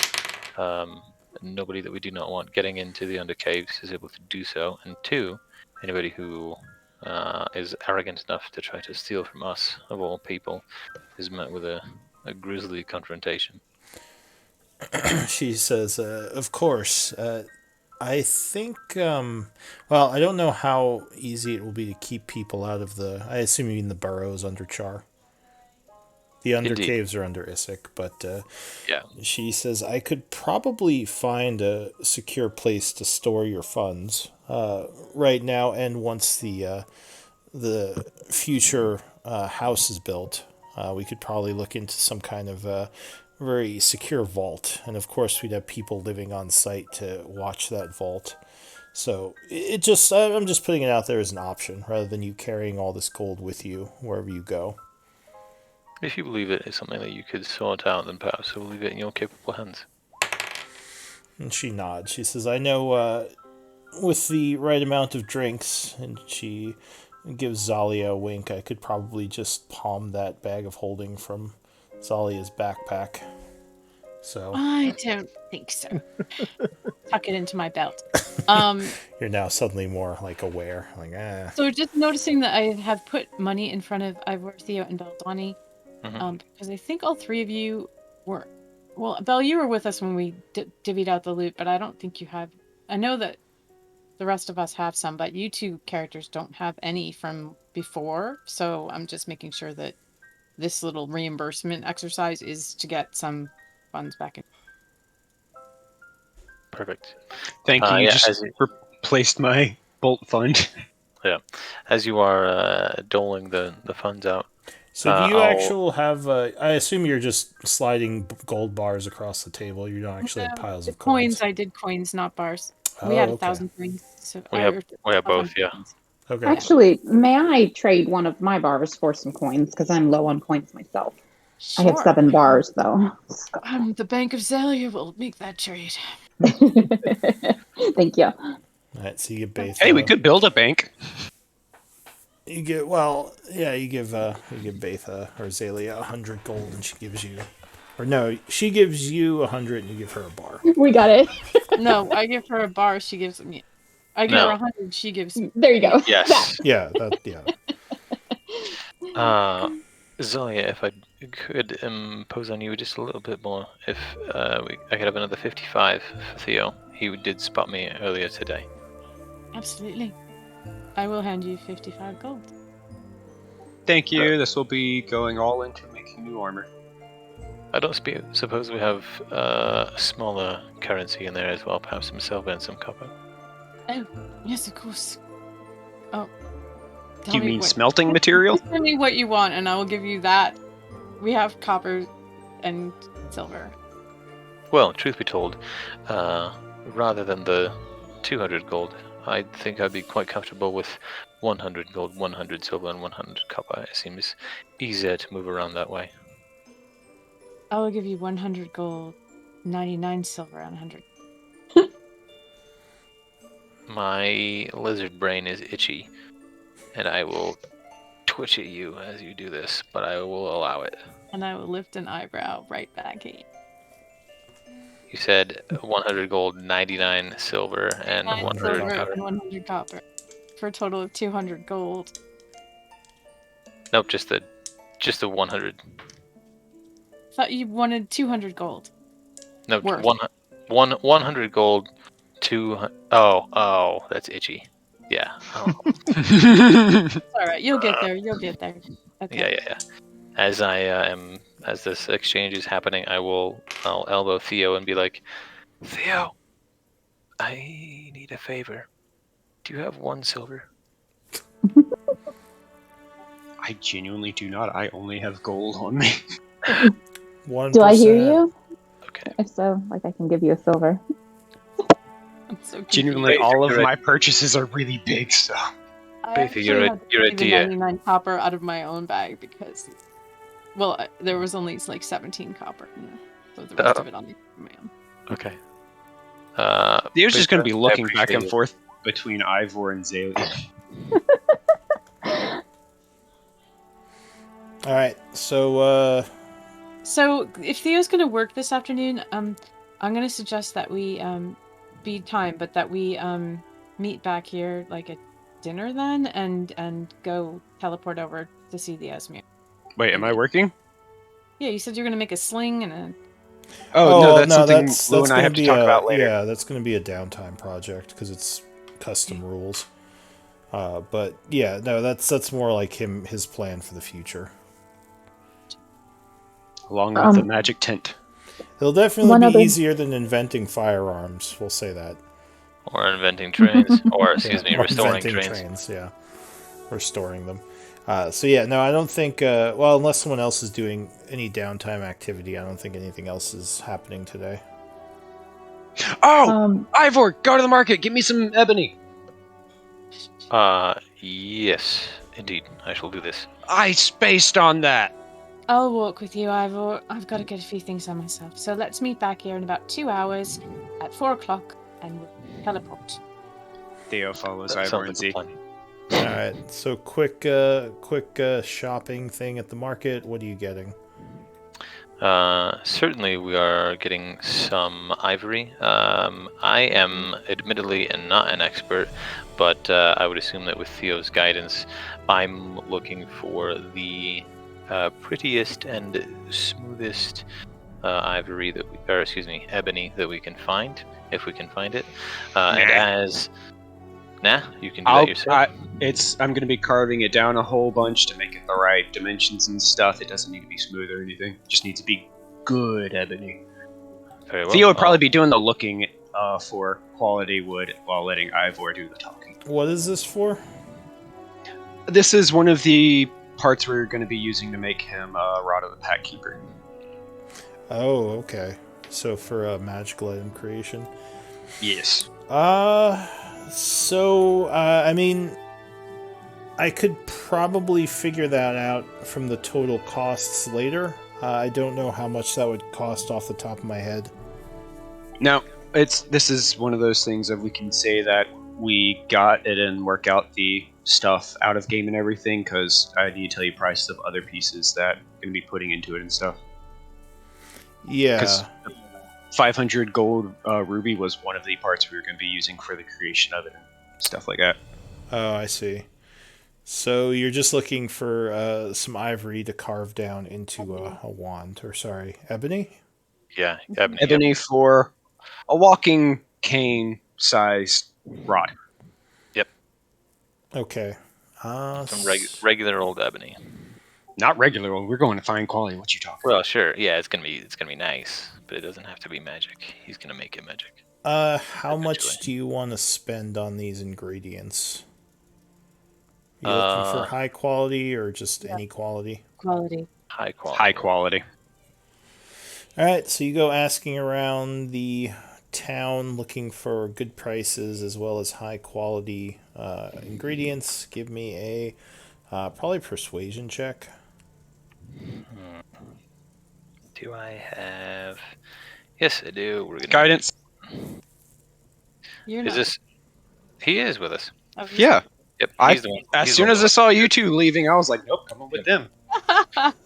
nobody that we do not want getting into the undercaves is able to do so, and two, anybody who is arrogant enough to try to steal from us, of all people, is met with a grisly confrontation. She says, "Of course. I think. Well, I don't know how easy it will be to keep people out of the. I assume you mean the burrows under Char. The Indeed. undercaves are under Isik, but Yeah. she says I could probably find a secure place to store your funds right now, and once the future house is built, we could probably look into some kind of very secure vault, and of course we'd have people living on site to watch that vault. So it just I'm just putting it out there as an option rather than you carrying all this gold with you wherever you go. If you believe it is something that you could sort out, then perhaps we'll leave it in your capable hands. And she nods. She says, "I know with the right amount of drinks," and she gives Zalia a wink. I could probably just palm that bag of holding from Zalia's backpack. So I don't think so. Tuck it into my belt. you're now suddenly more like aware, like So just noticing that I have put money in front of Ivor, Theo, and Beldani, because I think all three of you were. Well, Belle, you were with us when we divvied out the loot, but I don't think you have. I know that the rest of us have some, but you two characters don't have any from before. So I'm just making sure that this little reimbursement exercise is to get some funds back in. Perfect. Thank you. You Yeah, just replaced my bolt fund. Yeah, as you are doling the funds out. So do you I'll- actually have? I assume you're just sliding gold bars across the table. You don't actually have piles The of coins, coins. I did coins, not bars. Oh, We had okay. 1,000 coins. So We have both, yeah. Okay. Actually, may I trade one of my bars for some coins? Because I'm low on coins myself. I have 7 bars, though. The Bank of Zalia will make that trade. Thank you. All right. So you get Baith. Hey, we could build a bank. You get you give Baith or Zalia 100 gold, and she gives you, or no, she gives you 100, and you give her a bar. We got it. No, I give her a bar. She gives me. I give her 100. She gives. There you go. Yes. Yeah. Yeah. Zalia, if I could impose on you just a little bit more, if I could have another 55 for Theo. He did spot me earlier today. Absolutely. I will hand you 55 gold. Thank you. This will be going all into making new armor. I don't suppose we have a smaller currency in there as well, perhaps some silver and some copper. Oh, yes, of course. Oh. Do you mean smelting material? Tell me what you want, and I will give you that. We have copper and silver. Well, truth be told, rather than the 200 gold, I think I'd be quite comfortable with 100 gold, 100 silver, and 100 copper. It seems easier to move around that way. I will give you 100 gold, 99 silver, and 100. My lizard brain is itchy, and I will twitch at you as you do this, but I will allow it. And I will lift an eyebrow right back at you. You said 100 gold, 99 silver, and 100 silver copper. and 100 copper. For a total of 200 gold. Nope, just the 100. Thought you wanted 200 gold. No, Worth. 100 gold, 200. Oh, that's itchy. Yeah. Oh. It's alright, you'll get there, Okay. Yeah. As this exchange is happening, I'll elbow Theo and be like, Theo, I need a favor. Do you have 1 silver? I genuinely do not. I only have gold on me. 1%. Do I hear you? Okay. If so, like I can give you a silver. I'm so confused. Genuinely, Wait, all of you're my purchases are really big, so. I Basically, actually had to your pay the idea. 99 copper out of my own bag because, well, there was only like 17 copper in there, so the rest of it on my own. Okay. Theo's just going to be Peter, I looking back appreciate and it. forth between Ivor and Zaylee. All right, so So if Theo's gonna work this afternoon, I'm gonna suggest that we be time, but that we meet back here like at dinner then, and go teleport over to see the Esmir. Wait, am I working? Yeah, you said you're gonna make a sling and a. Oh, no, that's something that's Lou and I gonna have to be talk a about later. yeah, that's gonna be a downtime project because it's custom rules. But yeah, no, that's more like his plan for the future. Along with the magic tent. It'll definitely One be other- easier than inventing firearms. We'll say that. Or inventing trains, or excuse me, or restoring inventing trains. Yeah, restoring them. So yeah, no, I don't think. Well, unless someone else is doing any downtime activity, I don't think anything else is happening today. Oh! Ivor, go to the market, get me some ebony! Yes, indeed. I shall do this. I spaced on that! I'll walk with you, Ivor. I've got to get a few things on myself. So let's meet back here in about 2 hours at 4 o'clock and we'll teleport. Theo follows That Ivor sounds and like a Z. plan. All right, so quick shopping thing at the market. What are you getting? Certainly, we are getting some ivory. I am admittedly not an expert, but I would assume that with Theo's guidance, I'm looking for the prettiest and smoothest ivory that we, or excuse me, ebony that we can find, if we can find it. And as you can do that yourself. I'm going to be carving it down a whole bunch to make it the right dimensions and stuff. It doesn't need to be smooth or anything. It just needs to be good ebony. Very well. Theo would probably be doing the looking for quality wood while letting Ivor do the talking. What is this for? This is one of the parts we're going to be using to make him Rod of the Pack Keeper. Oh, okay. So for a magical item creation. Yes. I mean, I could probably figure that out from the total costs later. I don't know how much that would cost off the top of my head. Now, this is one of those things that we can say that we got it and work out the stuff out of game and everything, because I need to tell you prices of other pieces that I'm going to be putting into it and stuff. Yeah. Because 500 gold ruby was one of the parts we were going to be using for the creation of it and stuff like that. Oh, I see. So you're just looking for some ivory to carve down into a wand, or sorry, ebony? Yeah, ebony. Ebony for a walking cane-sized rod. Yep. Okay. Some regular old ebony. Not regular one. We're going to fine quality. What you talking Well, sure. Yeah, it's gonna be nice, but it doesn't have to be magic. He's gonna make it magic. How much do you want to spend on these ingredients? Are you looking for high quality or just any quality? Quality. High quality. High quality. All right, so you go asking around the town looking for good prices as well as high quality ingredients. Give me a probably persuasion check. Do I have? Yes, I do. We're gonna Guidance. You're Is not. this? He is with us. Obviously. Yeah. Yep. As he's the one soon as I that saw you two leaving, I was like, nope, come on with them.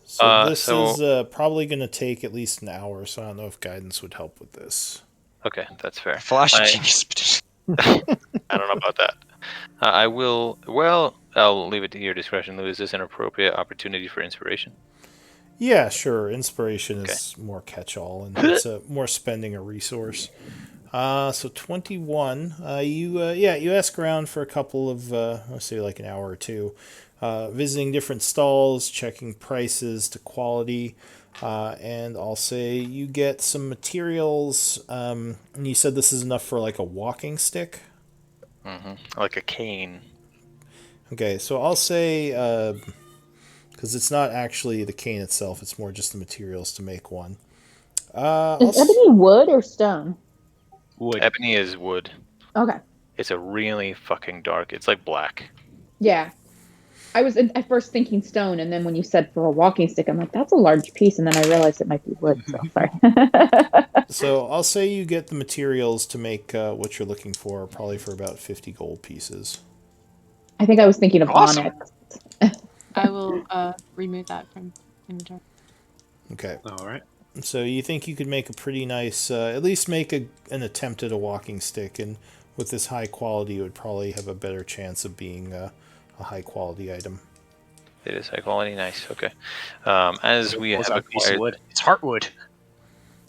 So this is probably going to take at least an hour, so I don't know if guidance would help with this. Okay, that's fair. Flash of genius. I don't know about that. I will. Well, I'll leave it to your discretion, Lou. Is this an appropriate opportunity for inspiration? Yeah, sure. Inspiration is more catch-all, and it's more spending a resource. So 21. You ask around for a couple of, let's say like an hour or two, visiting different stalls, checking prices to quality, and I'll say you get some materials. And you said this is enough for like a walking stick. Mm-hmm. Like a cane. Okay, so I'll say because it's not actually the cane itself; it's more just the materials to make one. Is ebony wood or stone? Wood. Ebony is wood. Okay. It's a really fucking dark. It's like black. Yeah. I was at first thinking stone, and then when you said for a walking stick, I'm like, that's a large piece, and then I realized it might be wood. So sorry. So I'll say you get the materials to make what you're looking for, probably for about 50 gold pieces. I think I was thinking of Awesome. onyx. I will remove that from inventory. Okay. All right. So you think you could make a pretty nice, at least make an attempt at a walking stick, and with this high quality, it would probably have a better chance of being a high quality item. It is high quality, nice. Okay. As we have a piece of acquired, wood. It's heartwood.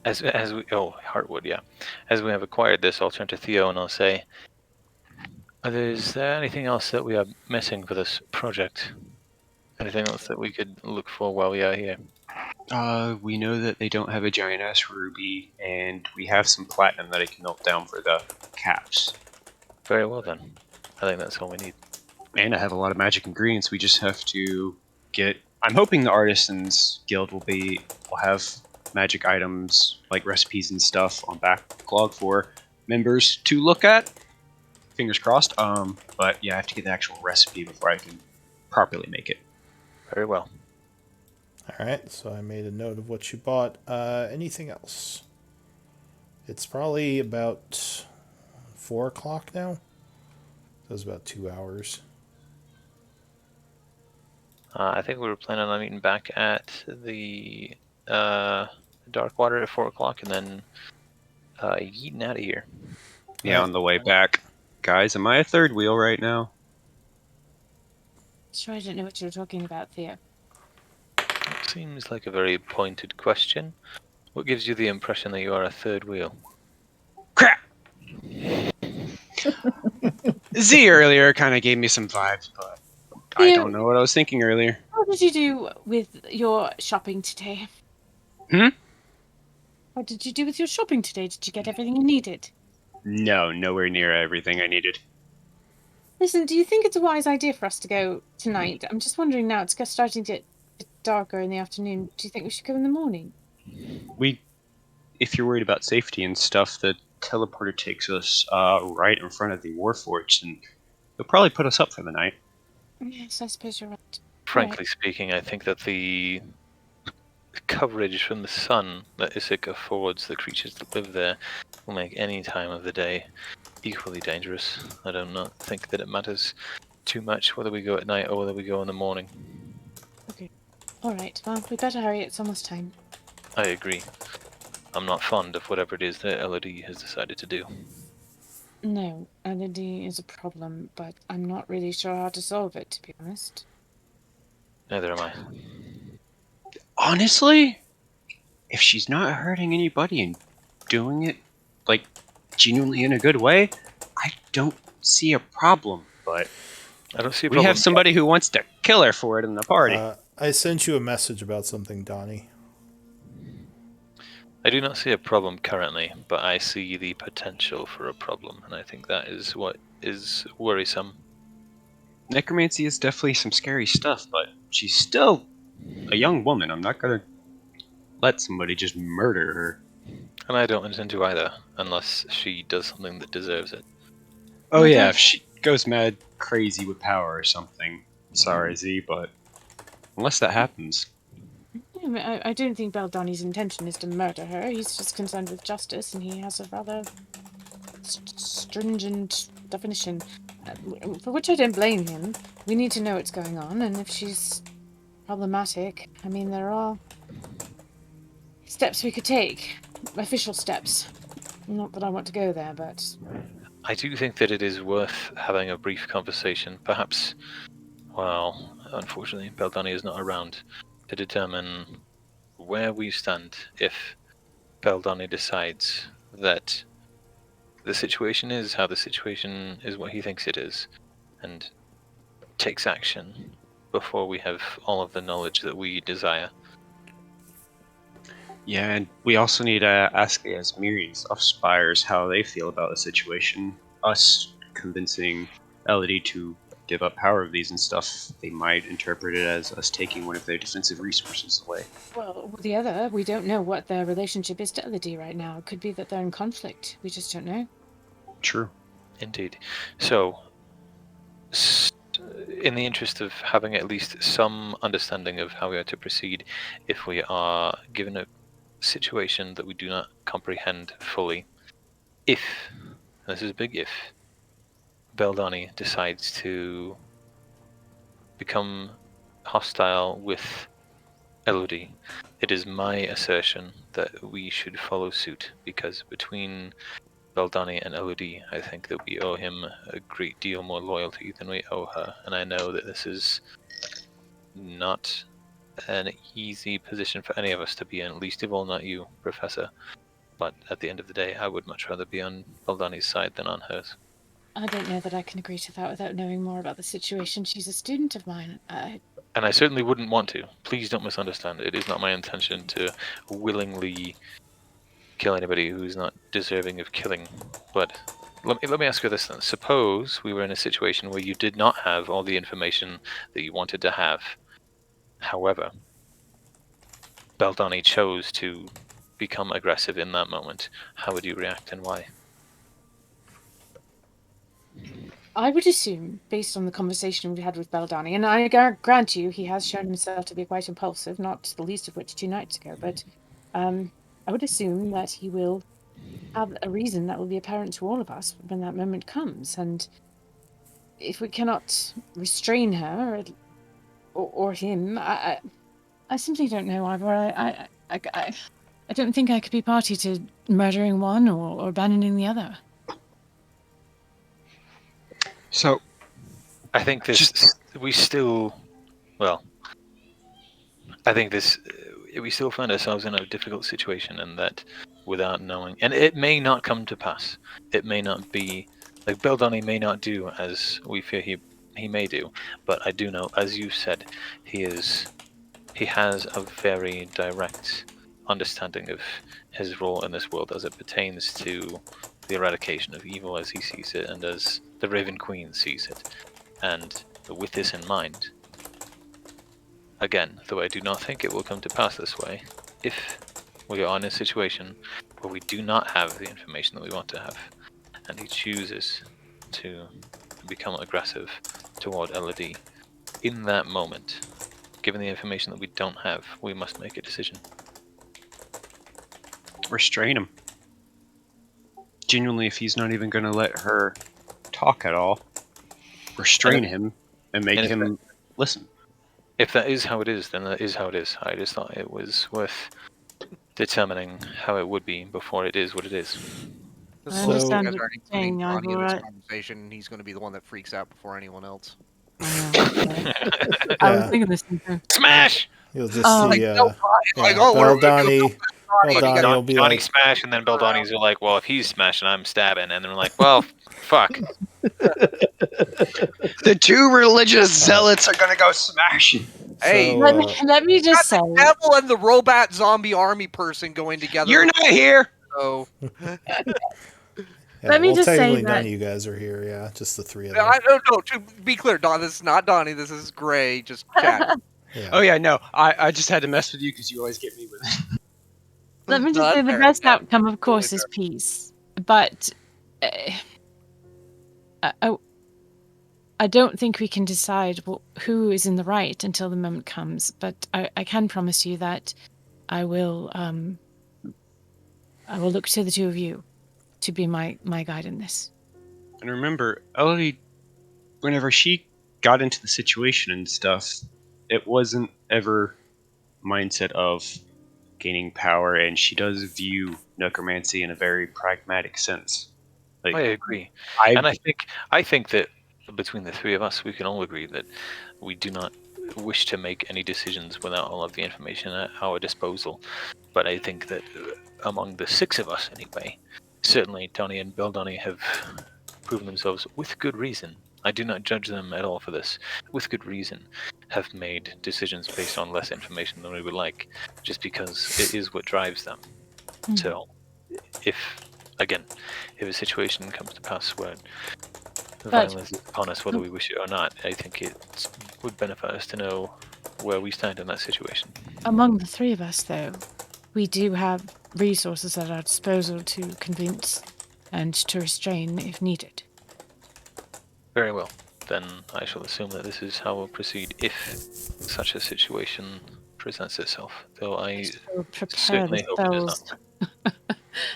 as we heartwood, yeah. As we have acquired this, I'll turn to Theo and I'll say, is there anything else that we are missing for this project? Anything else that we could look for while we are here? We know that they don't have a giant ass ruby, and we have some platinum that I can melt down for the caps. Very well then. I think that's all we need. And I have a lot of magic ingredients. We just have to get. I'm hoping the Artisans Guild will have magic items like recipes and stuff on backlog for members to look at. Fingers crossed. But yeah, I have to get the actual recipe before I can properly make it. Very well. All right, so I made a note of what you bought. Anything else? It's probably about 4 o'clock now. So it's about 2 hours. I think we were planning on meeting back at the Dark Water at 4 o'clock and then yeeting out of here. Yeah, on the way back. Guys, am I a third wheel right now? Sure, I don't know what you're talking about, Theo. Seems like a very pointed question. What gives you the impression that you are a third wheel? Crap! Z earlier kind of gave me some vibes, but I don't know what I was thinking earlier. How did you do with your shopping today? What did you do with your shopping today? Did you get everything you needed? No, nowhere near everything I needed. Listen, do you think it's a wise idea for us to go tonight? I'm just wondering now, it's starting to get darker in the afternoon. Do you think we should go in the morning? If you're worried about safety and stuff, the teleporter takes us right in front of the Warforged, and he'll probably put us up for the night. Yes, I suppose you're right. Frankly speaking, I think that the coverage from the sun that Isik affords the creatures that live there will make any time of the day equally dangerous. I do not think that it matters too much whether we go at night or whether we go in the morning. Okay. Alright, well, we better hurry, it's almost time. I agree. I'm not fond of whatever it is that Elodie has decided to do. No, LED is a problem, but I'm not really sure how to solve it, to be honest. Neither am I. Honestly, if she's not hurting anybody and doing it, like, genuinely in a good way, I don't see a problem, but I don't see a we problem. have somebody who wants to kill her for it in the party. I sent you a message about something, Donnie. I do not see a problem currently, but I see the potential for a problem, and I think that is what is worrisome. Necromancy is definitely some scary stuff, but she's still a young woman. I'm not gonna let somebody just murder her. And I don't intend to either, unless she does something that deserves it. Oh yeah, if she goes mad crazy with power or something. Sorry, Z, but unless that happens. I don't think Beldani's intention is to murder her. He's just concerned with justice, and he has a rather stringent definition, for which I don't blame him. We need to know what's going on, and if she's problematic, I mean, there are steps we could take. Official steps. Not that I want to go there, but... I do think that it is worth having a brief conversation, perhaps, well, unfortunately, Beldani is not around, to determine where we stand if Beldani decides that the situation is how the situation is what he thinks it is, and takes action before we have all of the knowledge that we desire. Yeah, and we also need to ask the Asmirians of Spires how they feel about the situation. Us convincing Elodie to give up power of these and stuff, they might interpret it as us taking one of their defensive resources away. Well, the other, we don't know what their relationship is to Elodie right now. It could be that they're in conflict. We just don't know. True. Indeed. So, in the interest of having at least some understanding of how we are to proceed, if we are given a situation that we do not comprehend fully, if, and this is a big if, Beldani decides to become hostile with Elodie, it is my assertion that we should follow suit, because between Beldani and Elodie, I think that we owe him a great deal more loyalty than we owe her, and I know that this is not an easy position for any of us to be in, least of all not you, Professor. But at the end of the day, I would much rather be on Beldani's side than on hers. I don't know that I can agree to that without knowing more about the situation. She's a student of mine. And I certainly wouldn't want to. Please don't misunderstand. It is not my intention to willingly kill anybody who's not deserving of killing. But let me ask you this then. Suppose we were in a situation where you did not have all the information that you wanted to have. However, Beldani chose to become aggressive in that moment. How would you react and why? I would assume, based on the conversation we had with Beldani, and I grant you, he has shown himself to be quite impulsive, not the least of which 2 nights ago, but I would assume that he will have a reason that will be apparent to all of us when that moment comes. And if we cannot restrain her or him, I simply don't know, Ivor. I don't think I could be party to murdering one or abandoning the other. So, I think we still find ourselves in a difficult situation, and that without knowing, and it may not come to pass. It may not be, like Beldani may not do as we fear he may do, but I do know, as you said, he has a very direct understanding of his role in this world as it pertains to the eradication of evil as he sees it, and as the Raven Queen sees it. And with this in mind, again, though I do not think it will come to pass this way, if we are in a situation where we do not have the information that we want to have, and he chooses to become aggressive toward Elodie, in that moment, given the information that we don't have, we must make a decision. restrain him. Genuinely, if he's not even going to let her talk at all, restrain him and make him listen. If that is how it is, then that is how it is. I just thought it was worth determining how it would be before it is what it is. I understand what you're saying, Donnie in this Ivor. conversation, he's going to be the one that freaks out before anyone else. I know. I was thinking this too. Smash! You'll just see Beldani Beldani will be Johnny like, smash, and then Beldani's are like, well, if he's smashing, I'm stabbing. And they're like, well, fuck. The 2 religious zealots are going to go smash. Hey, Let me just say, the devil and the robot zombie army person going together. You're not here. So Let me just say technically that- none of you guys are here. Yeah, just the 3 of them. I don't know. To be clear, Don, this is not Donnie. This is Gray. Just chat. Yeah. Oh yeah, no. I just had to mess with you because you always get me with it. Let me just say the best outcome, of course, is peace. But I don't think we can decide who is in the right until the moment comes. But I can promise you that I will look to the 2 of you to be my guide in this. And remember, Elodie, whenever she got into the situation and stuff, it wasn't ever mindset of gaining power, and she does view necromancy in a very pragmatic sense. Like, I agree. And I think that between the 3 of us, we can all agree that we do not wish to make any decisions without all of the information at our disposal. But I think that among the 6 of us, anyway, certainly Tony and Beldani have proven themselves, with good reason, I do not judge them at all for this, with good reason, have made decisions based on less information than we would like, just because it is what drives them. So, if a situation comes to pass where The But- violence is upon us, whether we wish it or not. I think it would benefit us to know where we stand in that situation. Among the three of us, though, we do have resources at our disposal to convince and to restrain if needed. Very well. Then I shall assume that this is how we'll proceed if such a situation presents itself. Though I shall prepare certainly the hope it does spells. not.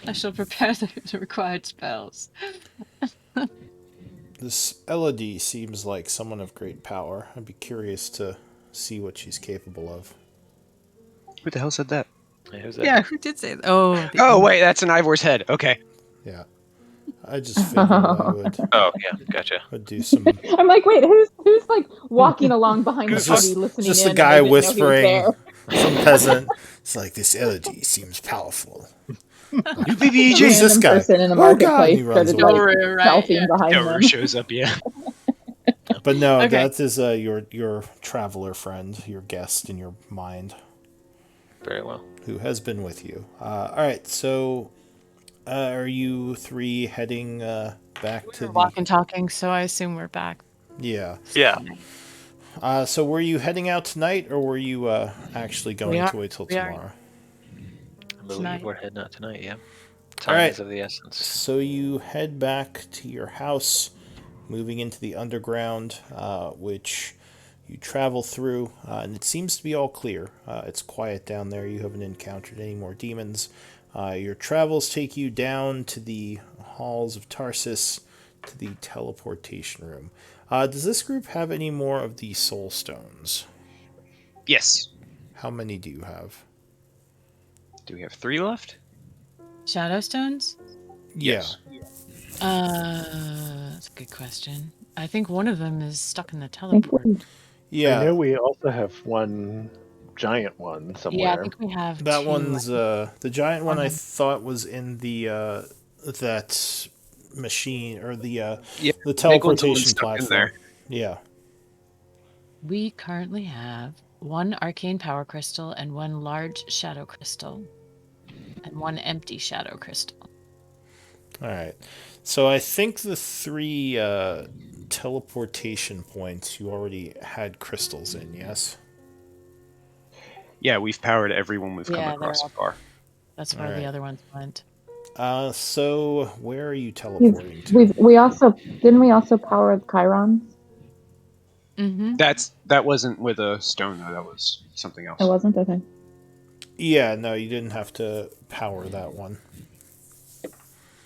I shall prepare the required spells. This Elodie seems like someone of great power. I'd be curious to see what she's capable of. Who the hell said that? Hey, who's that? Yeah, who did say that? Oh, Oh, wait, that's an Ivor's head. Okay. Yeah. I just figured I Oh, yeah, gotcha. would do some... I'm like, wait, who's like walking along behind the It's party just, listening just in? a and guy they didn't know he was whispering, there? some peasant. It's like, this Elodie seems powerful. You BBJ! Who's this Random guy? person in a Oh, God, and marketplace he runs started away. like selfieing behind Doru them. shows up, yeah. But no, Okay. that is your traveler friend, your guest in your mind, Very well. who has been with you. All right, so are you three heading back to We're the... walking, talking, so I assume we're back. Yeah. Yeah. So were you heading out tonight, or were you actually going are. to wait till We are. tomorrow? I believe Tonight. we're heading out tonight, yeah. Time right. is of the essence. So you head back to your house, moving into the underground, which you travel through, and it seems to be all clear. It's quiet down there. You haven't encountered any more demons. Your travels take you down to the halls of Tarsus, to the teleportation room. Does this group have any more of the soul stones? Yes. How many do you have? Do we have 3 left? Shadow stones? Yes. That's a good question. I think one of them is stuck in the I think teleport. Yeah. I know we also have one giant one somewhere. Yeah, I think we have That two. one's the giant one. I Um, thought was in the that machine or the Yeah, the big one's teleportation stuck in platform. there. Yeah. We currently have one arcane power crystal and one large shadow crystal, and one empty shadow crystal. All right. So I think the 3 teleportation points you already had crystals in. Yes. Yeah, we've powered everyone we've come Yeah, across so they're far. That's where the Alright. other ones went. So where are you teleporting to? We also didn't we also power the Chirons? Mm-hmm. That wasn't with a stone though. That was something else. It wasn't, okay. Yeah, no, you didn't have to power that one.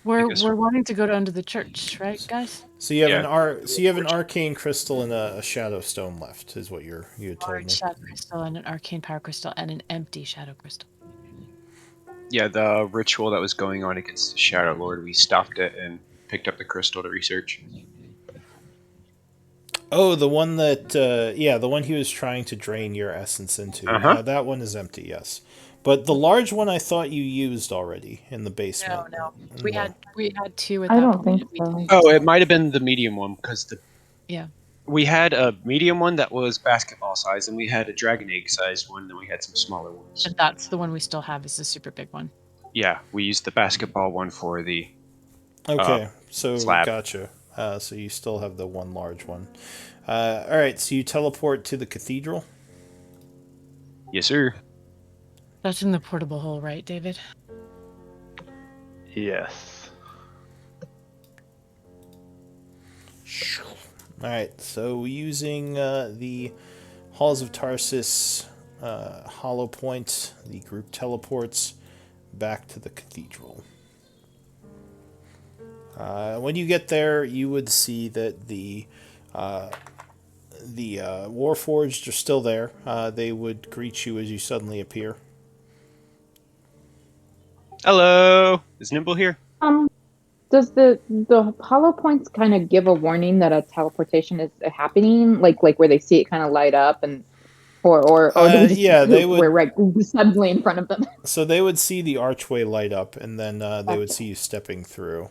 We're Because- we're wanting to go down to the church, right, guys? So you have Yeah. so you have an arcane crystal and a shadow stone left, is what you had told Large me. shadow crystal and an arcane power crystal and an empty shadow crystal. Yeah, the ritual that was going on against the Shadowlord, we stopped it and picked up the crystal to research. Oh, the one that the one he was trying to drain your essence into. Uh-huh. That one is empty, yes. But the large one I thought you used already in the basement. No. In We the- had two at I that don't point. think We so. didn't- Oh, it might have been the medium one because Yeah. we had a medium one that was basketball size, and we had a dragon egg sized one, and we had some smaller ones. And that's the one we still have is the super big one. Yeah, we used the basketball one for the. Okay, so slab. gotcha. So you still have the one large one. All right, so you teleport to the cathedral. Yes, sir. That's in the portable hole, right, David? Yes. All right, so using the Halls of Tarsus Hollow Point, the group teleports back to the cathedral. When you get there, you would see that the Warforged are still there. They would greet you as you suddenly appear. Hello. Is Nimble here? Does the hollow points kind of give a warning that a teleportation is happening, like where they see it kind of light up, and or do we just they would. we're right suddenly in front of them? So they would see the archway light up, and then they would see you stepping through.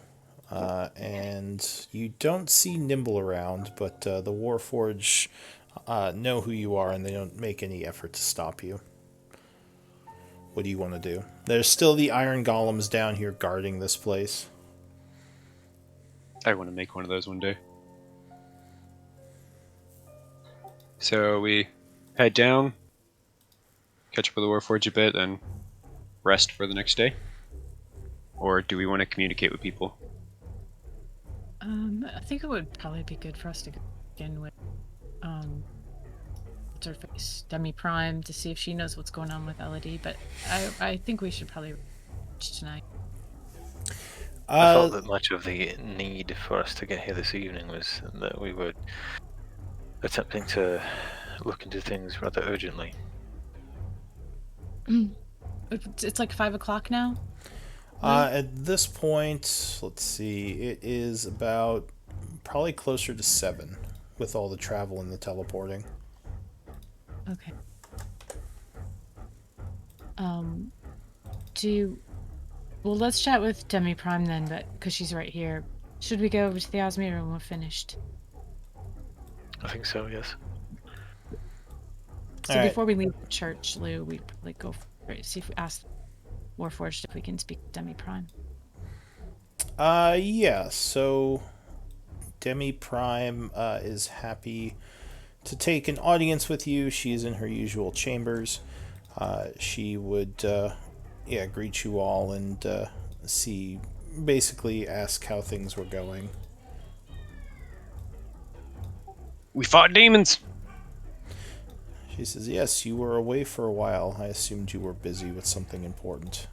And you don't see Nimble around, but the Warforged know who you are, and they don't make any effort to stop you. What do you want to do? There's still the iron golems down here guarding this place. I want to make one of those one day. So we head down, catch up with the Warforged a bit, and rest for the next day? Or do we want to communicate with people? I think it would probably be good for us to begin with what's her face, Demi Prime, to see if she knows what's going on with Elodie. But I think we should probably reach tonight. I felt that much of the need for us to get here this evening was that we were attempting to look into things rather urgently. It's like 5 o'clock now. At this point, let's see, it is about probably closer to 7 with all the travel and the teleporting. Okay. Well, let's chat with Demi Prime then, but because she's right here. Should we go over to the Osmir when we're finished? I think so, yes. So before we leave the church, Lou, we'd probably go for it, see if we ask Warforged if we can speak to Demi Prime. Yeah, so Demi Prime is happy to take an audience with you. She is in her usual chambers. She would, greet you all and basically ask how things were going. We fought demons! She says, yes, you were away for a while. I assumed you were busy with something important.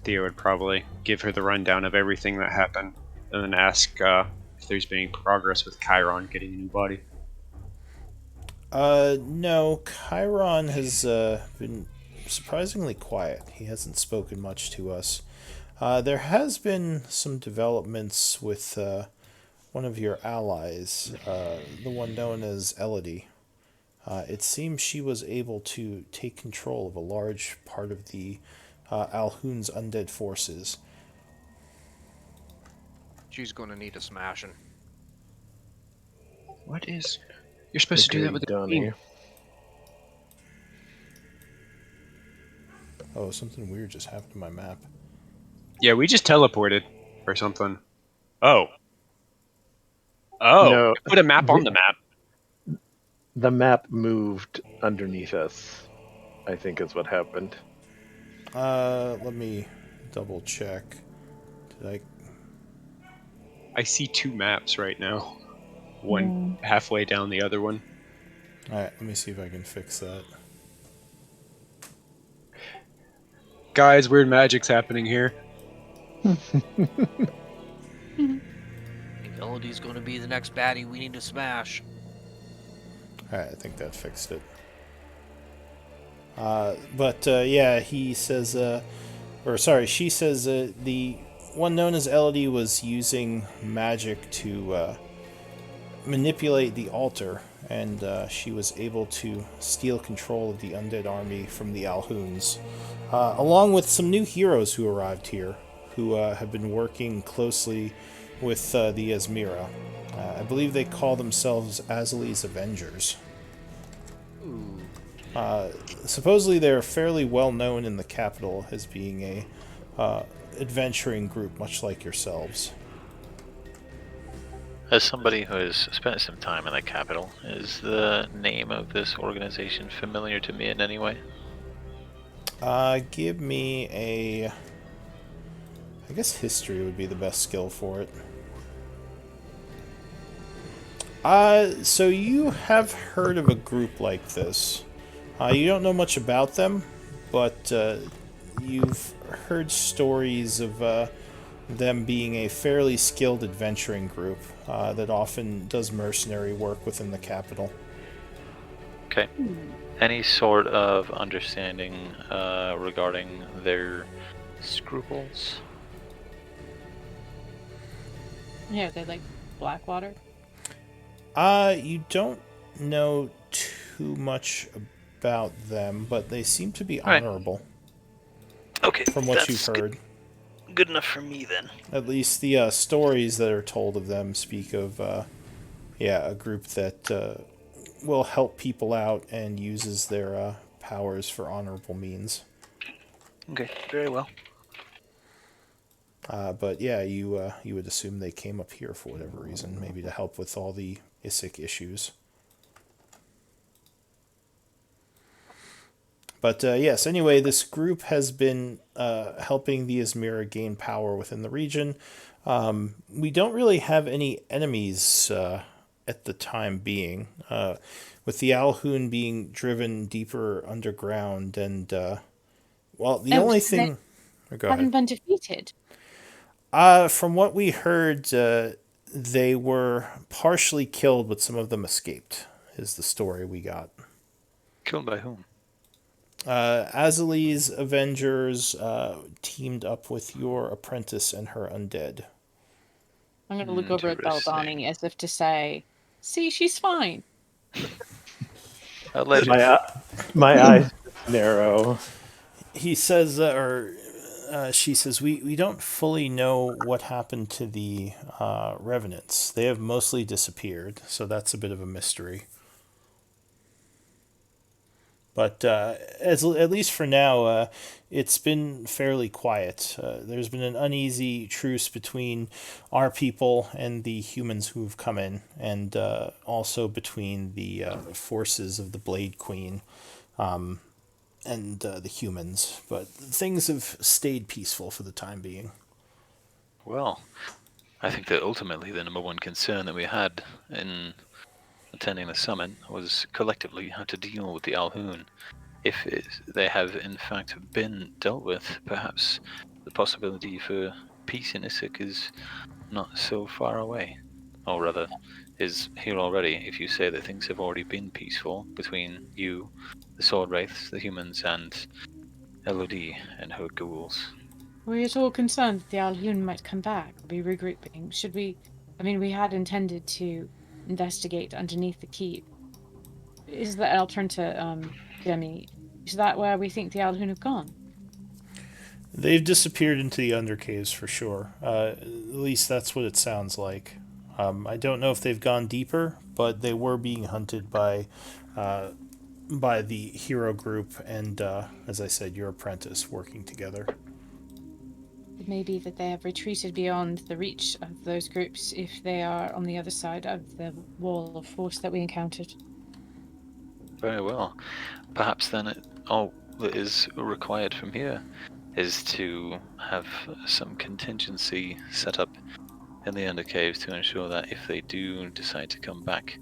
Theo would probably give her the rundown of everything that happened, and then ask if there's been progress with Chiron getting a new body. No, Chiron has been surprisingly quiet. He hasn't spoken much to us. There has been some developments with one of your allies, the one known as Elodie. It seems she was able to take control of a large part of the Alhoun's undead forces. She's gonna need a smashing. What is... You're supposed to do that with the Donnie. Oh, something weird just happened to my map. Yeah, we just teleported or something. Oh. Oh, No, put a map on the map. The map moved underneath us, I think is what happened. Let me double check. Did I see 2 maps right now. One halfway down the other one. Alright, let me see if I can fix that. Guys, weird magic's happening here. I think Elodie's gonna be the next baddie we need to smash. Alright, I think that fixed it. Yeah, he says, she says the one known as Elodie was using magic to manipulate the altar, and she was able to steal control of the undead army from the Alhouns, along with some new heroes who arrived here, who have been working closely with the Esmira. I believe they call themselves Azali's Avengers. Supposedly they're fairly well known in the capital as being a adventuring group, much like yourselves. As somebody who has spent some time in the capital, is the name of this organization familiar to me in any way? Give me a... I guess history would be the best skill for it. So you have heard of a group like this. You don't know much about them, but you've heard stories of them being a fairly skilled adventuring group that often does mercenary work within the capital. Okay. Any sort of understanding regarding their scruples? Yeah, they like Blackwater. You don't know too much about them, but they seem to be honorable. Okay, from what you've heard. Good enough for me then. At least the stories that are told of them speak of, a group that will help people out and uses their powers for honorable means. Okay, very well. But yeah, you would assume they came up here for whatever reason, maybe to help with all the Isik issues. But yes, anyway, this group has been helping the Izmira gain power within the region. We don't really have any enemies at the time being, with the Alhoun being driven deeper underground, and well, the Oh, only so they thing. Go ahead. haven't been defeated. From what we heard, they were partially killed, but some of them escaped. Is the story we got. Killed by whom? Azali's Avengers teamed up with your apprentice and her undead. I'm going to look over at Interesting. Beldani as if to say, "See, she's fine." Allegedly. My eyes narrow. He says, or she says, we don't fully know what happened to the revenants. They have mostly disappeared, so that's a bit of a mystery. But at least for now, it's been fairly quiet. There's been an uneasy truce between our people and the humans who've come in, and also between the forces of the Blade Queen and the humans. But things have stayed peaceful for the time being. Well, I think that ultimately the number one concern that we had in attending the summit was collectively how to deal with the Alhoun. If they have in fact been dealt with, perhaps the possibility for peace in Issyk is not so far away. Or rather, is here already if you say that things have already been peaceful between you, the Sword Wraiths, the humans, and Elodie and her ghouls. Were you at all concerned that the Alhun might come back or be regrouping? Should we... I mean, we had intended to investigate underneath the keep. Is that... I'll turn to Demi. Is that where we think the Alhun have gone? They've disappeared into the undercaves for sure. At least that's what it sounds like. I don't know if they've gone deeper, but they were being hunted by the hero group and, as I said, your apprentice working together. It may be that they have retreated beyond the reach of those groups if they are on the other side of the wall of force that we encountered. Very well. Perhaps then all that is required from here is to have some contingency set up in the undercaves to ensure that if they do decide to come back,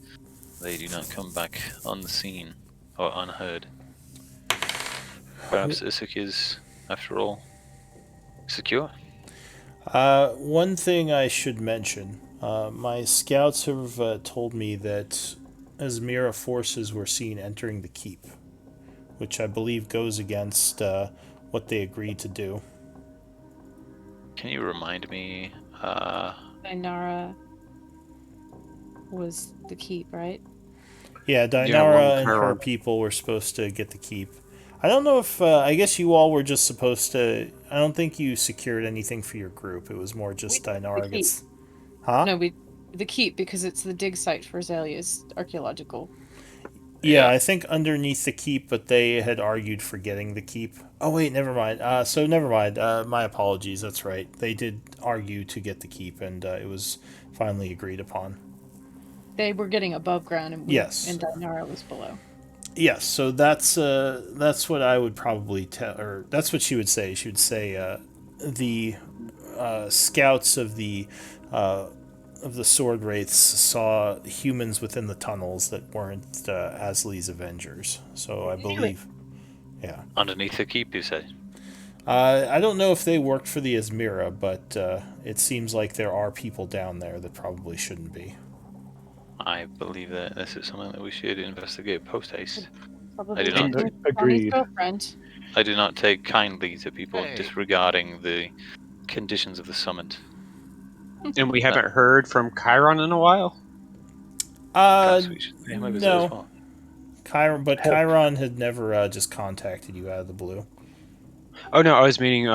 they do not come back unseen or unheard. Perhaps Issyk is, after all, secure. One thing I should mention, my scouts have told me that Izmira forces were seen entering the keep, which I believe goes against what they agreed to do. Can you remind me? Dinara was the keep, right? Yeah, Yeah, Dinara and her Chiron. people were supposed to get the keep. I don't know if I guess you all were just supposed to. I don't think you secured anything for your group. It was more just Dinara gets. Huh? No, the keep because it's the dig site for Azalea's archaeological. Yeah, I think underneath the keep, but they had argued for getting the keep. Oh wait, never mind. So never mind. My apologies. That's right. They did argue to get the keep, and it was finally agreed upon. They were getting above ground, and Yes. and Dinara was below. Yes. So that's what I would probably tell, or that's what she would say. She would say the scouts of the sword wraiths saw humans within the tunnels that weren't Asli's Avengers. So I believe, yeah. Underneath the keep, you say? I don't know if they worked for the Izmira, but it seems like there are people down there that probably shouldn't be. I believe that this is something that we should investigate post haste. Probably do not- Bonnie's Agreed. girlfriend. I do not take kindly to people Hey. disregarding the conditions of the summit. And we haven't heard from Chiron in a while? Perhaps we should pay him a visit as no. well. Chiron had never just contacted you out of the blue. Oh no, I was meaning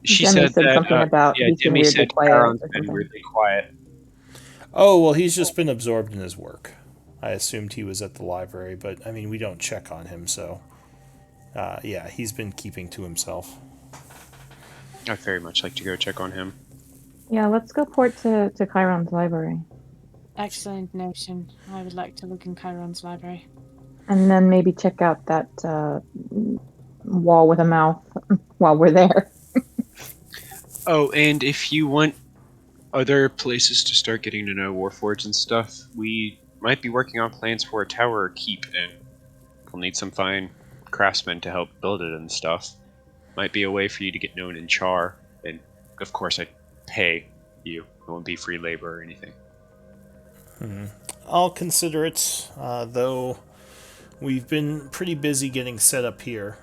she Demi said said that something about yeah, he's been Demi weirdly said quiet Chiron's or been something. weirdly quiet. Oh, well, he's just been absorbed in his work. I assumed he was at the library, but I mean, we don't check on him, so yeah, he's been keeping to himself. I'd very much like to go check on him. Yeah, let's go port to Chiron's library. Excellent notion. I would like to look in Chiron's library. And then maybe check out that wall with a mouth while we're there. Oh, and if you want other places to start getting to know Warforged and stuff, we might be working on plans for a tower or keep, and we'll need some fine craftsmen to help build it and stuff. Might be a way for you to get known in Char, and of course I'd pay you. It won't be free labor or anything. I'll consider it, though we've been pretty busy getting set up here.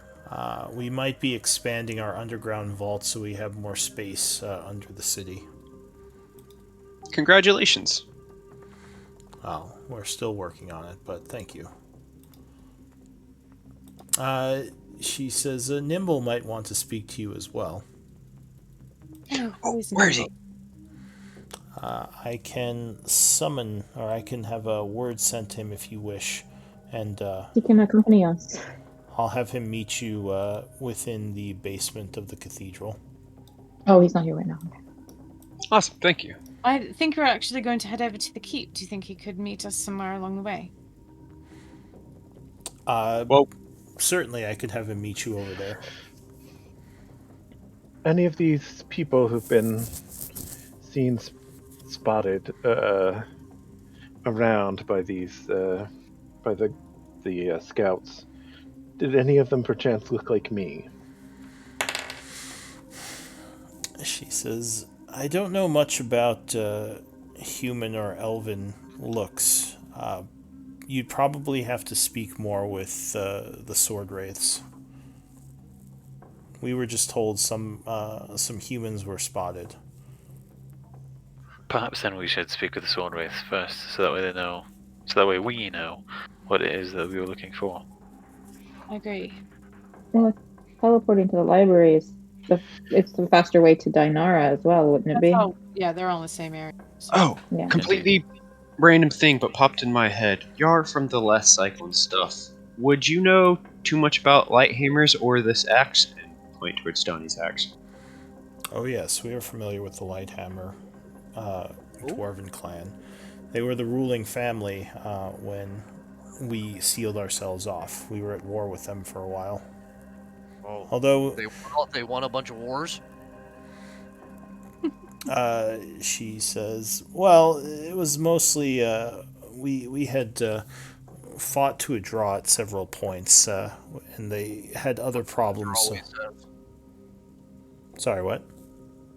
We might be expanding our underground vault so we have more space under the city. Congratulations. Oh, we're still working on it, but thank you. She says Nimble might want to speak to you as well. Oh, where is he? I can summon, or I can have a word sent to him if you wish, and He can accompany us. I'll have him meet you within the basement of the cathedral. Oh, he's not here right now. Awesome, thank you. I think we're actually going to head over to the keep. Do you think he could meet us somewhere along the way? Well, Certainly I could have him meet you over there. Any of these people who've been seen spotted around by these by the scouts, did any of them perchance look like me? She says, I don't know much about human or elven looks. You'd probably have to speak more with the sword wraiths. We were just told some humans were spotted. Perhaps then we should speak with the sword wraiths first, so that way they know, so that way we know what it is that we were looking for. I agree. Well, teleporting to the library it's the faster way to Dinara as well, wouldn't it That's be? all. Yeah, they're all in the same area. So. oh, Yeah. completely random thing, but popped in my head. You're from the last cycle and stuff. Would you know too much about light hammers or this axe? And point towards Donnie's axe. Oh yes, we are familiar with the Lighthammer Dwarven clan. They were the ruling family when we sealed ourselves off. We were at war with them for a while. Oh, Although they won a bunch of wars. she says, well, it was mostly we had fought to a draw at several points, and they had other problems. So... Always says. Sorry, what?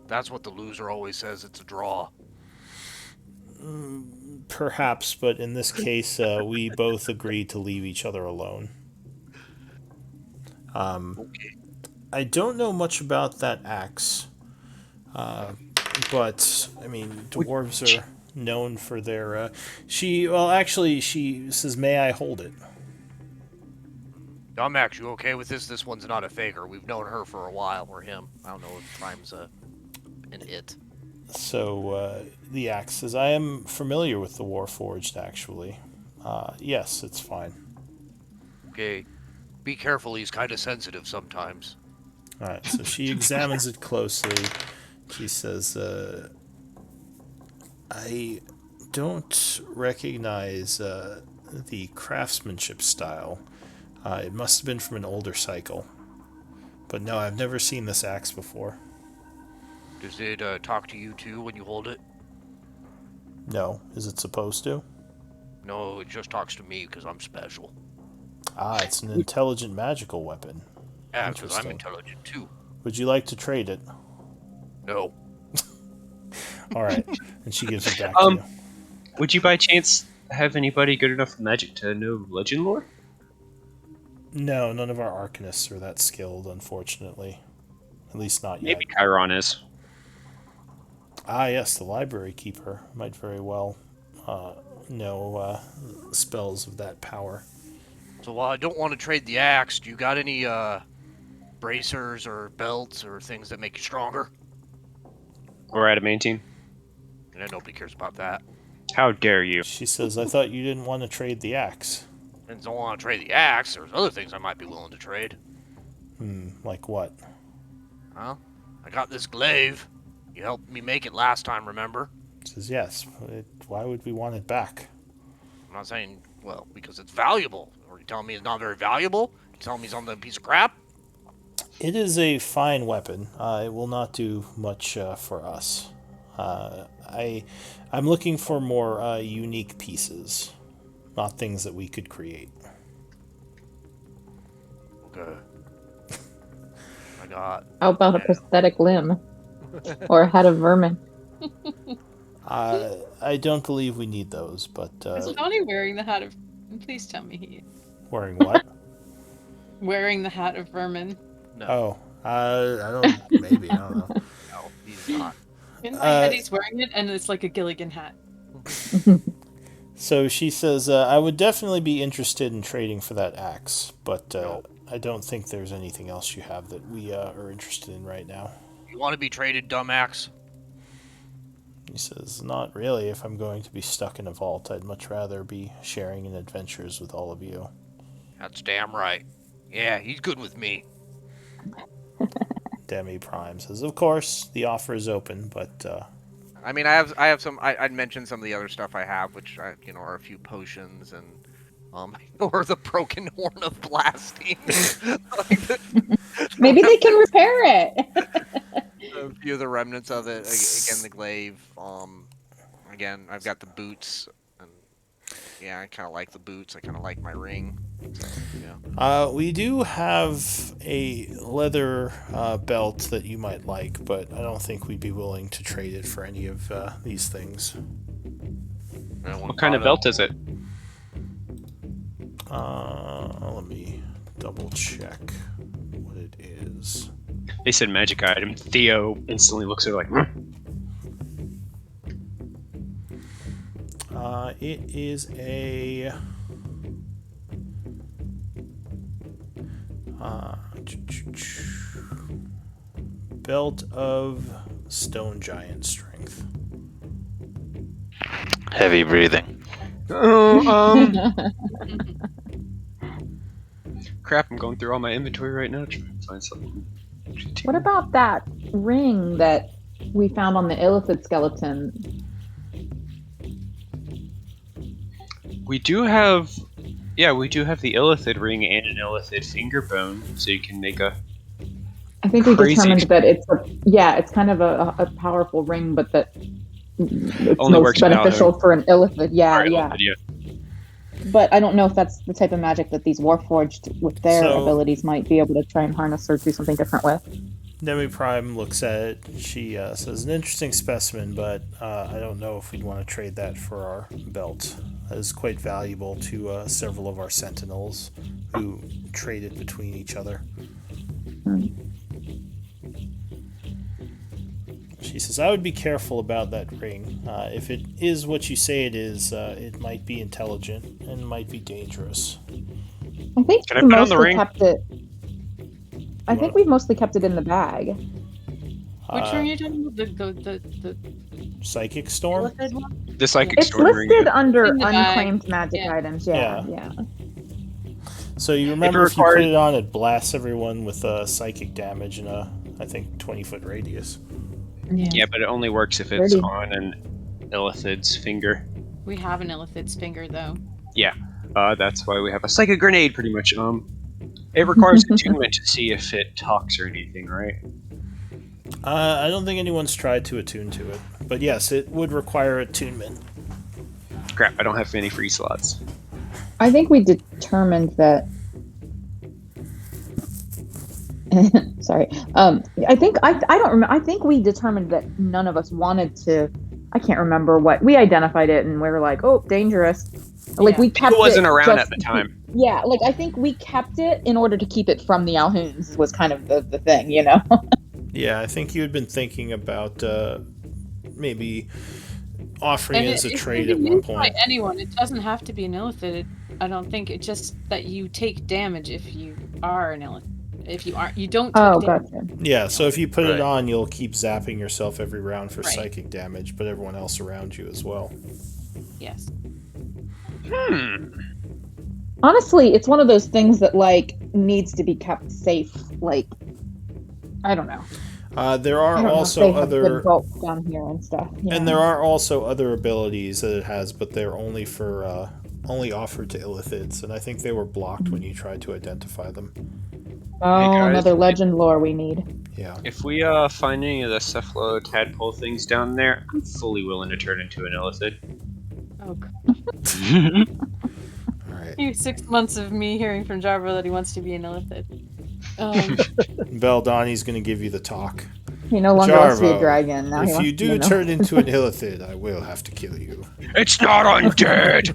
That's what the loser always says. It's a draw. Perhaps, but in this case, we both agreed to leave each other alone. Okay. I don't know much about that axe, but I mean, dwarves are known for their. She says, "May I hold it?" I'm actually okay with this. This one's not a faker. We've known her for a while, or him. I don't know if Prime's an it. So the axe says, "I am familiar with the Warforged. Actually, yes, it's fine." Okay. Be careful. He's kind of sensitive sometimes. All right. So she examines it closely. She says, "I don't recognize the craftsmanship style. It must have been from an older cycle. But no, I've never seen this axe before." Does it talk to you too when you hold it? No. Is it supposed to? No, it just talks to me because I'm special. Ah, it's an intelligent magical weapon. Yeah, because I'm Interesting. intelligent too. Would you like to trade it? No. All right. And she gives it back to you. Would you by chance have anybody good enough magic to know legend lore? No, none of our arcanists are that skilled, unfortunately. At least not yet. Maybe Chiron is. Ah, yes, the library keeper might very well know spells of that power. So while I don't want to trade the axe, do you got any bracers or belts or things that make you stronger? Or adamantine? And nobody cares about that. How dare you? She says, I thought you didn't want to trade the axe. And don't want to trade the axe. There's other things I might be willing to trade. Like what? Huh? I got this glaive. You helped me make it last time, remember? She says, yes. Why would we want it back? I'm not saying Well, because it's valuable. Are you telling me it's not very valuable? You telling me something a piece of crap? It is a fine weapon. It will not do much for us. I'm looking for more unique pieces, not things that we could create. Okay. I got. How about a prosthetic limb or a head of vermin? I don't believe we need those, but Is Johnny wearing the hat of? Please tell me he is wearing what? wearing the hat of vermin. No. Oh, I don't. Maybe I don't know. No, he's not. In my head, he's wearing it, and it's like a Gilligan hat. So she says, I would definitely be interested in trading for that axe, but I don't think there's anything else you have that we are interested in right now. You want to be traded, dumbass? He says, not really. If I'm going to be stuck in a vault, I'd much rather be sharing in adventures with all of you. That's damn right. Yeah, he's good with me. Demi Prime says, of course, the offer is open, but... I mean, I have some. I'd mentioned some of the other stuff I have, which are a few potions and or the broken horn of blasting. Maybe they can repair it. A few of the remnants of it. Again, the glaive. Again, I've got the boots, and yeah, I kind of like the boots. I kind of like my ring. So, yeah. We do have a leather belt that you might like, but I don't think we'd be willing to trade it for any of these things. What kind of belt is it? Let me double check what it is. They said magic item. Theo instantly looks at her like, It is a... belt of stone giant strength. Heavy breathing. Crap, I'm going through all my inventory right now to try and find something. What about that ring that we found on the illithid skeleton? We do have the illithid ring and an illithid finger bone, so you can make a... I think we Crazy. determined that it's kind of a powerful ring, but that it's Only works most with beneficial for an illithid. Yeah, Or yeah. illithid, yeah. But I don't know if that's the type of magic that these Warforged, with their abilities, might be able to try and harness or do something different with. Demi Prime looks at it. She says, an interesting specimen, but I don't know if we'd want to trade that for our belt. That is quite valuable to several of our sentinels who trade it between each other. She says, I would be careful about that ring. If it is what you say it is, it might be intelligent and might be dangerous. I think Can I we put on the mostly ring? kept it. I think we've mostly kept it in the bag. Which ring are you talking about? The Psychic Storm? illithid one? The psychic It's storm ring. listed under In the bag. unclaimed magic Yeah. items. Yeah. So you remember if you required- put it on, it blasts everyone with psychic damage in a, I think, 20-foot radius. Yeah, but it only works if it's Pretty. on an illithid's finger. We have an illithid's finger, though. Yeah, that's why we have a psychic grenade, pretty much. It requires attunement to see if it talks or anything, right? I don't think anyone's tried to attune to it. But yes, it would require attunement. Crap, I don't have any free slots. I think we determined that. Sorry. I think I don't remember. I think we determined that none of us wanted to. I can't remember what we identified it, and we were like, "Oh, dangerous." Like we kept It wasn't around just at the time. Yeah, like I think we kept it in order to keep it from the Alhoons. Was kind of the thing, you know. Yeah, I think you had been thinking about maybe offering And it as a it trade can at be one used by point. anyone. It doesn't have to be an illithid. I don't think. It's just that you take damage if you are an illithid. If you aren't, you don't take Oh, damage. gotcha. Yeah, so if you put it Right. on, you'll keep zapping yourself every round for Right. psychic damage, but everyone else around you as well. Yes. Honestly, it's one of those things that like needs to be kept safe. Like, I don't know. There I are don't know if also they have other, good bolts down here and stuff. and there are also other abilities that it has, but they're only for only offered to illithids, and I think they were blocked when you tried to identify them. Oh, guys. another legend lore we need. Yeah. If we find any of the cephalotadpole things down there, I'm fully willing to turn into an illithid. Oh, God. All right. 6 months of me hearing from Jarvo that he wants to be an illithid. Beldani's going to give you the talk. He no longer wants to be a Jarvo, dragon. Now he if wants you to be do an turn into an illithid, I will have to kill you. It's not undead.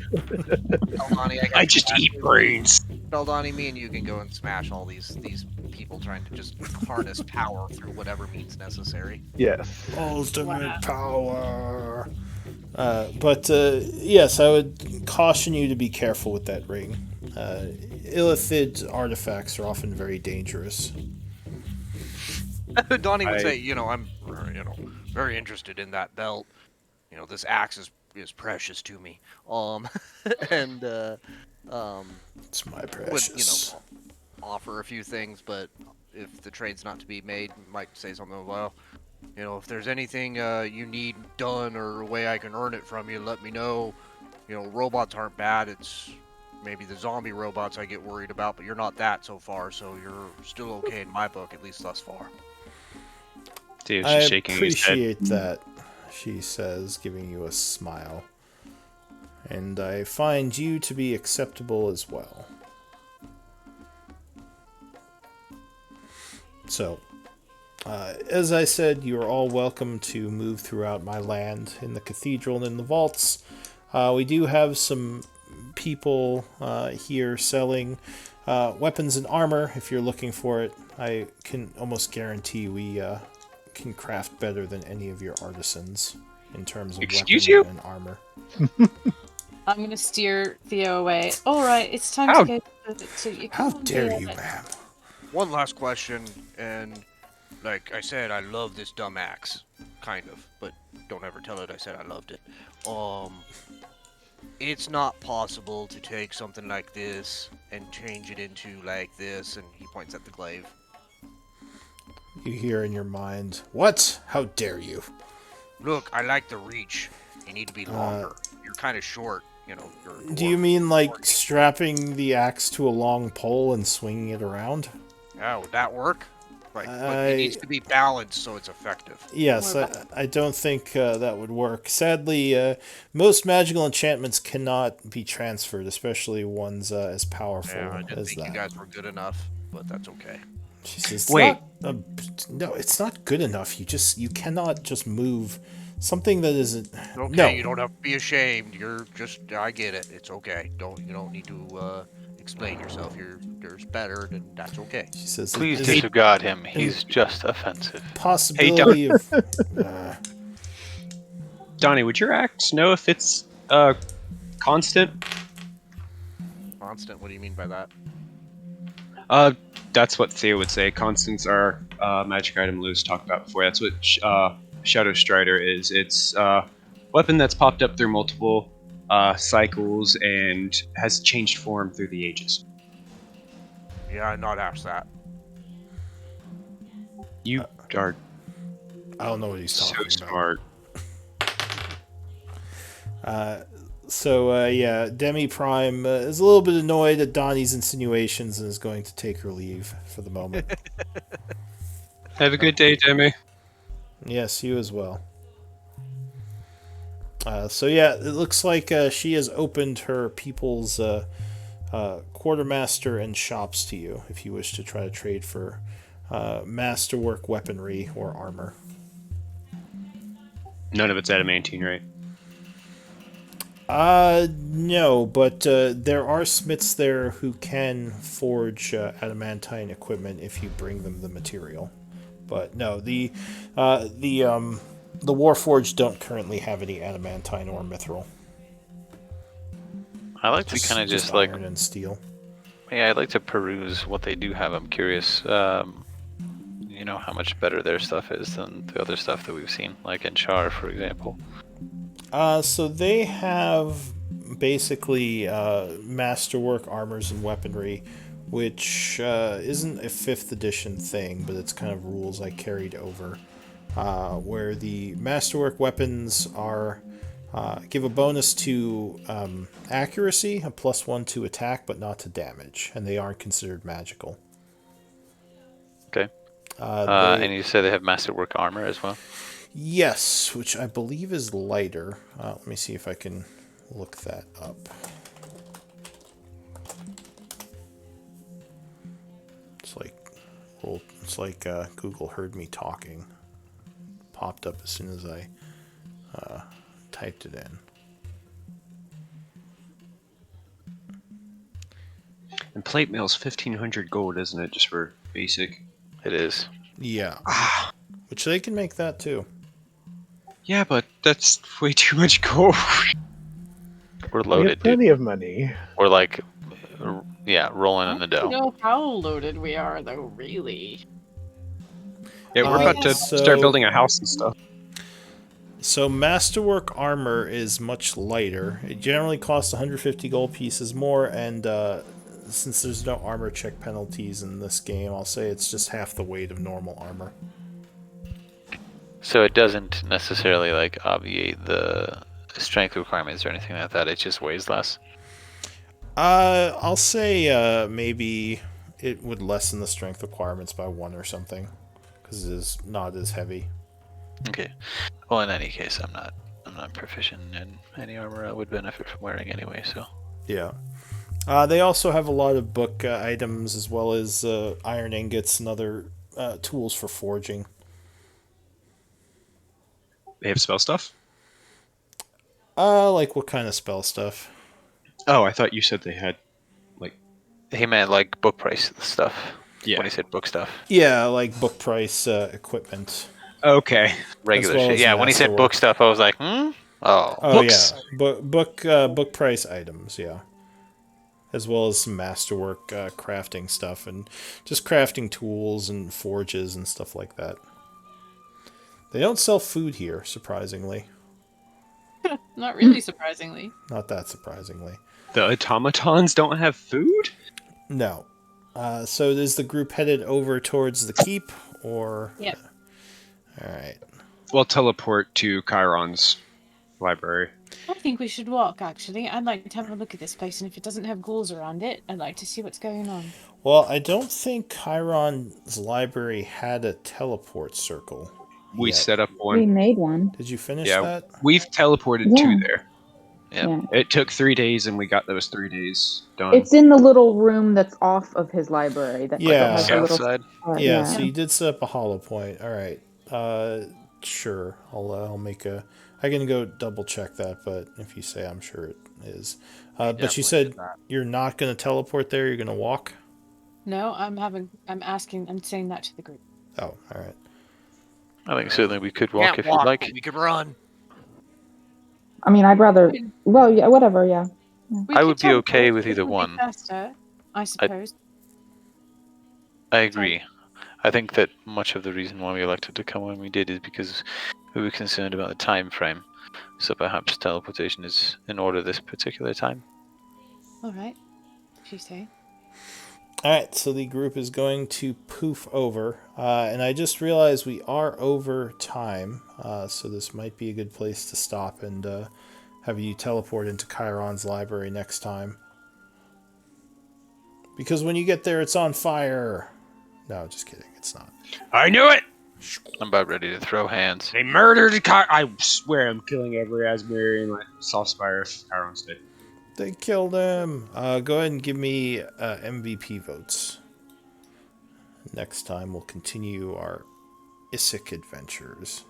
Beldani, I just eat brains. Beldani, me and you can go and smash all these people trying to just harness power through whatever means necessary. Yes. Ultimate power. But yes, I would caution you to be careful with that ring. Illithid artifacts are often very dangerous. Donnie would I- say, I'm, very interested in that belt. This axe is precious to me. And It's my would, precious. offer a few things, but if the trade's not to be made, might say something. Well, if there's anything you need done or a way I can earn it from you, let me know. Robots aren't bad. It's maybe the zombie robots I get worried about, but you're not that so far, so you're still okay in my book, at least thus far. Dave's I just shaking his head. appreciate that, she says, giving you a smile. And I find you to be acceptable as well. So, as I said, you are all welcome to move throughout my land in the cathedral and in the vaults. We do have some people here selling weapons and armor if you're looking for it. I can almost guarantee we can craft better than any of your artisans in terms of Excuse weapon you? and armor. I'm going to steer Theo away. All right, it's time How- to go to How dare you, ma'am? One last question, and like I said, I love this dumb axe, kind of, but don't ever tell it I said I loved it. It's not possible to take something like this and change it into like this, and he points at the glaive. You hear in your mind, what? How dare you? Look, I like the reach. You need to be longer. You're kind of short, you're a Do you dwarf. mean like strapping the axe to a long pole and swinging it around? Yeah, would that work? But I- it needs to be balanced so it's effective. Yes, I don't think that would work. Sadly, most magical enchantments cannot be transferred, especially ones as powerful Yeah, I didn't as think that. you guys were good enough, but that's okay. She says, Wait. No, it's not good enough. You cannot just move something that isn't. Okay, No. you don't have to be ashamed. I get it. It's okay. You don't need to explain yourself. There's better, and that's okay. She says, Please "Is it disregard him. He's just offensive. possibility of. Donnie, would your axe know if it's constant? Constant. What do you mean by that? That's what Theo would say. Constants are magic item Lou's talked about before. That's what Shadow Strider is. It's a weapon that's popped up through multiple cycles and has changed form through the ages. Yeah, I'm not asked that. You are I don't know what he's so talking about. smart. So yeah, Demi Prime is a little bit annoyed at Donnie's insinuations and is going to take her leave for the moment. Have a good day, Demi. Yes, you as well. So yeah, it looks like she has opened her people's quartermaster and shops to you if you wish to try to trade for masterwork weaponry or armor. None of it's adamantine, right? No, but there are smiths there who can forge adamantine equipment if you bring them the material. But no, the Warforged don't currently have any adamantine or mithril. I like to kind of just like, iron and steel. yeah, I'd like to peruse what they do have. I'm curious, how much better their stuff is than the other stuff that we've seen, like in Char, for example. So they have basically masterwork armors and weaponry, which isn't a 5th edition thing, but it's kind of rules I carried over, where the masterwork weapons are Give a bonus to accuracy, a +1 to attack, but not to damage, and they aren't considered magical. Okay. They, And you said they have masterwork armor as well? yes, which I believe is lighter. Let me see if I can look that up. It's like Google heard me talking. Popped up as soon as I typed it in. And plate mail's 1,500 gold, isn't it? Just for basic. It is. Yeah. Which they can make that too. Yeah, but that's way too much gold. We're We loaded, have plenty dude. of money. We're like, rolling in the I don't dough. know how loaded we are, though, really. Yeah, we're about to So- start building a house and stuff. So Masterwork armor is much lighter. It generally costs 150 gold pieces more, and since there's no armor check penalties in this game, I'll say it's just half the weight of normal armor. So it doesn't necessarily like obviate the strength requirements or anything like that. It just weighs less. I'll say maybe it would lessen the strength requirements by 1 or something, because it is not as heavy. Okay. Well, in any case, I'm not proficient in any armor I would benefit from wearing anyway. So Yeah. They also have a lot of book items, as well as iron ingots and other tools for forging. They have spell stuff? Like what kind of spell stuff? Oh, I thought you said they had, like... he meant like book price stuff. Yeah. When he said book stuff, Yeah, like book price equipment. Okay. regular well shit. as Yeah. When he said book masterwork. stuff, I was like, Oh. Oh Books. yeah, book price items. Yeah, as well as some masterwork crafting stuff and just crafting tools and forges and stuff like that. They don't sell food here, surprisingly. Not really surprisingly. Not that surprisingly. The automatons don't have food? No. So is the group headed over towards the keep, or? Yep. All right. We'll teleport to Chiron's library. I think we should walk, actually. I'd like to have a look at this place, and if it doesn't have ghouls around it, I'd like to see what's going on. Well, I don't think Chiron's library had a teleport circle. We yet. set up We one. made one. Did you finish Yeah, that? we've teleported Yeah. to there. Yeah. Yeah. It took 3 days, and we got those 3 days done. It's in the little room that's off of his library. That Yeah. has a South little side. Yeah, so you did set up a hollow point. All right. Sure. I'll make a. I can go double check that, but if you say, I'm sure it is. But you definitely said did that. you're not going to teleport there. You're going to walk. No, I'm saying that to the group. Oh, all right. I think certainly we could walk Can't if walk, you'd like. but we could run. I mean, I'd rather. Well, yeah, whatever. Yeah. We I could would be okay teleport, with it either would be one. faster, I suppose. I agree. I think that much of the reason why we elected to come when we did is because we were concerned about the time frame. So perhaps teleportation is in order this particular time. All right, if you say. All right, so the group is going to poof over, and I just realized we are over time, so this might be a good place to stop and have you teleport into Chiron's library next time. Because when you get there, it's on fire. No, just kidding, it's not. I knew it! I'm about ready to throw hands. They murdered I swear I'm killing every Asbury and like Softspire if Chiron's dead. They killed him. Go ahead and give me MVP votes. Next time we'll continue our Isaac adventures.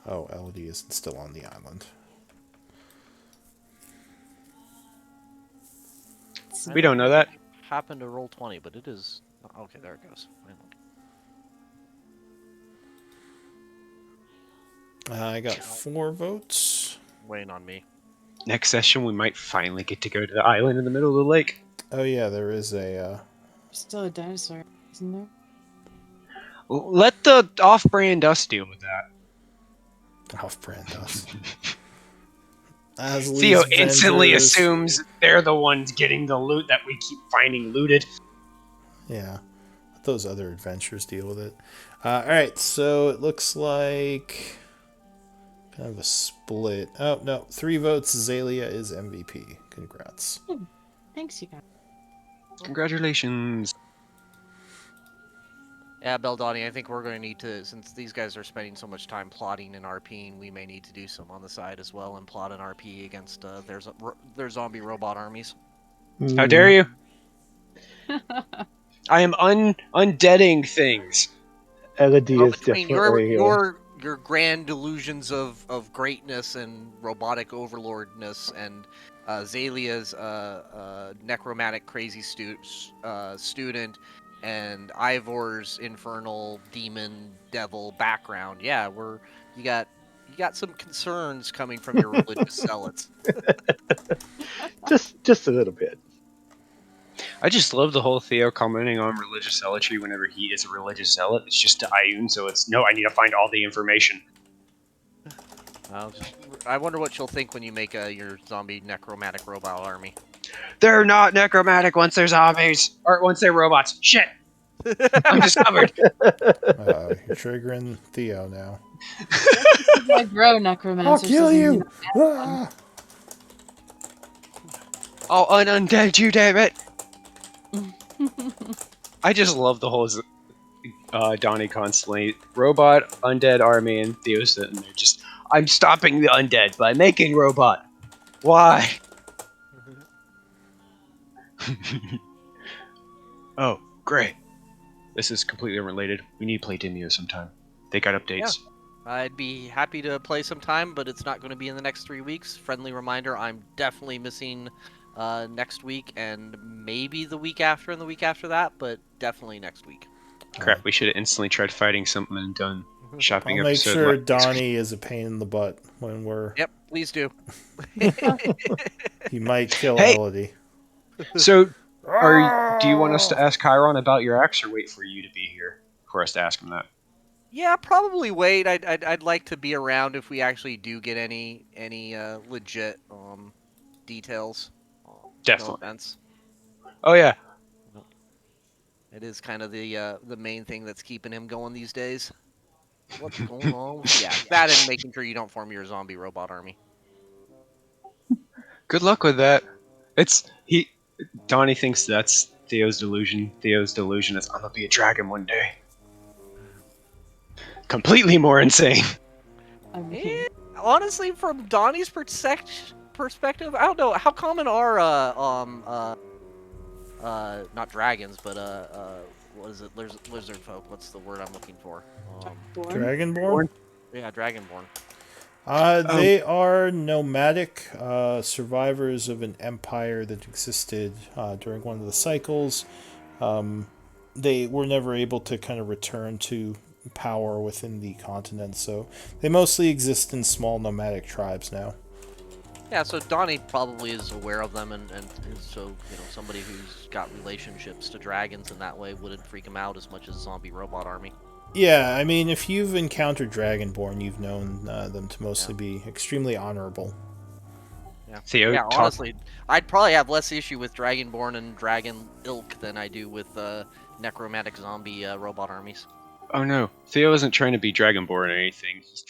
Oh, Elodie isn't still on the island. We don't know that. Happened to roll 20, but it is... Okay, there it goes. I got 4 votes. Weighing on me. Next session we might finally get to go to the island in the middle of the lake. Oh yeah, there is a There's still a dinosaur, isn't there? Let the off-brand us deal with that. off-brand us. Theo Aslee's instantly Vengers. assumes they're the ones getting the loot that we keep finding looted. Yeah. those other adventures deal with it. All right, so it looks like kind of a split. Oh no, 3 votes. Azalea is MVP. Congrats. Thanks, you guys. Congratulations. Yeah, Beldani, I think we're going to need to, since these guys are spending so much time plotting and RPing, we may need to do some on the side as well and plot an RP against their zombie robot armies. How dare you? I am undeading things. LED Well, is between definitely your grand delusions of greatness and robotic overlordness and Zalia's necromantic crazy student and Ivor's infernal demon devil background, yeah, you got some concerns coming from your religious zealots. just a little bit. I just love the whole Theo commenting on religious zealotry whenever he is a religious zealot. It's just to Ioun, so it's no, I need to find all the information. I wonder what she'll think when you make your zombie necromantic robot army. They're not necromantic once they're zombies. Or once they're robots. Shit! I'm discovered! You're triggering Theo now. I grow necromancers. I'll kill doesn't you! mean I have one. I'll undead you, damn it! I just love the whole Donnie constantly. Robot, undead army, and Theo's sitting there just, I'm stopping the undead by making robot. Why? Oh, great. This is completely unrelated. We need to play Demio sometime. They got updates. Yeah. I'd be happy to play sometime, but it's not going to be in the next 3 weeks. Friendly reminder, I'm definitely missing next week and maybe the week after and the week after that, but definitely next week. Crap, we should have instantly tried fighting something and done shopping I'll make episode. sure Donnie is a pain in the butt when we're... Yep, please do. He might kill Hey! Elodie. So, do you want us to ask Chiron about your ex, or wait for you to be here for us to ask him that? Yeah, probably wait. I'd like to be around if we actually do get any legit details. Definitely. No offense. Oh yeah. It is kind of the main thing that's keeping him going these days. What's going on? Yeah, that and making sure you don't form your zombie robot army. Good luck with that. Donnie thinks that's Theo's delusion. Theo's delusion is I'm gonna be a dragon one day. Completely more insane. I mean, Honestly, from Donnie's perspective, I don't know how common are not dragons, but what is it? Lizard folk. What's the word I'm looking for? Dragonborn? Yeah, dragonborn. They are nomadic survivors of an empire that existed during one of the cycles. They were never able to kind of return to power within the continent, so they mostly exist in small nomadic tribes now. Yeah, so Donnie probably is aware of them, and so somebody who's got relationships to dragons in that way wouldn't freak him out as much as a zombie robot army. Yeah, I mean, if you've encountered Dragonborn, you've known them to mostly be extremely honorable. Yeah, Theo, yeah. Honestly, I'd probably have less issue with Dragonborn and Dragon Ilk than I do with necromantic zombie robot armies. Oh no, Theo isn't trying to be dragonborn or anything. He's